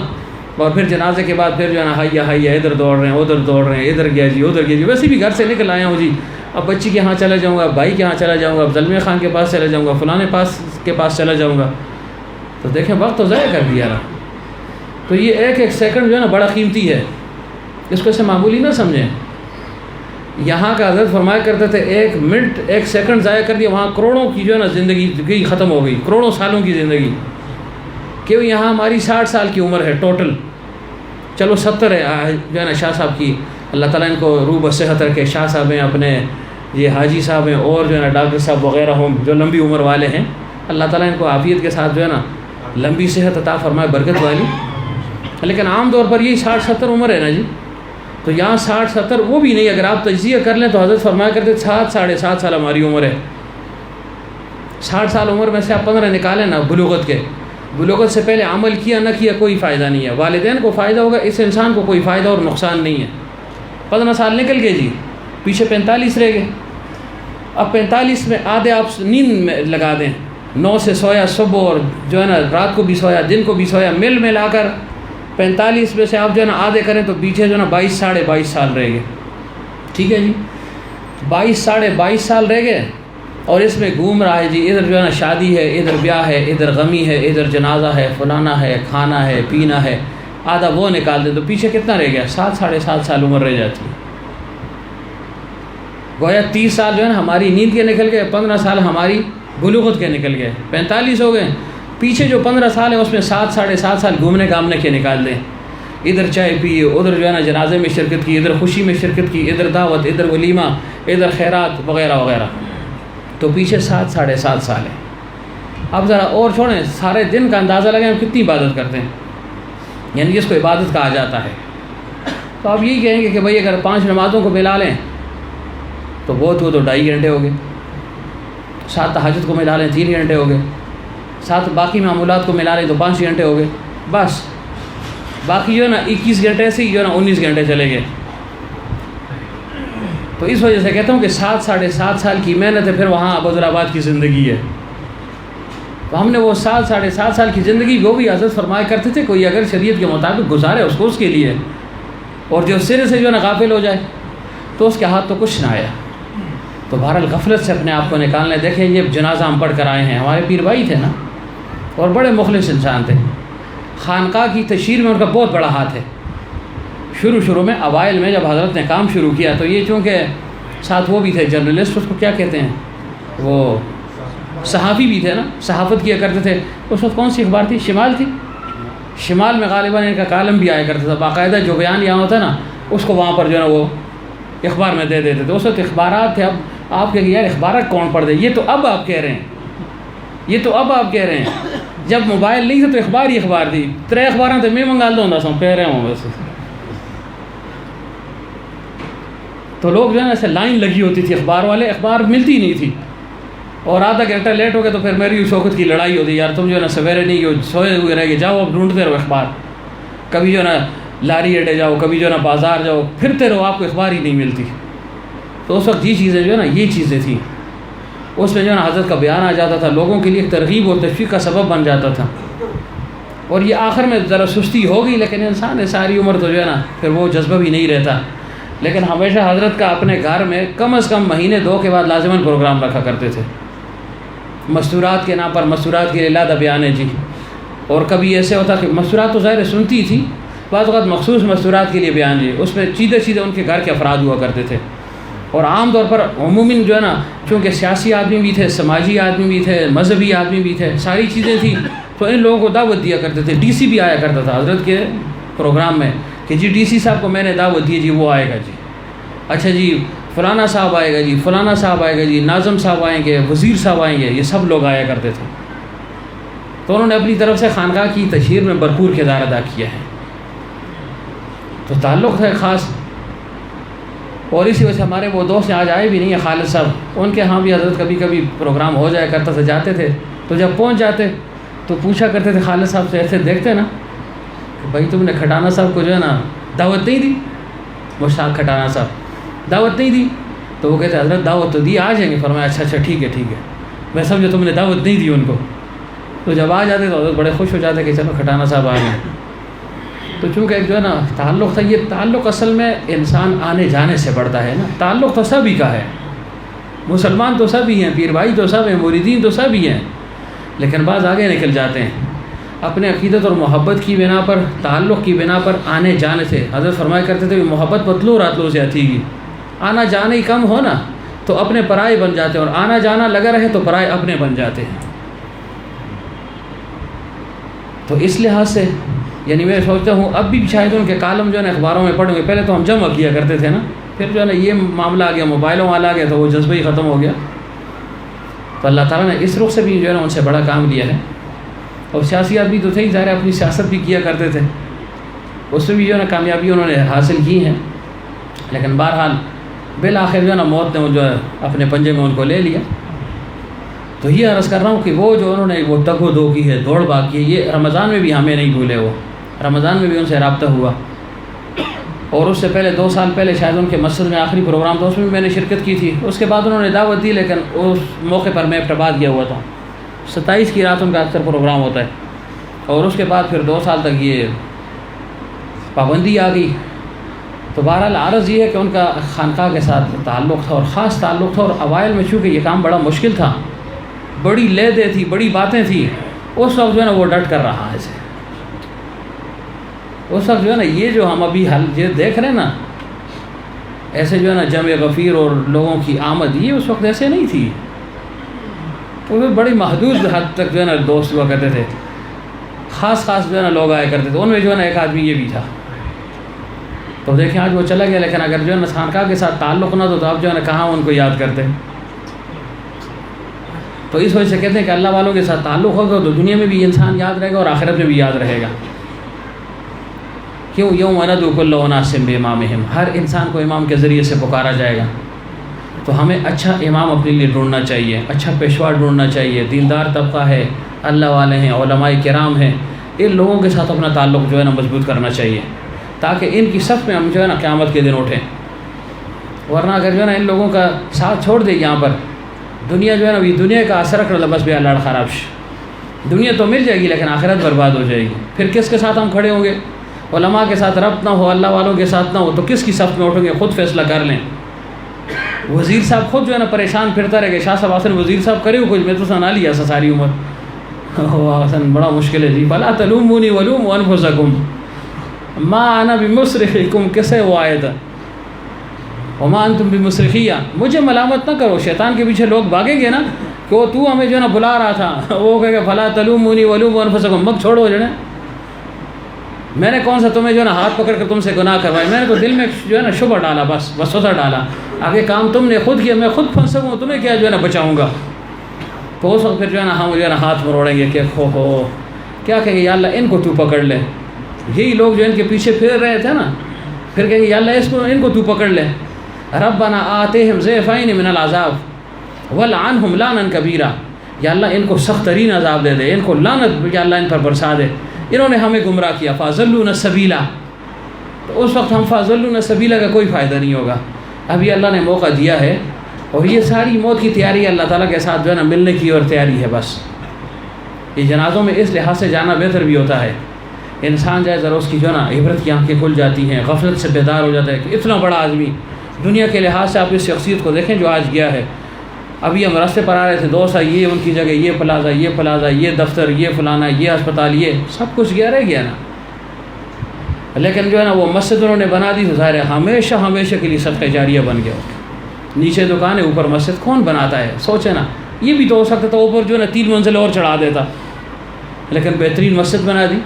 اور پھر جنازے کے بعد پھر جو ہے نا ہیا ادھر دوڑ رہے ہیں، ادھر دوڑ رہے ہیں، ادھر گیا جی، ویسے بھی گھر سے نکل آیا ہوں جی، اب بچی کے ہاں چلا جاؤں گا، بھائی کے ہاں چلا جاؤں گا، اب زلمے خان کے پاس چلا جاؤں گا، فلانے کے پاس چلا جاؤں گا، تو دیکھیں وقت تو ضائع کر دیا نا۔ تو یہ ایک سیکنڈ جو ہے نا بڑا قیمتی ہے، اس کو ایسے معمولی نہ سمجھیں۔ یہاں کا حضرت فرمایا کرتے تھے 1 منٹ 1 سیکنڈ ضائع کر دیا، وہاں کروڑوں کی جو ہے نا زندگی ختم ہو گئی، کروڑوں سالوں کی زندگی، کہ یہاں ہماری 60 سال کی عمر ہے ٹوٹل، چلو 70 ہے جو ہے نا شاہ صاحب کی، اللہ تعالیٰ ان کو روح بصحت رکھے، شاہ صاحب ہیں اپنے، یہ حاجی صاحب ہیں، اور جو ہے نا ڈاکٹر صاحب وغیرہ ہوں جو لمبی عمر والے ہیں، اللہ تعالیٰ ان کو عافیت کے ساتھ جو ہے نا لمبی صحت عطا فرمائے، برکت والی۔ لیکن عام طور پر یہی 60-70 عمر ہے نا جی، تو یہاں 60-70 وہ بھی نہیں، اگر آپ تجزیہ کر لیں تو حضرت فرمایا کرتے 7-7.5 سال ہماری عمر ہے، 60 سال عمر میں سے آپ 15 نکالیں نا بلوغت کے، بلوغت سے پہلے عمل کیا نہ کیا کوئی فائدہ نہیں ہے، والدین کو فائدہ ہوگا، اس انسان کو کوئی فائدہ اور نقصان نہیں ہے۔ 15 سال نکل گئے جی، پیچھے 45 رہ گئے، اب 45 میں آدھے آپ نیند میں لگا دیں، 9 سے سویا صبح اور جو ہے نا رات کو بھی سویا، دن کو بھی سویا، مل لا کر 45 میں سے آپ جو ہے نا آدھے کریں تو پیچھے جو ہے نا 22-22.5 سال رہ گئے، ٹھیک ہے جی، 22-22.5 سال رہ گئے، اور اس میں گھوم رہا ہے جی، ادھر جو ہے نا شادی ہے، ادھر بیاہ ہے، ادھر غمی ہے، ادھر جنازہ ہے، فلانا ہے، کھانا ہے، پینا ہے، آدھا وہ نکال دیں تو پیچھے کتنا رہ گیا؟ 7-7.5 سال عمر رہ جاتی ہے۔ گویا 30 سال جو ہے نا ہماری نیند کے نکل گئے، 15 سال ہماری بلوغت کے نکل گئے، 45 ہو گئے، پیچھے جو 15 سال ہے اس میں 7-7.5 سال گھومنے گھامنے کے نکال دیں، ادھر چائے پیے، ادھر جو ہے نا جنازے میں شرکت کی، ادھر خوشی میں شرکت کی، ادھر دعوت، ادھر ولیمہ، ادھر خیرات وغیرہ وغیرہ، تو پیچھے 7-7.5 سال ہے۔ اب ذرا اور چھوڑیں، سارے دن کا اندازہ لگیں ہم کتنی عبادت کرتے ہیں، یعنی جس کو عبادت کہا جاتا ہے، تو آپ یہی کہیں گے کہ بھائی اگر 5 نمازوں کو ملا لیں تو بہت ہو تو 2.5 گھنٹے ہو گئے، 7 تہجد کو ملا لیں 3 گھنٹے ہو گئے، 7 باقی معمولات کو ملا لیں تو 5 گھنٹے ہو گئے، بس باقی جو ہے نا 21 گھنٹے سے جو ہے نا 19 گھنٹے چلے گئے۔ تو اس وجہ سے کہتا ہوں کہ 7 سال کی محنت ہے، پھر وہاں ابوذرآباد کی زندگی ہے۔ تو ہم نے وہ 7 سال کی زندگی وہ بھی حضرت فرمایا کرتے تھے کوئی اگر شریعت کے مطابق گزارے اس کو اس کے لیے، اور جو سرے سے جو ہے نا غافل ہو جائے تو اس کے ہاتھ تو کچھ نہ آیا۔ تو بہرحال غفلت سے اپنے آپ کو نکالنا ہے۔ دیکھیں یہ جنازہ ہم پڑھ کر آئے ہیں، ہمارے پیر بھائی تھے نا اور بڑے مخلص انسان تھے، خانقاہ کی تشہیر میں ان کا بہت بڑا ہاتھ ہے۔ شروع میں اوائل میں جب حضرت نے کام شروع کیا تو یہ چونکہ ساتھ وہ بھی تھے جرنلسٹ، اس کو کیا کہتے ہیں، وہ صحافی بھی تھے نا، صحافت کیا کرتے تھے۔ اس وقت کون سی اخبار تھی؟ شمال تھی، شمال میں غالباً ان کا کالم بھی آیا کرتا تھا، باقاعدہ جو بیان یہاں ہوتا ہے نا اس کو وہاں پر جو ہے نا وہ اخبار میں دے دیتے تھے۔ اس وقت اخبارات تھے۔ اب آپ کہیں گے یار اخبارات کون پڑھ دے، یہ تو اب آپ کہہ رہے ہیں، جب موبائل نہیں تھا تو اخبار ہی اخبار تھی، 3 اخباراں تو میں منگال دوں سا کہہ رہے ہوں ویسے۔ تو لوگ جو ہے نا ایسے لائن لگی ہوتی تھی اخبار والے، اخبار ملتی نہیں تھی، اور آدھا گھنٹہ لیٹ ہو گیا تو پھر میری شوکت کی لڑائی ہوتی، یار تم جو ہے نا سویرے نہیں سوئے ہوئے رہ گئے، جاؤ اب ڈھونڈتے رہو اخبار، کبھی جو ہے نا لاری اڈے جاؤ، کبھی جو ہے نا بازار جاؤ، پھرتے رہو، آپ کو اخبار ہی نہیں ملتی۔ تو اس وقت یہ چیزیں جو ہے نا یہ چیزیں تھیں، اس میں جو ہے نا حضرت کا بیان آ جاتا تھا، لوگوں کے لیے ایک ترغیب اور تشویق کا سبب بن جاتا تھا۔ اور یہ آخر میں ذرا سستی ہوگی، لیکن انسان ہے ساری عمر تو جو ہے نا پھر وہ جذبہ بھی نہیں رہتا، لیکن ہمیشہ حضرت کا اپنے گھر میں کم از کم مہینے 2 کے بعد لازماً پروگرام رکھا کرتے تھے، مستورات کے نام پر، مستورات کے لیے لادہ بیان ہے جی۔ اور کبھی ایسے ہوتا کہ مستورات تو ظاہر سنتی تھی، بعض اوقات مخصوص مستورات کے لیے بیان جی، اس میں سیدھے ان کے گھر کے افراد ہوا کرتے تھے۔ اور عام طور پر عموماً جو ہے نا چونکہ سیاسی آدمی بھی تھے، سماجی آدمی بھی تھے، مذہبی آدمی بھی تھے، ساری چیزیں تھیں، تو ان لوگوں کو دعوت دیا کرتے تھے۔ ڈی سی بھی آیا کرتا تھا حضرت کے پروگرام میں کہ جی ڈی سی صاحب کو میں نے دعوت دی جی، وہ آئے گا جی، اچھا جی فلانا صاحب آئے گا جی، فلانا صاحب آئے گا جی، ناظم صاحب آئیں گے، وزیر صاحب آئیں گے، یہ سب لوگ آیا کرتے تھے۔ تو انہوں نے اپنی طرف سے خانقاہ کی تشہیر میں بھرپور کردار ادا کیا ہے، تو تعلق ہے خاص۔ اور اسی وجہ سے ہمارے وہ دوست آج آئے بھی نہیں ہیں، خالد صاحب، ان کے ہاں بھی حضرت کبھی کبھی پروگرام ہو جایا کرتا تھا، جاتے تھے تو جب پہنچ جاتے تو پوچھا کرتے تھے خالد صاحب سے، ایسے دیکھتے نا کہ بھائی تم نے کھٹانا صاحب کو جو ہے نا دعوت نہیں دی، مشتاق کھٹانا صاحب دعوت نہیں دی، تو وہ کہتے حضرت دعوت تو دی، آ جائیں گے۔ فرمایا اچھا ٹھیک ہے، میں سمجھا تم نے دعوت نہیں دی ان کو۔ تو جب آ جاتے تو حضرت بڑے خوش ہو جاتے کہ چلو کھٹانا صاحب آ گئے۔ تو چونکہ ایک جو ہے نا تعلق تھا، یہ تعلق اصل میں انسان آنے جانے سے بڑھتا ہے نا، تعلق تو سبھی کا ہے، مسلمان تو سبھی ہیں، پیر بھائی تو سب ہیں، مریدین تو سبھی ہیں، لیکن بعض آگے نکل جاتے ہیں اپنے عقیدت اور محبت کی بنا پر، تعلق کی بنا پر آنے جانے سے۔ حضرت فرمایا کرتے تھے کہ محبت پتلو راتلو سے آتی گی، آنا جانا ہی کم ہو نا تو اپنے پرائے بن جاتے ہیں، اور آنا جانا لگا رہے تو پرائے اپنے بن جاتے ہیں۔ تو اس لحاظ سے یعنی میں سوچتا ہوں اب بھی شاید ان کے کالم جو ہے نا اخباروں میں پڑھیں گے، پہلے تو ہم جمع کیا کرتے تھے نا، پھر جو ہے نا یہ معاملہ آ گیا، موبائلوں والا آ گیا تو وہ جذبہ ہی ختم ہو گیا۔ تو اللہ تعالیٰ نے اس رخ سے بھی جو ہے نا ان سے بڑا کام لیا ہے۔ اور سیاسی آدمی تو تھے ہی، ظاہر اپنی سیاست بھی کیا کرتے تھے، اس میں بھی جو ہے نا کامیابی انہوں نے حاصل کی ہیں، لیکن بہرحال بالآخر جو ہے نا موت نے وہ جو ہے اپنے پنجے میں ان کو لے لیا۔ تو یہ عرض کر رہا ہوں کہ وہ جو انہوں نے وہ تگ و دو کی ہے، دوڑ بھاگ کی ہے، یہ رمضان میں بھی ہمیں نہیں بھولے، وہ رمضان میں بھی ان سے رابطہ ہوا، اور اس سے پہلے 2 سال پہلے شاید ان کے مسجد میں آخری پروگرام تھا، اس میں بھی میں نے شرکت کی تھی۔ اس کے بعد انہوں نے دعوت دی، لیکن اس موقع پر میں ابتباد گیا ہوا تھا، 27 کی رات ان کا اکثر پروگرام ہوتا ہے، اور اس کے بعد پھر 2 سال تک یہ پابندی آ گئی۔ تو بہرحال عرض یہ ہے کہ ان کا خانقاہ کے ساتھ تعلق تھا، اور خاص تعلق تھا، اور اوائل میں چونکہ یہ کام بڑا مشکل تھا، بڑی لیدیں تھی، بڑی باتیں تھیں، اس وقت جو ہے نا وہ ڈٹ کر رہا ایسے، اس وقت جو ہے نا یہ جو ہم ابھی حل یہ دیکھ رہے ہیں نا، ایسے جو ہے نا جمع غفیر اور لوگوں کی آمد، یہ اس وقت ایسے نہیں تھی، وہ بڑی محدود حد تک جو ہے نا دوست ہوا کرتے تھے، خاص جو ہے نا لوگ آیا کرتے تھے، ان میں جو ہے نا ایک آدمی یہ بھی تھا۔ تو دیکھیں آج وہ چلا گیا، لیکن اگر جو ہے نا خانقاہ کے ساتھ تعلق نہ تو آپ جو ہے نا کہاں ان کو یاد کرتے ہیں۔ تو اس وجہ سے کہتے ہیں کہ اللہ والوں کے ساتھ تعلق ہوگا تو دنیا میں بھی انسان یاد رہے گا اور آخرت میں بھی یاد رہے گا۔ کیوں یوم ندعو کل اناس بامامہم، ہر انسان کو امام کے ذریعے سے پکارا جائے گا. تو ہمیں اچھا امام اپنے لیے ڈھونڈنا چاہیے، اچھا پیشوا ڈھونڈنا چاہیے. دیندار طبقہ ہے، اللہ والے ہیں، علماء کرام ہیں، ان لوگوں کے ساتھ اپنا تعلق جو ہے نا مضبوط کرنا چاہیے تاکہ ان کی صف میں ہم جو ہے نا قیامت کے دن اٹھیں. ورنہ اگر جو ہے نا ان لوگوں کا ساتھ چھوڑ دے یہاں پر، دنیا جو ہے نا یہ دنیا کا اثر رکھ بس بھی اللہ خراب. دنیا تو مل جائے گی لیکن آخرت برباد ہو جائے گی. پھر کس کے ساتھ ہم کھڑے ہوں گے؟ علماء کے ساتھ ربط نہ ہو، اللہ والوں کے ساتھ نہ ہو تو کس کی صف میں اٹھیں گے؟ خود فیصلہ کر لیں. وزیر صاحب خود جو ہے نا پریشان پھرتا رہے گا، شاہ صاحب حسن وزیر صاحب کرے ہو کچھ، میں تو سنا لیا ساری عمر. حسن بڑا مشکل ہے جی. فلا تلومونی ولوموا انفسکم ما انا بمصرخکم، کیسے وہ آیت ہے وما انتم بمصرخیہ، مجھے ملامت نہ کرو. شیطان کے پیچھے لوگ بھاگیں گے نا کہ وہ تو ہمیں جو ہے نا بلا رہا تھا، وہ کہے گا فلا تلومونی ولوموا انفسکم، مت چھوڑو جو ہے. میں نے کون سا تمہیں جو ہے نا ہاتھ پکڑ کر تم سے گناہ کروایا، میں نے تو دل میں جو ہے نا شبہ ڈالا، بس وسوسہ ڈالا. آگے کام تم نے خود کیا، میں خود پھنس سکوں، تمہیں کیا جو ہے نا بچاؤں گا. تو اس وقت پھر جو ہے نا ہم جو ہے نا ہاتھ مروڑیں گے کہ ہو کیا کہیں گے، یا اللہ ان کو تو پکڑ لے. یہی لوگ جو ان کے پیچھے پھر رہے تھے نا، پھر کہیں گے یا اللہ ان کو تو پکڑ لے. ربنا آتیہم ضعفین من العذاب ولعنہم لعنا کبیرا، یا اللہ ان کو سخت ترین عذاب دے دے، ان کو لعنت یا اللہ ان پر برسا دے، انہوں نے ہمیں گمراہ کیا. فاضلون السبیلا، تو اس وقت ہم فاضلون السبیلا کا کوئی فائدہ نہیں ہوگا. ابھی اللہ نے موقع دیا ہے اور یہ ساری موت کی تیاری اللہ تعالیٰ کے ساتھ جو ہے نا ملنے کی اور تیاری ہے. بس یہ جنازوں میں اس لحاظ سے جانا بہتر بھی ہوتا ہے، انسان جائے ذرا اس کی جو ہے نا عبرت کی آنکھیں کھل جاتی ہیں، غفلت سے بیدار ہو جاتا ہے کہ اتنا بڑا آدمی. دنیا کے لحاظ سے آپ اس شخصیت کو دیکھیں جو آج گیا ہے. ابھی ہم راستے پر آ رہے تھے، دوست یہ ان کی جگہ، یہ پلازا، یہ دفتر، یہ فلانا، یہ ہسپتال، یہ سب کچھ گیا رہ گیا نا. لیکن جو ہے نا وہ مسجد انہوں نے بنا دی تو ظاہر ہے ہمیشہ کے لیے صدقہ جاریہ بن گیا. نیچے دکان ہے، اوپر مسجد، کون بناتا ہے؟ سوچے نا، یہ بھی تو ہو سکتا تھا اوپر جو ہے نا 3 منزل اور چڑھا دیتا، لیکن بہترین مسجد بنا دی.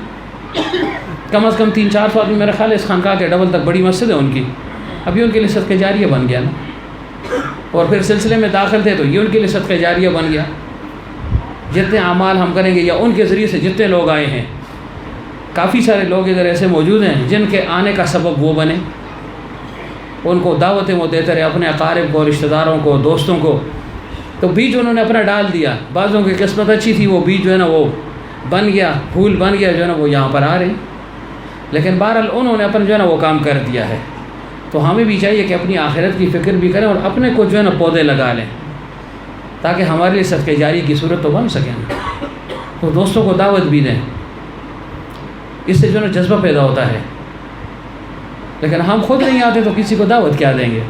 کم از کم 300-400 آدمی میرے خیال ہے اس خانقاہ کے ڈبل تک بڑی مسجد ہے ان کی، ابھی ان کے لیے صدقہ جاریہ بن گیا نا. اور پھر سلسلے میں داخل تھے تو یہ ان کے لیے صدقہ جاریہ بن گیا. جتنے اعمال ہم کریں گے یا ان کے ذریعے سے جتنے لوگ آئے ہیں، کافی سارے لوگ ادھر ایسے موجود ہیں جن کے آنے کا سبب وہ بنے، ان کو دعوتیں وہ دیتے رہے، اپنے اقارب کو، رشتہ داروں کو، دوستوں کو. تو بیج انہوں نے اپنا ڈال دیا. بعضوں کی قسمت اچھی تھی، وہ بیج جو ہے نا وہ بن گیا، پھول بن گیا، جو ہے نا وہ یہاں پر آ رہے. لیکن بہرحال انہوں نے اپنا جو ہے نا وہ کام کر دیا ہے. تو ہمیں بھی چاہیے کہ اپنی آخرت کی فکر بھی کریں اور اپنے کو جو ہے نا پودے لگا لیں تاکہ ہمارے لیے صدقہ جاری کی صورت تو بن سکے. تو دوستوں کو دعوت بھی دیں، اس سے جو ہے نا جذبہ پیدا ہوتا ہے. لیکن ہم خود نہیں آتے تو کسی کو دعوت کیا دیں گے؟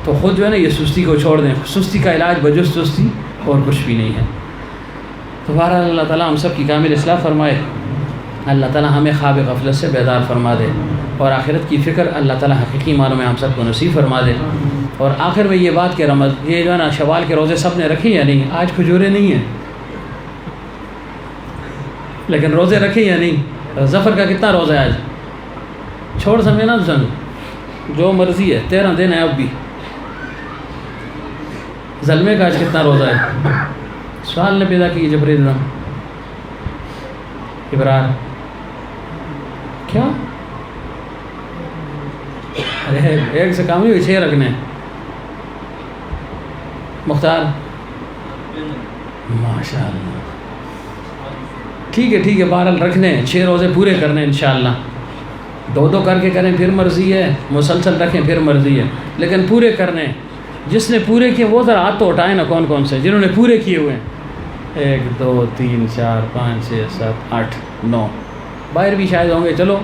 تو خود جو ہے نا یہ سستی کو چھوڑ دیں. سستی کا علاج بجز سستی اور کچھ بھی نہیں ہے. تو بہرحال اللہ تعالیٰ ہم سب کی کامل اصلاح فرمائے. اللہ تعالیٰ ہمیں خواب غفلت سے بیدار فرما دے اور آخرت کی فکر اللہ تعالیٰ حقیقی معنوں میں ہم سب کو نصیب فرما دے. اور آخر میں یہ بات کہ یہ جو ہے نا شوال کے روزے سب نے رکھے یا نہیں؟ آج کھجورے نہیں ہیں لیکن روزے رکھے یا نہیں؟ ظفر کا کتنا روزہ ہے آج؟ چھوڑ سمجھے نا سنگ، جو مرضی ہے 13 دن ہے. اب بھی زلمے کا آج کتنا روزہ ہے؟ سوال نے پیدا کی جبری ابرار کیا؟ ارے ایک سے کام نہیں، 6 رکھنے. مختار ماشاء اللہ، ٹھیک ہے بہرحال رکھنے 6 روزے پورے کرنے انشاءاللہ. 2 کر کے کریں پھر مرضی ہے، مسلسل رکھیں پھر مرضی ہے، لیکن پورے کرنے. جس نے پورے کیے وہ ذرا ہاتھ تو اٹھائیں نا، کون سے جنہوں نے پورے کیے ہوئے ہیں؟ 1 2 3 4 5 6 7 8 9 باہر بھی شاید ہوں گے. چلو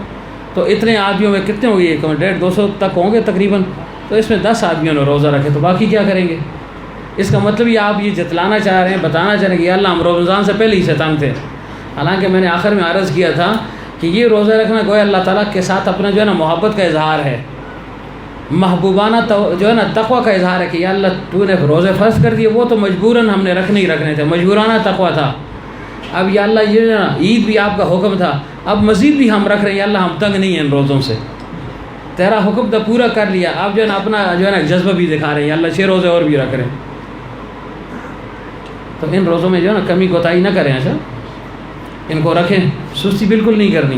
تو اتنے آدمیوں میں کتنے ہوں گے؟ 150-200 تک ہوں گے تقریباً. تو اس میں 10 آدمیوں نے روزہ رکھے تو باقی کیا کریں گے؟ اس کا مطلب یہ آپ یہ جتلانا چاہ رہے ہیں، بتانا چاہ رہے ہیں کہ یا اللہ ہم رمضان سے پہلے ہی سے تنگ تھے. حالانکہ میں نے آخر میں عرض کیا تھا کہ یہ روزہ رکھنا گویا اللہ تعالیٰ کے ساتھ اپنا جو ہے نا محبت کا اظہار ہے، محبوبانہ جو ہے نا تقوی کا اظہار ہے کہ یا اللہ تو نے روزے فرض کر دیے، وہ تو مجبوراً ہم نے رکھنے ہی رکھنے تھے، مجبورانہ تقوی تھا. اب یا اللہ یہ نا عید بھی آپ کا حکم تھا، اب مزید بھی ہم رکھ رہے ہیں، یا اللہ ہم تنگ نہیں ہیں ان روزوں سے، تیرا حکم تو پورا کر لیا. آپ جو ہے نا اپنا جو ہے نا جذبہ بھی دکھا رہے ہیں، یا اللہ 6 روزے اور بھی رکھ رہے ہیں. تو ان روزوں میں جو ہے نا کمی کوتاہی نہ کریں. اچھا ان کو رکھیں، سستی بالکل نہیں کرنی.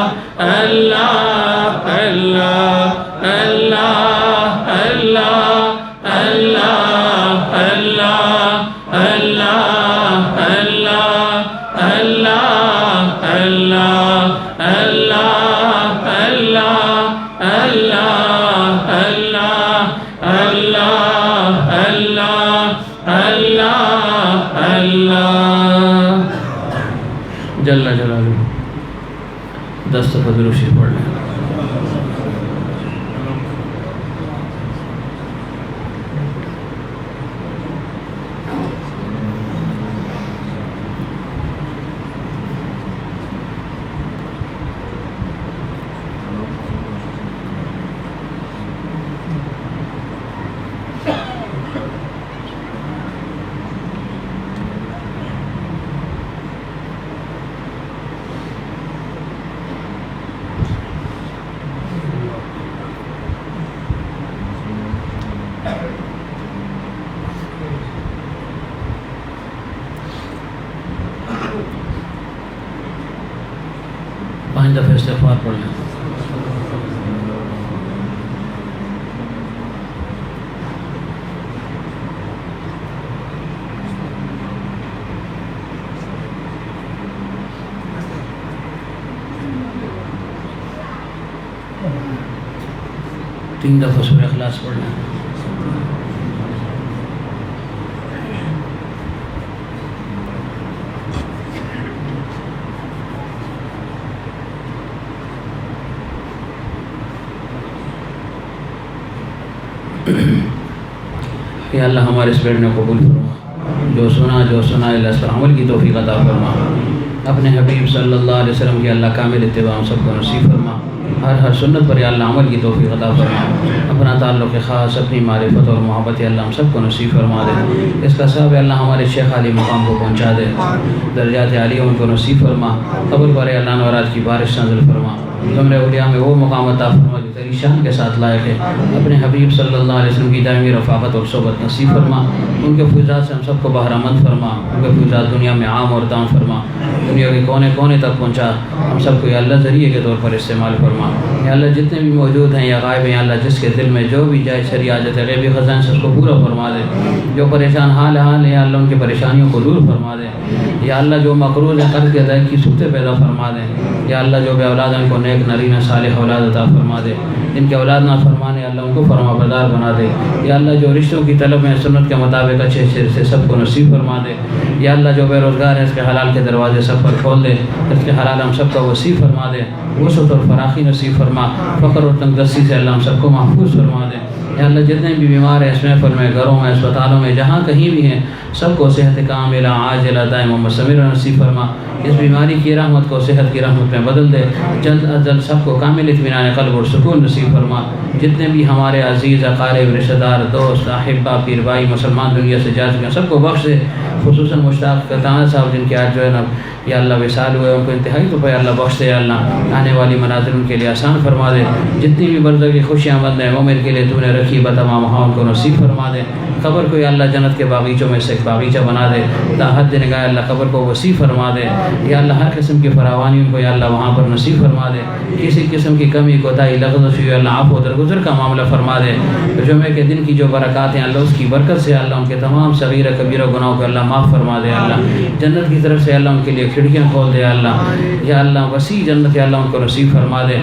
اللہ اللہ اللہ اللہ اللہ اللہ اللہ اللہ اللہ اللہ اللہ جل جلالہ 10 دفعہ درود شریف پڑھ لیں. پانچ دفعہ استغفار پڑھ لیں. تین دفعہ سورہ اخلاص پڑھ لیں. کہ اللہ ہمارے اس بیٹھنے کو قبول فرما، جو سنا اللہ اس پر عمل کی توفیق عطا فرما. اپنے حبیب صلی اللہ علیہ وسلم کی اللہ کامل اتباع ہم سب کو نصیب فرما. ہر سنت پر یا اللہ عمل کی توفیق عطا فرما. اپنا تعلق خاص، اپنی معرفت اور محبت یا اللہ ہم سب کو نصیب فرما دے. اس کا سبب اللہ ہمارے شیخ علی مقام کو پہنچا دے. درجات عالیہ ان کو نصیب فرما. قبر پر اللہ نوراج کی بارش نازل فرما. زمرہ اولیاء میں وہ مقام عطا فرما جو تیری شان کے ساتھ لائق ہے. اپنے حبیب صلی اللہ علیہ وسلم کی دائمی رفاقت اور صحبت نصیب فرما. ان کے فیضات سے ہم سب کو بہرہ مند فرما. ان کے فیضات دنیا میں عام اور تام فرما. دنیا کے کونے کونے تک پہنچا. ہم سب کو یا اللہ ذریعے کے طور پر استعمال فرما. یا اللہ جتنے بھی موجود ہیں یا غائب ہیں، یا اللہ جس کے دل میں جو بھی جائے شرعی حاجت ہے غیبی خزانے سے اس کو پورا فرما دے. جو پریشان حال ہے یا اللہ ان کی پریشانیوں کو دور فرما دے. یا اللہ جو مقروض ہے قرض کے ادائیگی کی صورتیں پیدا فرما دیں. یا اللہ جو بے اولاد ہیں ان کو نیک نرینہ صالح اولاد عطا فرما دے. جن کے اولاد نہ فرمانے اللہ ان کو فرما بردار بنا دے. یا اللہ جو رشتوں کی طلب میں سنت کے مطابق اچھے سے سب کو نصیب فرما دے. یا اللہ جو بے روزگار ہے اس کے حلال کے دروازے سب پر کھول دے. اس کے حلال ہم سب کا وسیع فرما دے. وسعت اور فراخی نصیب فرما. فقر اور تنگ دستی سے اللہ ہم سب کو محفوظ فرما دے. یا اللہ جتنے بھی بیمار ہیں اس محفل میں، گھروں میں، اسپتالوں میں، جہاں کہیں بھی ہیں، سب کو صحت کاملہ عاجلہ دائمہ مستمرہ نصیب فرما. اس بیماری کی رحمت کو صحت کی رحمت میں بدل دے. جلد از جلد سب کو کامل اطمینان قلب اور سکون نصیب فرما. جتنے بھی ہمارے عزیز اقارب رشتہ دار دوست احبہ پیر بھائی مسلمان دنیا سے جا چکے ہیں سب کو بخش دے. خصوصاً مشتاق کرتان صاحب جن کے آج جو ہے نا یا اللہ وصال ہوئے ان کو انتہائی تو پہ اللہ بخش دے. اللہ آنے والی منازل ان کے لیے آسان فرما دے. جتنی بھی برزخی خوشیاں مند ہیں مومن کے لیے تو نے رکھی بتمام وہاں ان کو نصیب فرما دے. قبر کو یا اللہ جنت کے باغیچوں میں سے ایک باغیچہ بنا دے. تا حد نگاہ اللہ قبر کو وسیع فرما دے. یا اللہ ہر قسم کی فراوانی ان کو یا اللہ وہاں پر نصیب فرما دے. کسی قسم کی کمی کوتاہی لغزش یا اللہ عفو و درگزر کا معاملہ فرما دے. جمعے کے دن کی جو برکات ہیں اللہ اس کی برکت سے اللہ ان کے تمام صغیرہ کبیرہ گناہوں کو اللہ معاف فرما دے. اللہ جنت کی طرف سے اللہ ان کے لیے کھڑکیاں کھول دے. اللہ یا اللہ وسیع جنت یا اللہ ان کو نصیب فرما دے.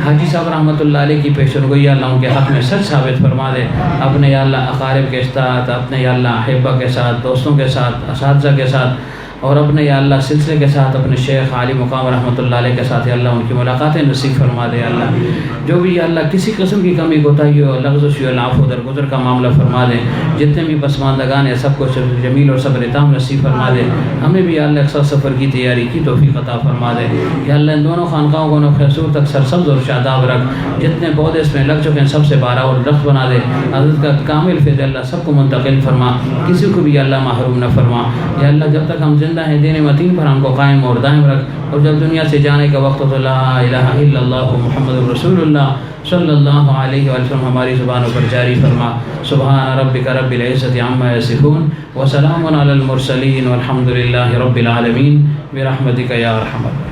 حاجی صاحب رحمۃ اللہ علیہ کی پیشن گوئی اللہ ان کے حق میں سچ ثابت فرما دے. اپنے یا اللہ اقارب کے ساتھ، اپنے یا اللہ احبہ کے ساتھ، دوستوں کے ساتھ، اساتذہ کے ساتھ اور اپنے یا اللہ سلسلے کے ساتھ اپنے شیخ علی مقام رحمۃ اللہ علیہ کے ساتھ یا اللہ ان کی ملاقاتیں نصیب فرما دے. اللہ جو بھی یا اللہ کسی قسم کی کمی کوتاہی ہو لغزش ہو اللہ عفو درگزر کا معاملہ فرما دے. جتنے بھی پسماندگان ہیں سب کو جمیل اور صبر تام نصیب فرما دے. ہمیں بھی یا اللہ اکثر سفر کی تیاری کی توفیق عطا فرما دے. یا اللہ ان دونوں خانقاہوں کو نخیسور تک سرسبز اور شاداب رکھ. جتنے پودے اس میں لگ چکے ہیں سب سے بارہ اور درخت بنا دے. حضرت کا کامل فیض اللہ سب کو منتقل فرما. کسی کو بھی یا اللہ محروم نہ فرما. یا اللہ جب تک ہم زندہ ہیں دین متین پر ہم کو قائم اور دائم رکھ. اور جب دنیا سے جانے کا وقت ہو تو لا الہ الا اللہ محمد رسول اللہ صلی اللہ علیہ وسلم ہماری زبانوں پر جاری فرما. سبحان ربک رب العزت عما یصفون وسلام علی المرسلین والحمد للہ رب العالمین برحمتک یا ارحم الراحمین.